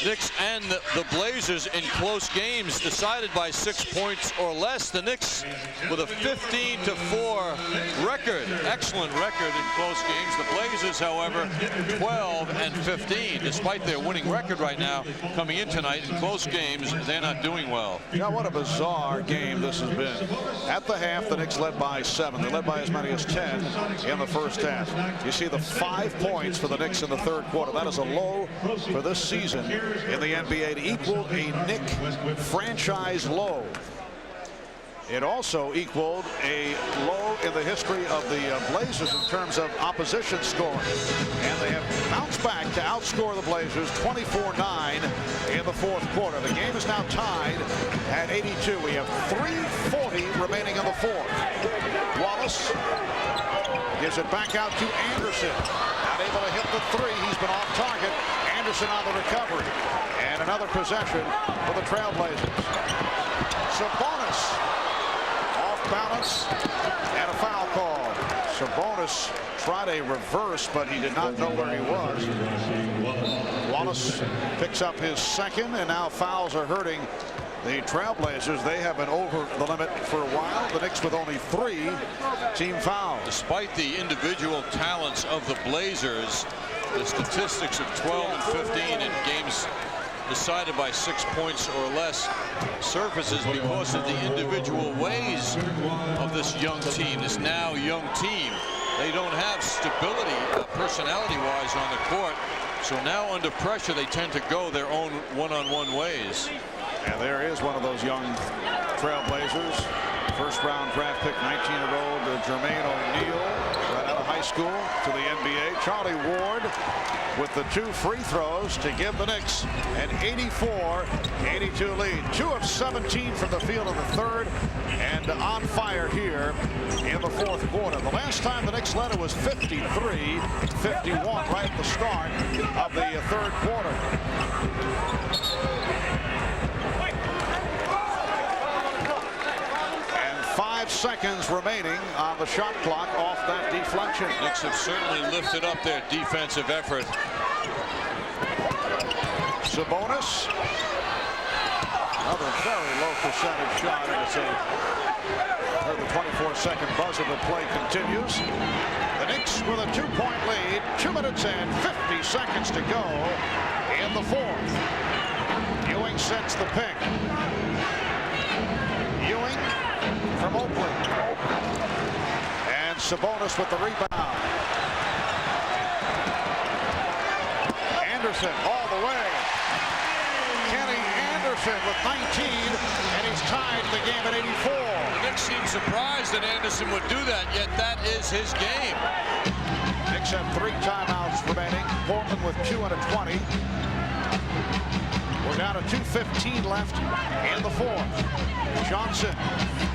Knicks and the Blazers in close games decided by 6 points or less. The Knicks with a 15-4 record, excellent record in close games. The Blazers, however, 12-15. Despite their winning record right now, coming in tonight in close games, they're not doing well. Yeah, what a bizarre game this has been. At the half, the Knicks led by 7. They led by as many as 10 in the first half. You see the 5 points for the Knicks in the third quarter. That is a low for this season in the NBA to equal a Knick franchise low. It also equaled a low in the history of the Blazers in terms of opposition scoring. And they have bounced back to outscore the Blazers 24-9 in the fourth quarter. The game is now tied at 82. We have 3:40 remaining in the fourth. Wallace gives it back out to Anderson. Not able to hit the three. He's been off target. Anderson on the recovery. And another possession for the Trailblazers. Sabonis off balance and a foul call. Sabonis tried a reverse, but he did not know where he was. Wallace picks up his second, and now fouls are hurting the Trailblazers. They have been over the limit for a while. The Knicks with only 3 team fouls. Despite the individual talents of the Blazers, the statistics of 12 and 15 in games decided by 6 points or less surfaces because of the individual ways of this young team, this now young team. They don't have stability personality-wise on the court, so now under pressure they tend to go their own one-on-one ways. And there is one of those young Trailblazers, first-round draft pick, 19-year-old Jermaine O'Neal, right out of high school to the NBA. Charlie Ward with the 2 free throws to give the Knicks an 84-82 lead. 2 of 17 from the field in the third, and on fire here in the fourth quarter. The last time the Knicks led it was 53-51 right at the start of the third quarter. 5 seconds remaining on the shot clock off that deflection. Knicks have certainly lifted up their defensive effort. Sabonis. Another very low percentage shot. Heard the 24-second buzz of the play continues. The Knicks with a 2-point lead. 2 minutes and 50 seconds to go in the fourth. Ewing sets the pick. Ewing from Oakland. And Sabonis with the rebound. Anderson all the way. Kenny Anderson with 19, and he's tied the game at 84. The Knicks seem surprised that Anderson would do that, yet that is his game. Knicks have 3 timeouts remaining. Portland with 2 and a 20. We're down to 2:15 left in the fourth. Johnson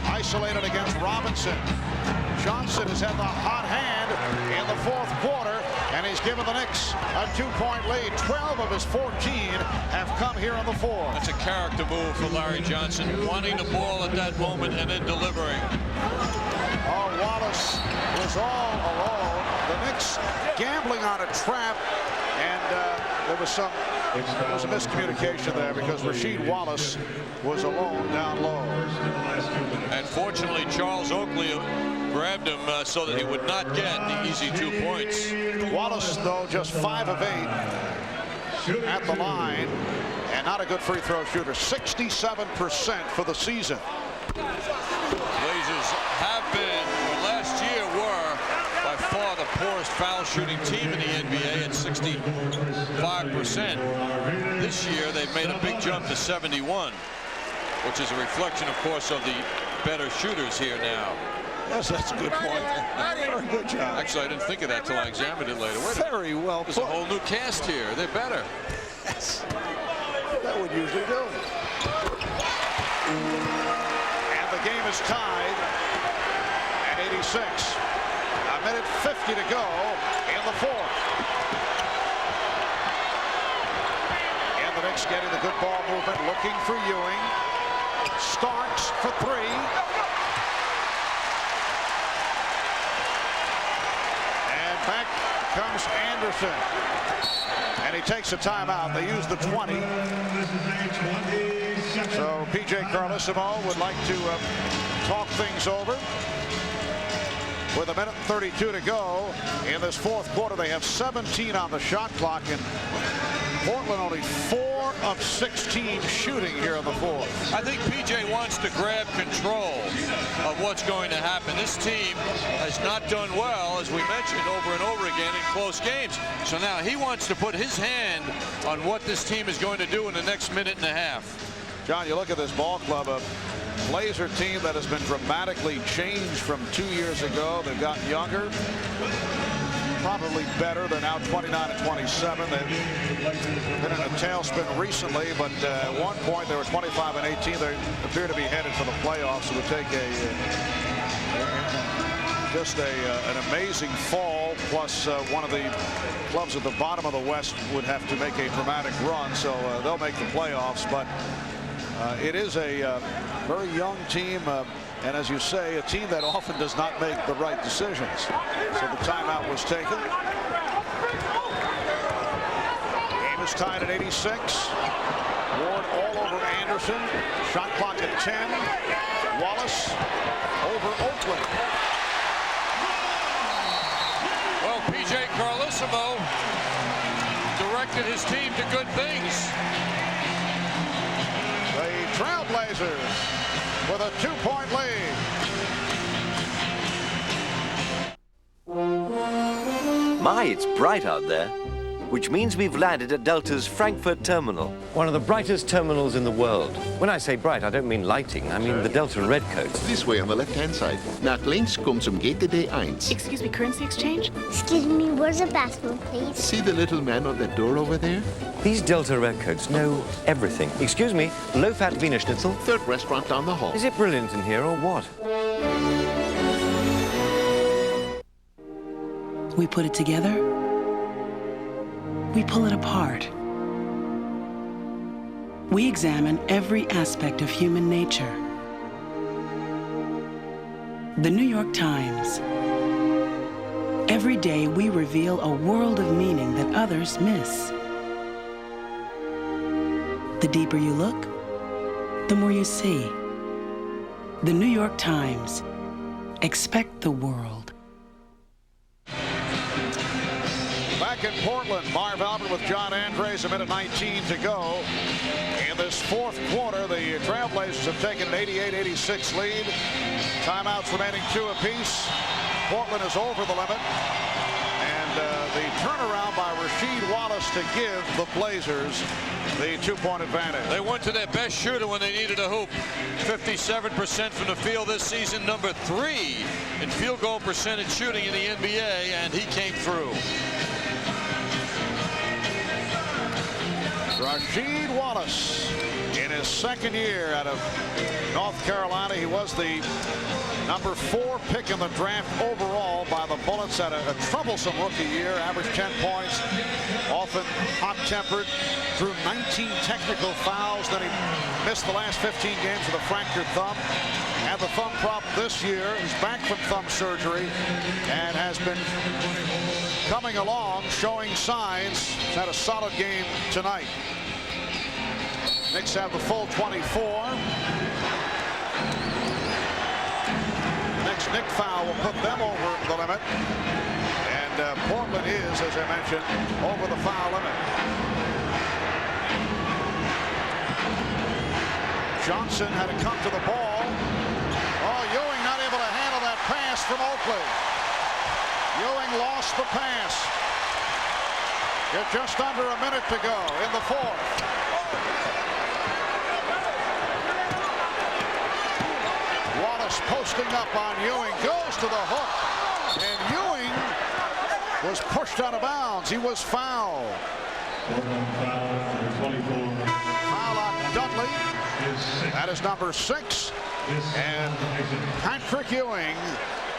isolated against Robinson. Johnson has had the hot hand in the fourth quarter, and he's given the Knicks a 2-point lead. 12 of his 14 have come here in the fourth. That's a character move for Larry Johnson, wanting the ball at that moment and then delivering. Oh, Wallace was all alone. The Knicks gambling on a trap, and there was a miscommunication there because Rasheed Wallace was alone down low. And fortunately, Charles Oakley grabbed him so that he would not get the easy 2 points. Wallace, though, just 5 of 8 at the line, and not a good free throw shooter. 67% for the season. Blazers have been, or last year were, by far the poorest foul shooting team in the NBA at 65%. This year they've made a big jump to 71, which is a reflection, of course, of the better shooters here now. Yes, that's a good point. Very good job. Actually, I didn't think of that till I examined it later. Very well put. There's a whole new cast here. They're better. Yes. That would usually do. And the game is tied at 86. A minute 50 to go in the fourth. And the Knicks getting the good ball movement, looking for Ewing. Starks for three. And back comes Anderson. And he takes a timeout. They use the 20. So P.J. Carlesimo would like to talk things over. With a minute and 32 to go in this fourth quarter, they have 17 on the shot clock, and Portland only 4 of 16 shooting here in the fourth. I think P.J. wants to grab control of what's going to happen. This team has not done well, as we mentioned, over and over again in close games. So now he wants to put his hand on what this team is going to do in the next minute and a half. John, you look at this ball club, a Blazer team that has been dramatically changed from 2 years ago. They've gotten younger, probably better. They're now 29 and 27. They've been in a tailspin recently, but at one point they were 25 and 18. They appear to be headed for the playoffs. It would take an amazing fall, plus one of the clubs at the bottom of the West would have to make a dramatic run, so they'll make the playoffs. But it is a very young team, and as you say, a team that often does not make the right decisions. So the timeout was taken. Game is tied at 86. Ward all over Anderson. Shot clock at 10. Wallace over Oakland. Well, P.J. Carlesimo directed his team to good things. The Trailblazers with a 2-point lead. My, it's bright out there, which means we've landed at Delta's Frankfurt terminal, one of the brightest terminals in the world. When I say bright, I don't mean lighting, I mean the Delta Redcoats. This way on the left-hand side. Nach links komt zum GTD 1. Excuse me, currency exchange? Excuse me, where's the bathroom, please? See the little man on that door over there? These Delta Redcoats know everything. Excuse me, low-fat Wiener Schnitzel? Third restaurant down the hall. Is it brilliant in here or what? We put it together. We pull it apart. We examine every aspect of human nature. The New York Times. Every day we reveal a world of meaning that others miss. The deeper you look, the more you see. The New York Times. Expect the world. Back in Portland, Marv Albert with John Andres, a minute 19 to go. In this fourth quarter, the Trailblazers have taken an 88-86 lead. Timeouts remaining 2 apiece. Portland is over the limit. And the turnaround by Rasheed Wallace to give the Blazers the 2-point advantage. They went to their best shooter when they needed a hoop. 57% from the field this season, number 3 in field goal percentage shooting in the NBA, and he came through. Rasheed Wallace in his second year out of North Carolina. He was the number 4 pick in the draft overall by the Bullets. Had a troublesome rookie year, averaged 10 points, often hot-tempered, drew 19 technical fouls. Then he missed the last 15 games with a fractured thumb. Had the thumb problem this year. He's back from thumb surgery and has been coming along, showing signs. He's had a solid game tonight. Knicks have the full 24. Next Knick foul will put them over the limit. And Portland is, as I mentioned, over the foul limit. Johnson had to come to the ball. Oh, Ewing not able to handle that pass from Oakley. Ewing lost the pass. Just under a minute to go in the fourth. Wallace posting up on Ewing, goes to the hook, and Ewing was pushed out of bounds. He was fouled. Foul on Dudley. That is number 6. And Patrick Ewing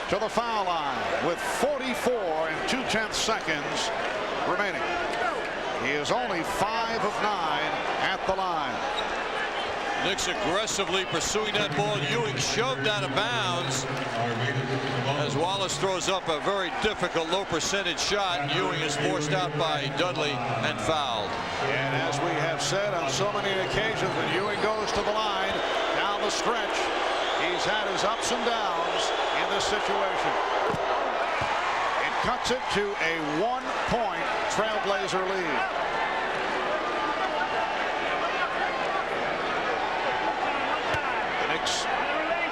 to the foul line with 44 and 2/10 seconds remaining. He is only 5 of 9 at the line. Knicks aggressively pursuing that ball. Ewing shoved out of bounds as Wallace throws up a very difficult low percentage shot, and Ewing is forced out by Dudley and fouled. And as we have said on so many occasions, when Ewing goes to the line down the stretch, he's had his ups and downs in this situation. It cuts it to a 1-point Trailblazer lead.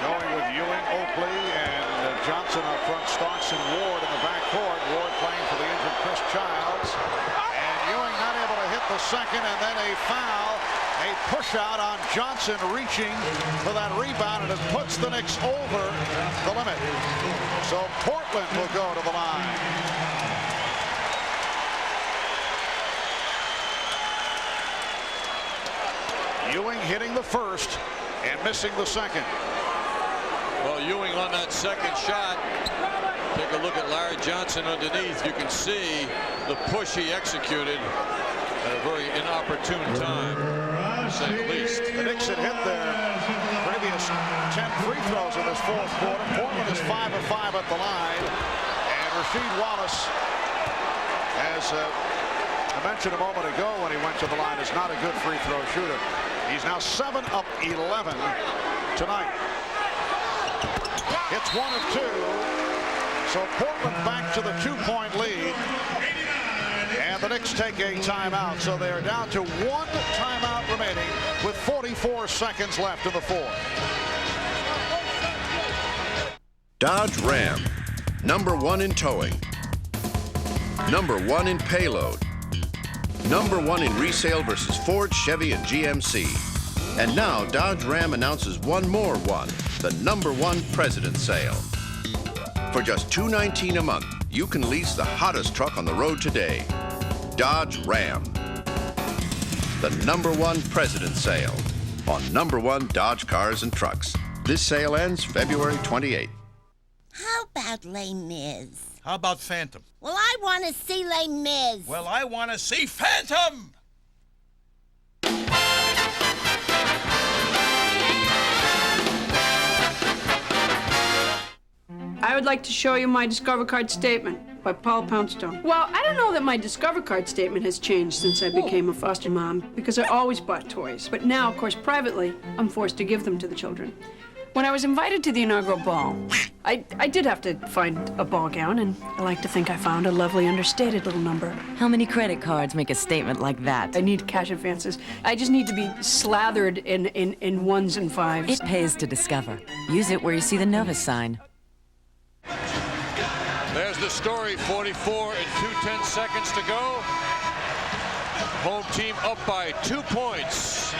Going with Ewing, Oakley, and Johnson up front. Starks and Ward in the backcourt. Ward playing for the injured Chris Childs. And Ewing not able to hit the second, and then a foul. A push out on Johnson reaching for that rebound, and it puts the Knicks over the limit. So Portland will go to the line. Ewing hitting the first and missing the second. Well, Ewing on that second shot. Take a look at Larry Johnson underneath. You can see the push he executed at a very inopportune time, to say the least. The Knicks had hit their previous 10 free throws in this fourth quarter. Portland is 5 of 5 at the line. And Rasheed Wallace, as I mentioned a moment ago when he went to the line, is not a good free throw shooter. He's now 7 of 11 tonight. It's 1 of 2. So Portland back to the 2-point lead. And the Knicks take a timeout. So they are down to 1 timeout remaining with 44 seconds left in the fourth. Dodge Ram. #1 in towing. #1 in payload. #1 in resale versus Ford, Chevy, and GMC. And now Dodge Ram announces one more one, the #1 President's Sale. For just $219 a month, you can lease the hottest truck on the road today. Dodge Ram. The #1 President's Sale on #1 Dodge cars and trucks. This sale ends February 28th. How about Les Mis? How about Phantom? Well, I want to see Les Mis. Well, I want to see Phantom! I would like to show you my Discover Card statement by Paul Poundstone. Well, I don't know that my Discover Card statement has changed since I became a foster mom, because I always bought toys. But now, of course, privately, I'm forced to give them to the children. When I was invited to the inaugural ball, I did have to find a ball gown, and I like to think I found a lovely understated little number. How many credit cards make a statement like that? I need cash advances. I just need to be slathered in ones and fives. It pays to Discover. Use it where you see the Novus sign. There's the story, 44 and 2/10 seconds to go. Home team up by 2 points.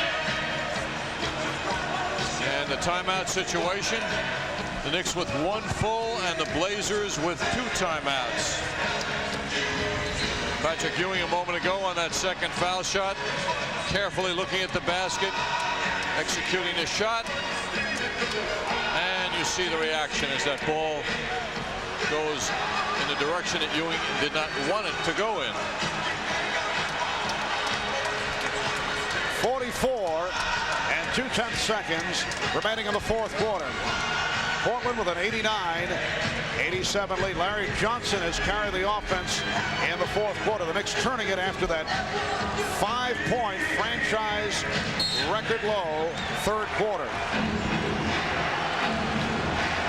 And the timeout situation, the Knicks with 1 full and the Blazers with 2 timeouts. Patrick Ewing a moment ago on that second foul shot, carefully looking at the basket, executing the shot, and you see the reaction as that ball goes in the direction that Ewing did not want it to go in. 44 and 2/10 seconds remaining in the fourth quarter. Portland with an 89-87 lead. Larry Johnson has carried the offense in the fourth quarter. The Knicks turning it after that 5-point franchise record low third quarter.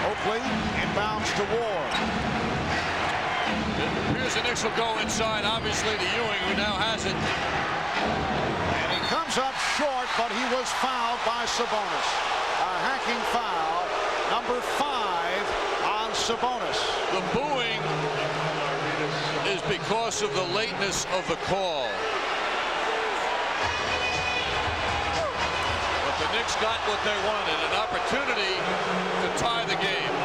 Oakley inbounds to Ward. It appears the Knicks will go inside, obviously, to Ewing, who now has it. And he comes comes up short, but he was fouled by Sabonis. A hacking foul, number 5 on Sabonis. The booing is because of the lateness of the call. But the Knicks got what they wanted, an opportunity to tie the game.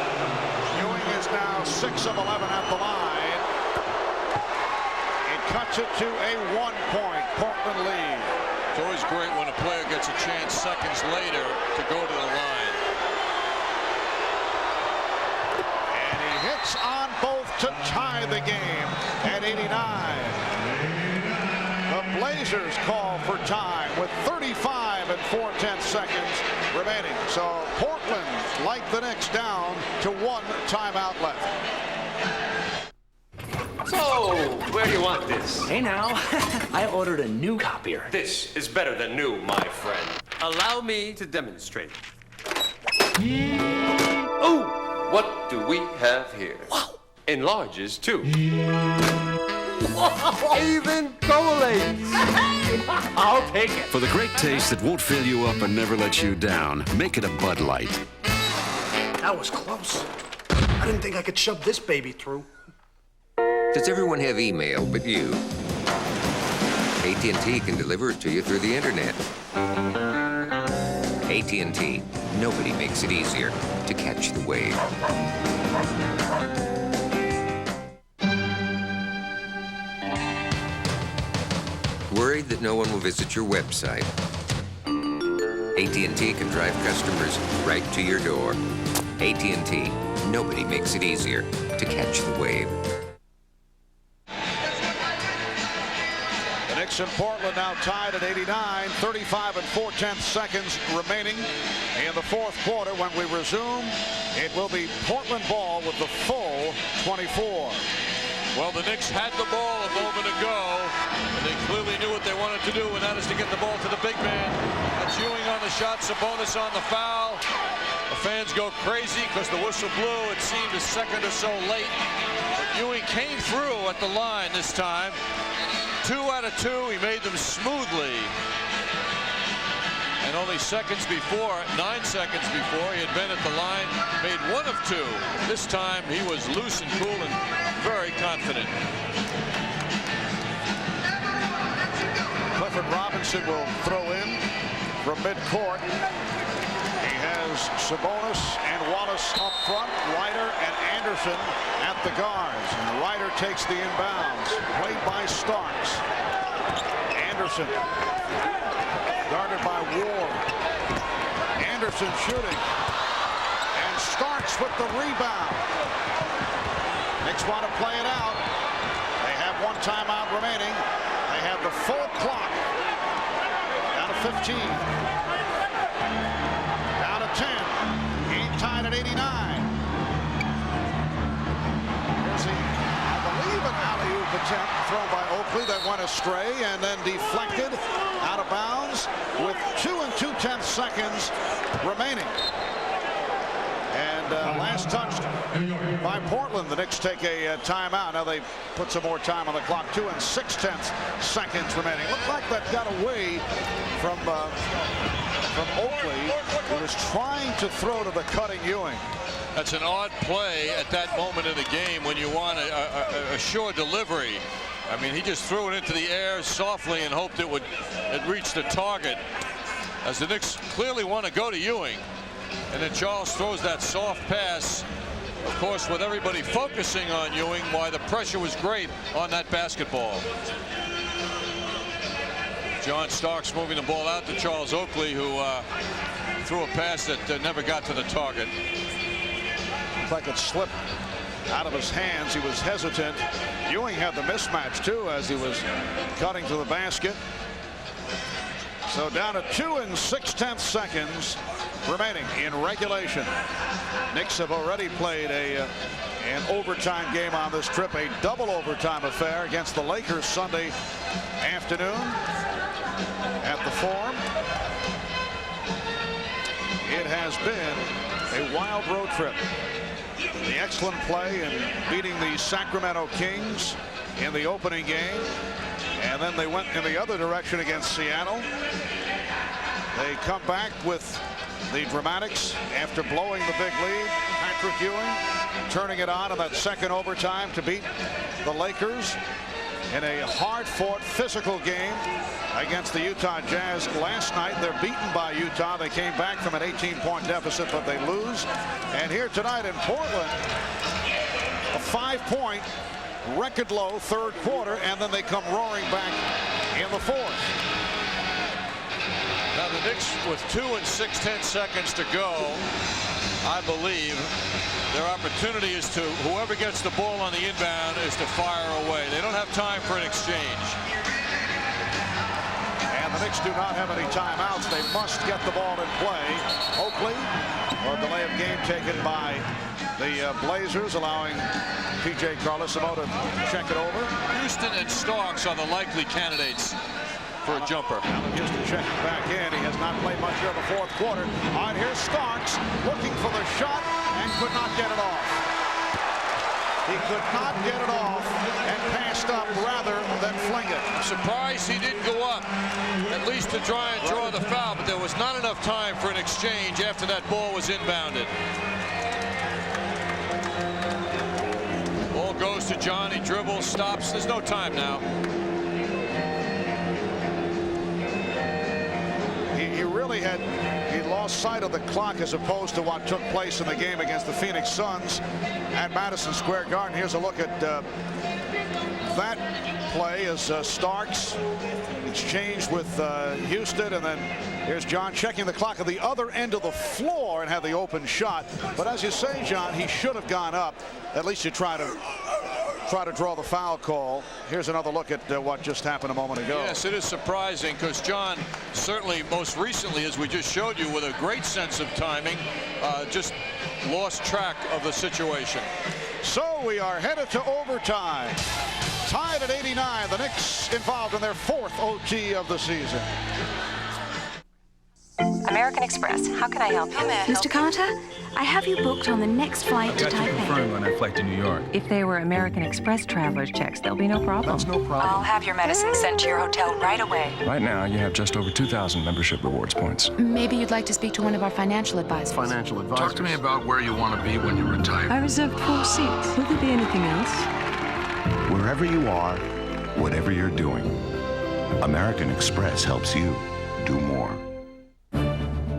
Ewing is now 6 of 11 at the line. It cuts it to a 1-point Portland lead. It's always great when a player gets a chance seconds later to go to the line. And he hits on both to tie the game at 89. The Blazers call for time with 35 and 4/10 seconds remaining. So Portland, like the Knicks, down to 1 timeout left. So, where do you want this? Hey now, I ordered a new copier. This is better than new, my friend. Allow me to demonstrate. Oh, what do we have here? Wow. Enlarges too. Even collates. I'll take it. For the great taste that won't fill you up and never let you down, make it a Bud Light. That was close. I didn't think I could shove this baby through. Does everyone have email but you? AT&T can deliver it to you through the internet. AT&T. Nobody makes it easier to catch the wave. Worried that no one will visit your website? AT&T can drive customers right to your door. AT&T. Nobody makes it easier to catch the wave. The Knicks in Portland now tied at 89, 35 and 4/10 seconds remaining in the fourth quarter. When we resume, it will be Portland ball with the full 24. Well, the Knicks had the ball a moment ago, and they clearly knew what they wanted to do, and that is to get the ball to the big man. That's Ewing on the shot, Sabonis on the foul. The fans go crazy because the whistle blew. It seemed a second or so late, but Ewing came through at the line this time. 2 out of 2, he made them smoothly. And only seconds before, 9 seconds before, he had been at the line, made 1 of 2. This time he was loose and cool and very confident. Clifford Robinson will throw in from midcourt. He has Sabonis and Wallace up front, Ryder and Anderson at the guards. And Ryder takes the inbounds, played by Starks. Anderson, guarded by Ward. Anderson shooting. And Starks with the rebound. Knicks want to play it out. They have 1 timeout remaining. They have the full clock. Down to 15. Down to 10. Game tied at 89. Here's the, I believe, an alley-oop attempt thrown by Oakley that went astray and then deflected out of bounds with 2 and 2/10 seconds remaining. And last touched by Portland. The Knicks take a timeout. Now they put some more time on the clock. 2 and 6/10 seconds remaining. Looked like that got away from Oakley, who was trying to throw to the cutting Ewing. That's an odd play at that moment in the game when you want a sure delivery. I mean, he just threw it into the air softly and hoped it would reach the target, as the Knicks clearly want to go to Ewing. And then Charles throws that soft pass, of course, with everybody focusing on Ewing, why the pressure was great on that basketball. John Starks moving the ball out to Charles Oakley, who threw a pass that never got to the target. Looked like it slipped out of his hands. He was hesitant. Ewing had the mismatch, too, as he was cutting to the basket. So down to 2 and 6/10 seconds remaining in regulation. Knicks have already played an overtime game on this trip, a double overtime affair against the Lakers Sunday afternoon at the Forum. It has been a wild road trip. The excellent play in beating the Sacramento Kings in the opening game, And then they went in the other direction against Seattle. They come back with the dramatics after blowing the big lead. Patrick Ewing turning it on in that second overtime to beat the Lakers in a hard-fought physical game against the Utah Jazz last night. They're beaten by Utah. They came back from an 18-point deficit, but they lose. And here tonight in Portland, a 5-point record low third quarter, and then they come roaring back in the fourth. Now the Knicks with 2 6/10 seconds to go, I believe their opportunity is to, whoever gets the ball on the inbound is to fire away. They don't have time for an exchange. And the Knicks do not have any timeouts. They must get the ball in play. Oakley, or delay of game taken by the Blazers, allowing P.J. Carlesimo to check it over. Houston and Starks are the likely candidates for a jumper. Just checking back in. He has not played much here in the fourth quarter. All right, here's Starks looking for the shot and could not get it off. He could not get it off and passed up rather than fling it. I'm surprised he didn't go up, at least to try and draw the foul, but there was not enough time for an exchange after that ball was inbounded. Ball goes to John. He dribbles, stops. There's no time now. He lost sight of the clock as opposed to what took place in the game against the Phoenix Suns at Madison Square Garden. Here's a look at that play as Starks exchanged with Houston, and then here's John checking the clock at the other end of the floor and had the open shot. But as you say, John, he should have gone up, at least to try to draw the foul call. Here's another look at what just happened a moment ago. Yes, it is surprising because John certainly most recently, as we just showed you, with a great sense of timing, just lost track of the situation. So we are headed to overtime. Tied at 89. The Knicks involved in their fourth OT of the season. American Express, how can I help you? Mr. Carter, I have you booked on the next flight to Taipei. Confirmed on that flight to New York. If they were American Express traveler's checks, there'll be no problem. That's no problem. I'll have your medicine sent to your hotel right away. Right now, you have just over 2,000 membership rewards points. Maybe you'd like to speak to one of our financial advisors. Financial advisors? Talk to me about where you want to be when you retire. I reserved 4 seats. Will there be anything else? Wherever you are, whatever you're doing, American Express helps you do more.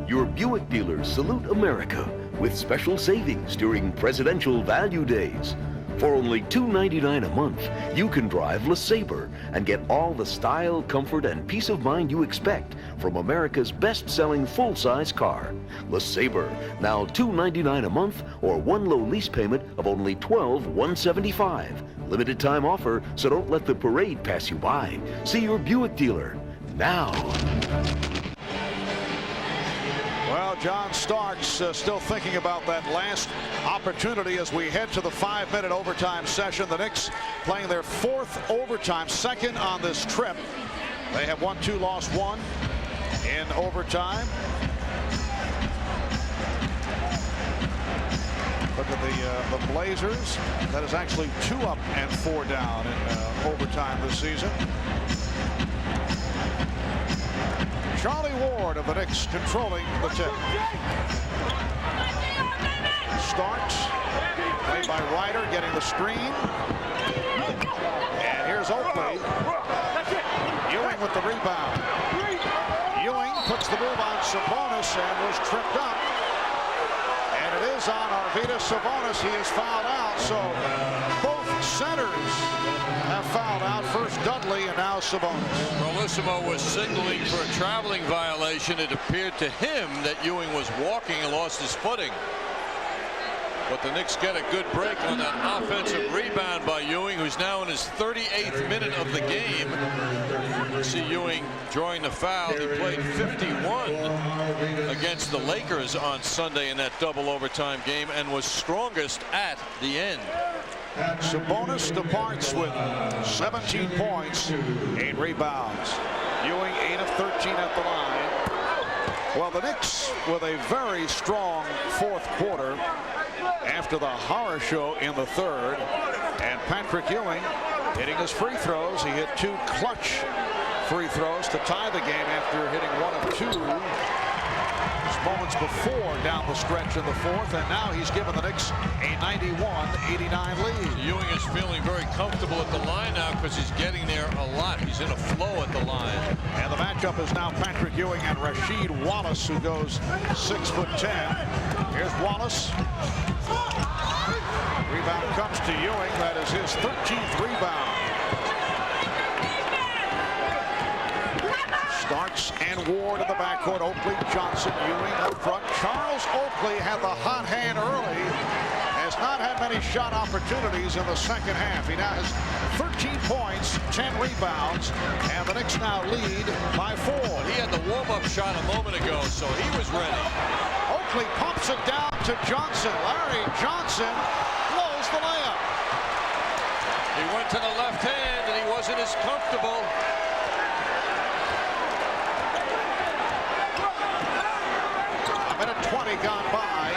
Your Buick dealers salute America with special savings during Presidential Value Days. For only $2.99 a month, you can drive LeSabre and get all the style, comfort, and peace of mind you expect from America's best-selling full-size car. LeSabre, now $2.99 a month or one low lease payment of only $12,175. Limited time offer, so don't let the parade pass you by. See your Buick dealer now. Well, John Starks still thinking about that last opportunity as we head to the 5-minute overtime session. The Knicks playing their fourth overtime, second on this trip. They have won 2, lost 1 in overtime. Look at the Blazers. That is actually 2 up and 4 down in overtime this season. Charlie Ward of the Knicks controlling the tip. Starks, played by Ryder, getting the screen. And here's Oakley. Ewing with the rebound. Ewing puts the move on Sabonis and was tripped up. And it is on Arvydas Sabonis. He is fouled out. So both centers have fouled out. First Dudley and now Sabonis. Carlesimo was signaling for a traveling violation. It appeared to him that Ewing was walking and lost his footing. But the Knicks get a good break on that offensive rebound by Ewing, who's now in his 38th minute of the game. You see Ewing drawing the foul. He played 51 against the Lakers on Sunday in that double overtime game and was strongest at the end. Sabonis departs with 17 points, 8 rebounds. Ewing 8 of 13 at the line. Well, the Knicks with a very strong fourth quarter after the horror show in the third. And Patrick Ewing hitting his free throws. He hit 2 clutch free throws to tie the game after hitting 1 of 2 moments before down the stretch in the 4th, and now he's given the Knicks a 91-89 lead. Ewing is feeling very comfortable at the line now because he's getting there a lot. He's in a flow at the line. And the matchup is now Patrick Ewing and Rasheed Wallace, who goes 6'10". Here's Wallace. Rebound comes to Ewing. That is his 13th rebound. Starks and Ward in the backcourt. Oakley, Johnson, Ewing up front. Charles Oakley had the hot hand early. Has not had many shot opportunities in the second half. He now has 13 points, 10 rebounds, and the Knicks now lead by 4. He had the warm-up shot a moment ago, so he was ready. Oakley pumps it down to Johnson. Larry Johnson blows the layup. He went to the left hand, and he wasn't as comfortable. A minute 20 gone by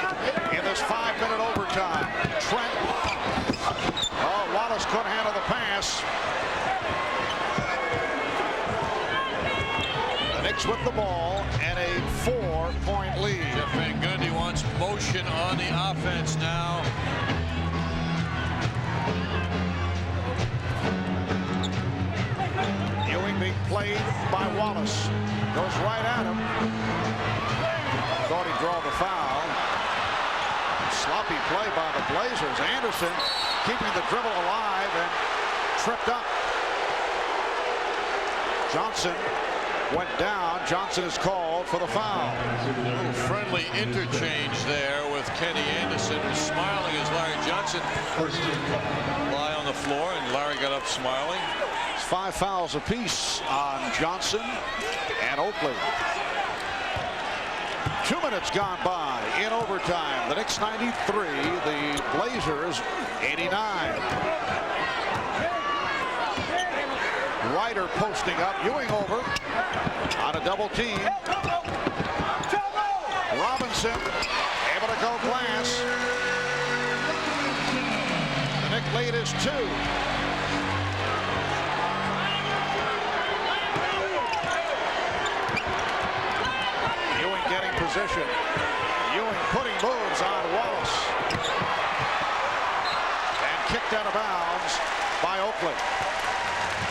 in this 5-minute overtime. Trent. Oh, Wallace couldn't handle the pass. The Knicks with the ball and a 4-point lead. Jeff Van Gundy wants motion on the offense now. Ewing being played by Wallace. Goes right at him. Thought he'd draw the foul. Sloppy play by the Blazers. Anderson keeping the dribble alive and tripped up. Johnson went down. Johnson is called for the foul. A little friendly interchange there with Kenny Anderson, who's smiling as Larry Johnson lie on the floor, and Larry got up smiling. 5 fouls apiece on Johnson and Oakley. 2 minutes gone by in overtime. The Knicks 93, the Blazers 89. Ryder posting up, Ewing over on a double team. Robinson able to go glass. The Knicks lead is 2. Getting position. Ewing putting moves on Wallace. And kicked out of bounds by Oakley.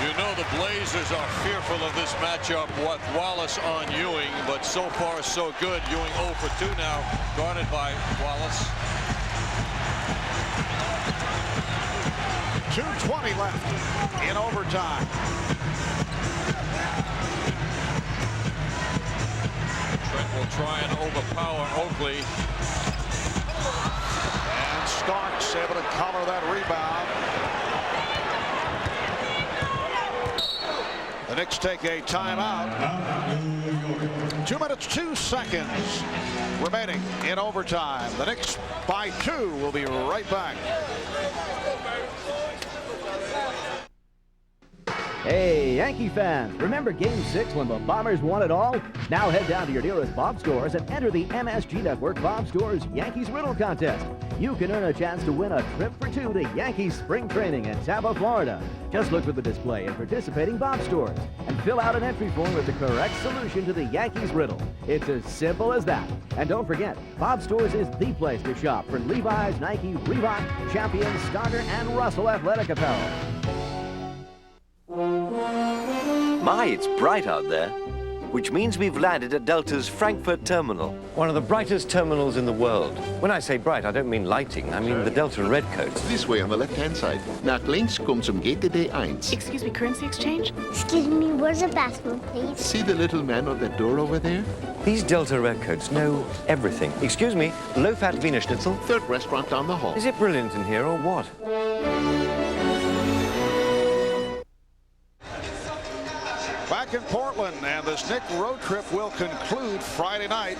You know the Blazers are fearful of this matchup with Wallace on Ewing, but so far so good. Ewing 0 for 2 now, guarded by Wallace. 2:20 left in overtime. Trent will try and overpower Oakley. And Starks able to collar that rebound. The Knicks take a timeout. 2 minutes, 2 seconds remaining in overtime. The Knicks by 2. We'll be right back. Hey, Yankee fans, remember Game 6 when the Bombers won it all? Now head down to your nearest Bob stores and enter the MSG Network Bob Stores Yankees Riddle Contest. You can earn a chance to win a trip for 2 to Yankees spring training in Tampa, Florida. Just look for the display in participating Bob stores and fill out an entry form with the correct solution to the Yankees riddle. It's as simple as that. And don't forget, Bob Stores is the place to shop for Levi's, Nike, Reebok, Champion, Stocker, and Russell athletic apparel. My, it's bright out there, which means we've landed at Delta's Frankfurt terminal, one of the brightest terminals in the world. When I say bright, I don't mean lighting, I mean the Delta Redcoats. This way on the left-hand side. Nach links kommt zum GTD 1. Excuse me, currency exchange? Excuse me, where's the bathroom, please? See the little man on that door over there? These Delta Redcoats know everything. Excuse me, low-fat Wiener Schnitzel? Third restaurant down the hall. Is it brilliant in here or what? Back in Portland, and this Knicks road trip will conclude Friday night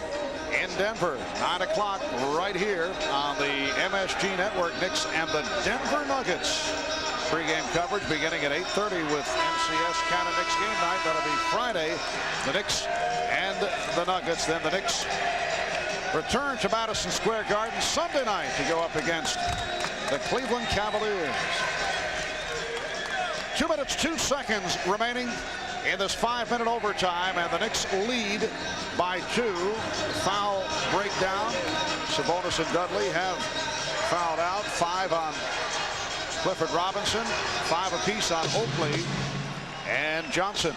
in Denver. 9 o'clock right here on the MSG Network. Knicks and the Denver Nuggets. Pre-game coverage beginning at 8:30 with MCS Canada Knicks game night. That'll be Friday. The Knicks and the Nuggets. Then the Knicks return to Madison Square Garden Sunday night to go up against the Cleveland Cavaliers. 2 minutes, 2 seconds remaining in this 5-minute overtime, and the Knicks lead by 2. Foul breakdown. Sabonis and Dudley have fouled out. 5 on Clifford Robinson, 5 apiece on Oakley and Johnson.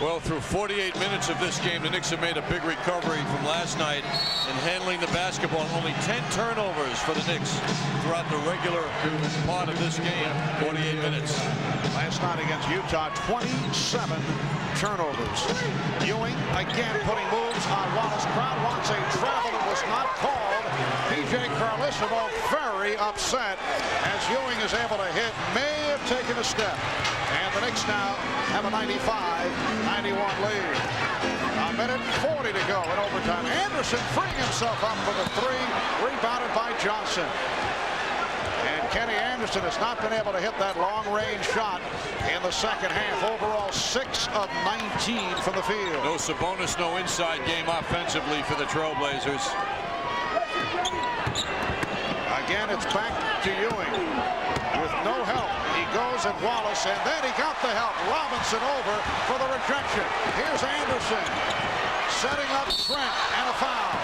Well, through 48 minutes of this game, the Knicks have made a big recovery from last night in handling the basketball. Only 10 turnovers for the Knicks throughout the regular part of this game. 48 minutes. Last night against Utah, 27 turnovers. Ewing again putting moves on Wallace. Crowd wants a travel. It was not called. P.J. Carlissimo very upset as Ewing is able to hit. May have taken a step. And the Knicks now have a 95-91 lead. A minute 40 to go in overtime. Anderson freeing himself up for the 3. Rebounded by Johnson. And Kenny Anderson has not been able to hit that long-range shot in the second half. Overall, 6 of 19 from the field. No Sabonis, no inside game offensively for the Trailblazers. Again, it's back to Ewing with no help. He goes at Wallace, and then he got the help. Robinson over for the rejection. Here's Anderson setting up Trent, and a foul.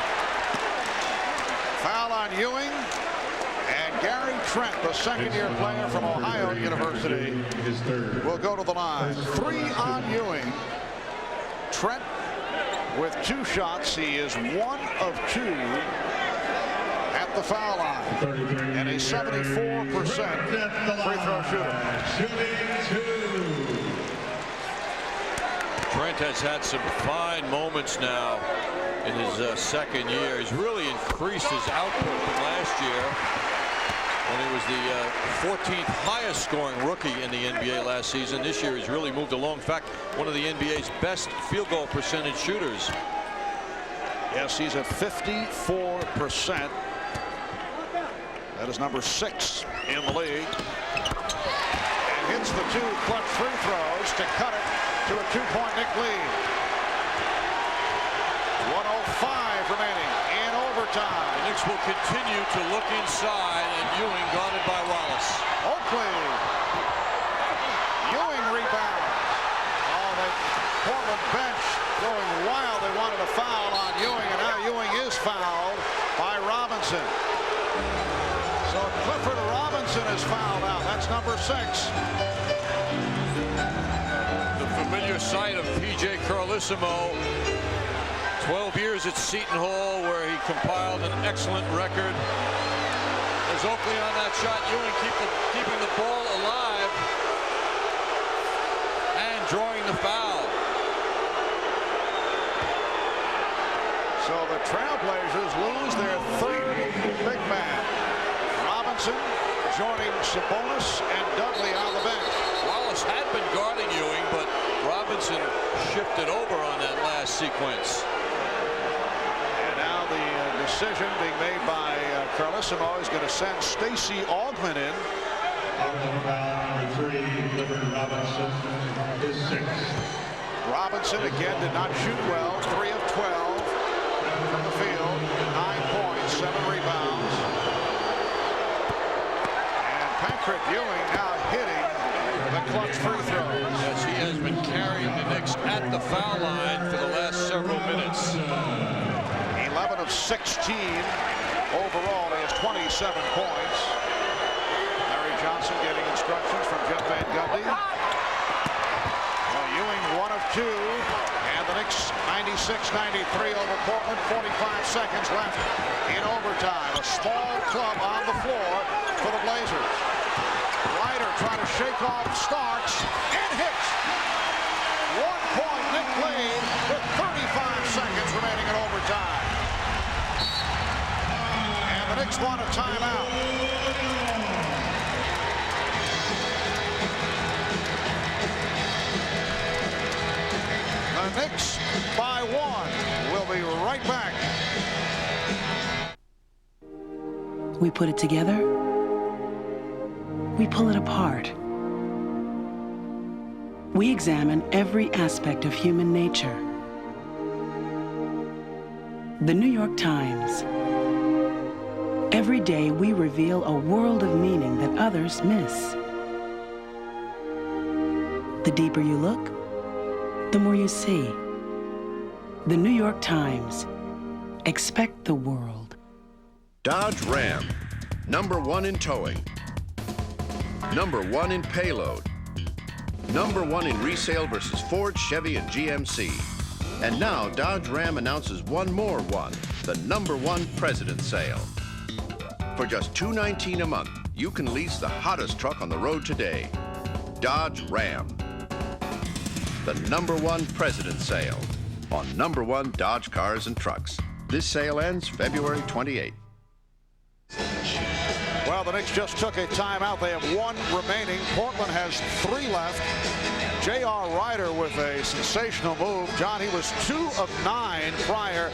Foul on Ewing. And Gary Trent, the second-year player from Ohio University, will go to the line. 3 on Ewing. Trent with 2 shots. He is 1 of 2 at the foul line. And a 74% free throw shooter. Trent has had some fine moments now in his second year. He's really increased his output from last year, when he was the 14th highest scoring rookie in the NBA last season. This year he's really moved along. In fact, one of the NBA's best field goal percentage shooters. Yes, he's at 54%. That is number 6 in the league. And hits the 2 clutch free throws to cut it to a 2-point Knick lead. 1:05 remaining in overtime. The Knicks will continue to look inside, and Ewing guarded by Wallace. Oakley. Ewing rebound. Oh, the Portland bench going wild. They wanted a foul on Ewing, and now Ewing is fouled by Robinson. So Clifford Robinson is fouled out. That's number 6. The familiar sight of P.J. Carlissimo. 12 years at Seton Hall, where he compiled an excellent record. There's Oakley on that shot. Ewing keeping the ball alive and drawing the foul. So the Trailblazers lose their 3rd big man. Robinson joining Sabonis and Dudley on the bench. Wallace had been guarding Ewing, but Robinson shifted over on that last sequence. Decision being made by Carlissimo is going to send Stacey Augman in. Number 3, Clifford Robinson, is 6. Robinson again did not shoot well. 3 of 12 from the field. 9 points, 7 rebounds. And Patrick Ewing now hitting the clutch free throws. Yes, he has been carrying the Knicks at the foul line for the last several minutes. 11 of 16 overall. He has 27 points. Larry Johnson getting instructions from Jeff Van Gundy. Well, Ewing 1 of 2, and the Knicks 96-93 over Portland. 45 seconds left in overtime. A small club on the floor for the Blazers. Ryder trying to shake off Starks and hits. 1-point Knick lead with 35 seconds remaining in overtime. The Knicks want a timeout. The Knicks by 1. We'll be right back. We put it together. We pull it apart. We examine every aspect of human nature. The New York Times. Every day we reveal a world of meaning that others miss. The deeper you look, the more you see. The New York Times. Expect the world. Dodge Ram, #1 in towing, #1 in payload, #1 in resale versus Ford, Chevy, and GMC. And now Dodge Ram announces one more one, the #1 President Sale. For just $219 a month, you can lease the hottest truck on the road today, Dodge Ram. The #1 President Sale on #1 Dodge cars and trucks. This sale ends February 28th. Well, the Knicks just took a timeout. They have one remaining. Portland has 3 left. J.R. Ryder with a sensational move. John, he was 2 of 9 prior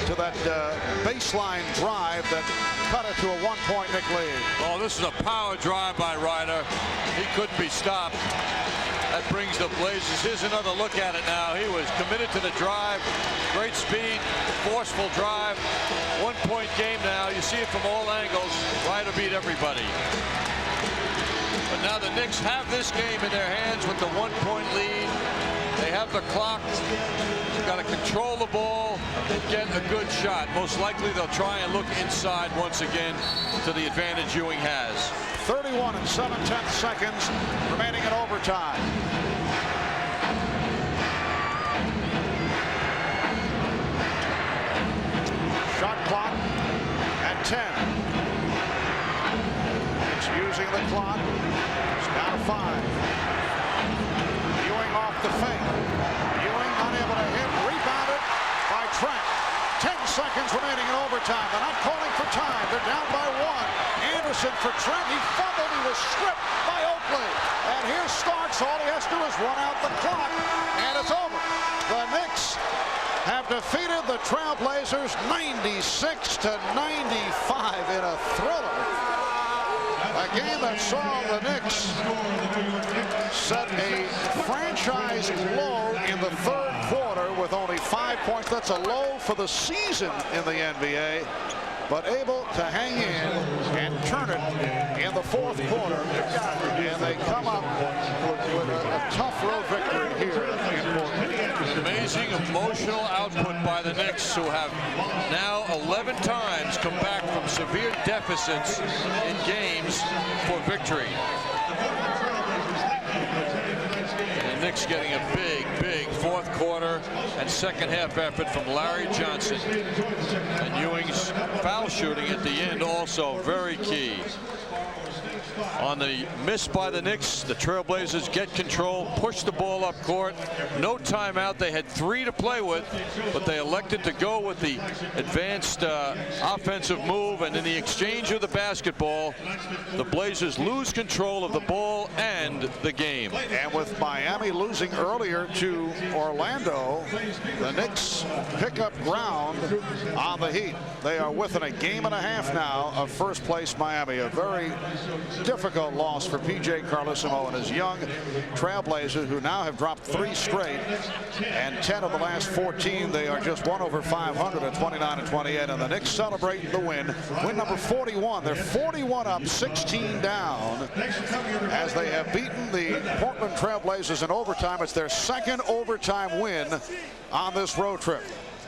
to that baseline drive that cut it to a 1-point Knick lead. Oh, this is a power drive by Ryder. He couldn't be stopped. That brings the Blazers. Here's another look at it now. He was committed to the drive. Great speed, forceful drive. 1-point game now. You see it from all angles. Ryder beat everybody. But now the Knicks have this game in their hands with the 1-point lead. They have the clock. They've got to control the ball and get a good shot. Most likely they'll try and look inside once again to the advantage Ewing has. 31 7/10 seconds remaining in overtime. Shot clock at 10. It's using the clock. It's down to 5. Ewing off the fake. Ewing unable to hit. Rebounded by Trent. 10 seconds remaining in overtime. They're not calling for time. They're down by 1. Anderson for Trent. He fumbled. He was stripped by Oakley. And here's Starks. All he has to do is run out the clock. And it's over. The Knicks have defeated the Trailblazers 96-95 in a thriller. A game that saw the Knicks set a franchise low in the 3rd quarter with only 5 points. That's a low for the season in the NBA, but able to hang in and turn it in the 4th quarter. And they come up with a tough road victory here in Portland. Amazing emotional output by the Knicks, who have now 11 times come back from severe deficits in games for victory. And the Knicks getting a big 4th quarter and 2nd half effort from Larry Johnson. And Ewing's foul shooting at the end also very key. On the miss by the Knicks, the Trailblazers get control, push the ball up court. No timeout. They had 3 to play with, but they elected to go with the advanced offensive move. And in the exchange of the basketball, the Blazers lose control of the ball and the game. And with Miami losing earlier to Orlando, the Knicks pick up ground on the Heat. They are within a game and a half now of first place Miami. A very difficult loss for P.J. Carlesimo and his young Trailblazers, who now have dropped 3 straight, and 10 of the last 14 they are just 1 over 500 at 29-28. And the Knicks celebrate the win number 41. They're 41 up, 16 down, as they have beaten the Portland Trailblazers in overtime. It's their 2nd overtime win on this road trip.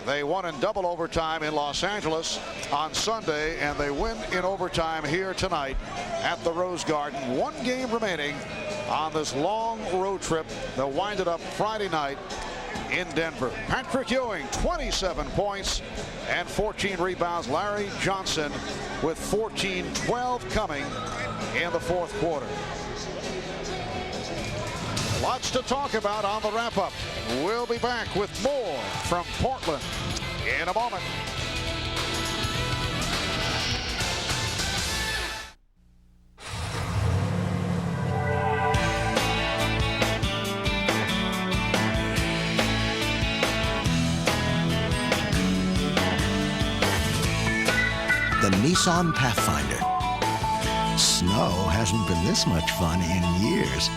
They won in double overtime in Los Angeles on Sunday, and they win in overtime here tonight at the Rose Garden. 1 game remaining on this long road trip. They'll wind it up Friday night in Denver. Patrick Ewing, 27 points and 14 rebounds. Larry Johnson with 14, 12 coming in the 4th quarter. Lots to talk about on the wrap-up. We'll be back with more from Portland in a moment. The Nissan Pathfinder. Snow hasn't been this much fun in years.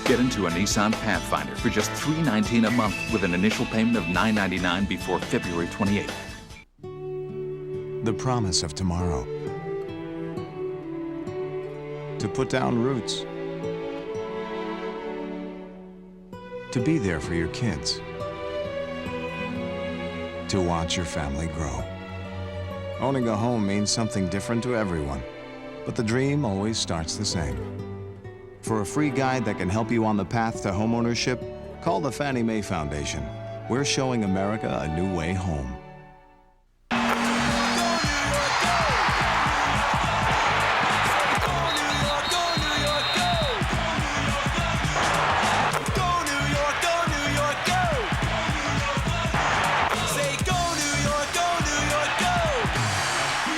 Get into a Nissan Pathfinder for just $319 a month with an initial payment of $999 before February 28th. The promise of tomorrow. to put down roots, to be there for your kids, to watch your family grow. Owning a home means something different to everyone, but the dream always starts the same. For a free guide that can help you on the path to homeownership, call the Fannie Mae Foundation. We're showing America a new way home.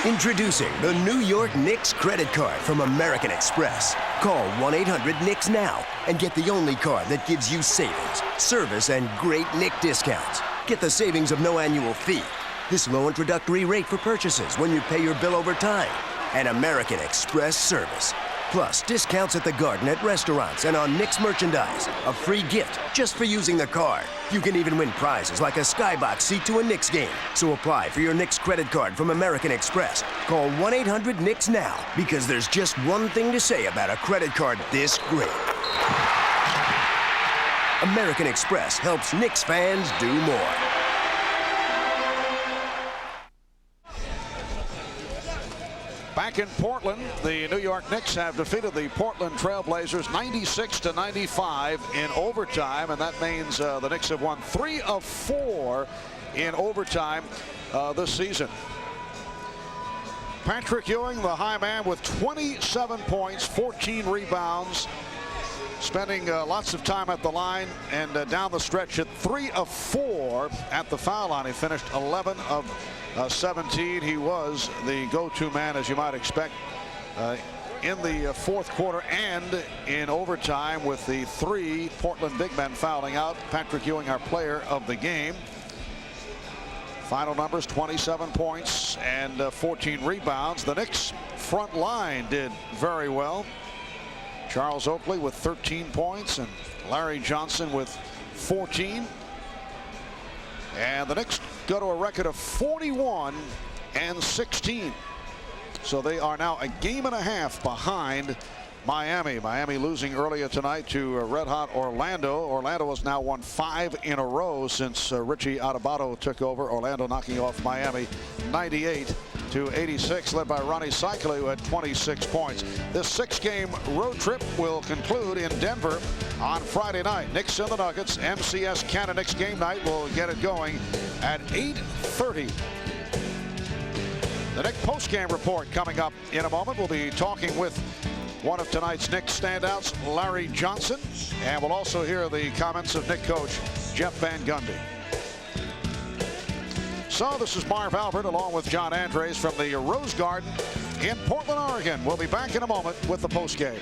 Introducing the New York Knicks credit card from American Express. Call 1-800-KNICKS now and get the only card that gives you savings, service, and great Knick discounts. Get the savings of no annual fee, this low introductory rate for purchases when you pay your bill over time, and American Express service. Plus, discounts at the Garden at restaurants and on Knicks merchandise. A free gift just for using the card. You can even win prizes like a skybox seat to a Knicks game. So apply for your Knicks credit card from American Express. Call 1-800-KNICKS now, because there's just one thing to say about a credit card this great. American Express helps Knicks fans do more. Back in Portland, the New York Knicks have defeated the Portland Trailblazers 96-95 in overtime, and that means the Knicks have won 3 of 4 in overtime this season. Patrick Ewing, the high man, with 27 points, 14 rebounds, spending lots of time at the line, and down the stretch at 3 of 4 at the foul line. He finished 11 of 17. He was the go-to man, as you might expect, in the fourth quarter and in overtime, with the 3 Portland big men fouling out. Patrick Ewing, our player of the game. Final numbers: 27 points and 14 rebounds. The Knicks front line did very well. Charles Oakley with 13 points and Larry Johnson with 14. And the Knicks go to a record of 41-16. So they are now a game and a half behind Miami. Miami losing earlier tonight to red-hot Orlando. Orlando has now won 5 in a row since Richie Adubato took over. Orlando knocking off Miami 98-86, led by Ronnie Cycli, who had 26 points. This 6-game road trip will conclude in Denver on Friday night. Knicks and the Nuggets. MCS Canada Knicks game night will get it going at 8:30. The Knicks post-game report coming up in a moment. We'll be talking with one of tonight's Knicks standouts, Larry Johnson, and we'll also hear the comments of Knicks coach Jeff Van Gundy. So this is Marv Albert along with John Andres from the Rose Garden in Portland, Oregon. We'll be back in a moment with the postgame.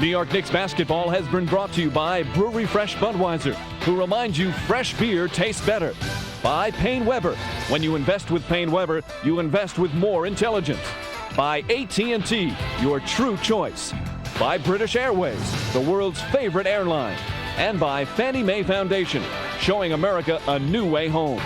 New York Knicks basketball has been brought to you by Brewery Fresh Budweiser, who reminds you fresh beer tastes better. By Payne Weber. When you invest with Payne Weber, you invest with more intelligence. By AT&T, your true choice. By British Airways, the world's favorite airline. And by Fannie Mae Foundation, showing America a new way home.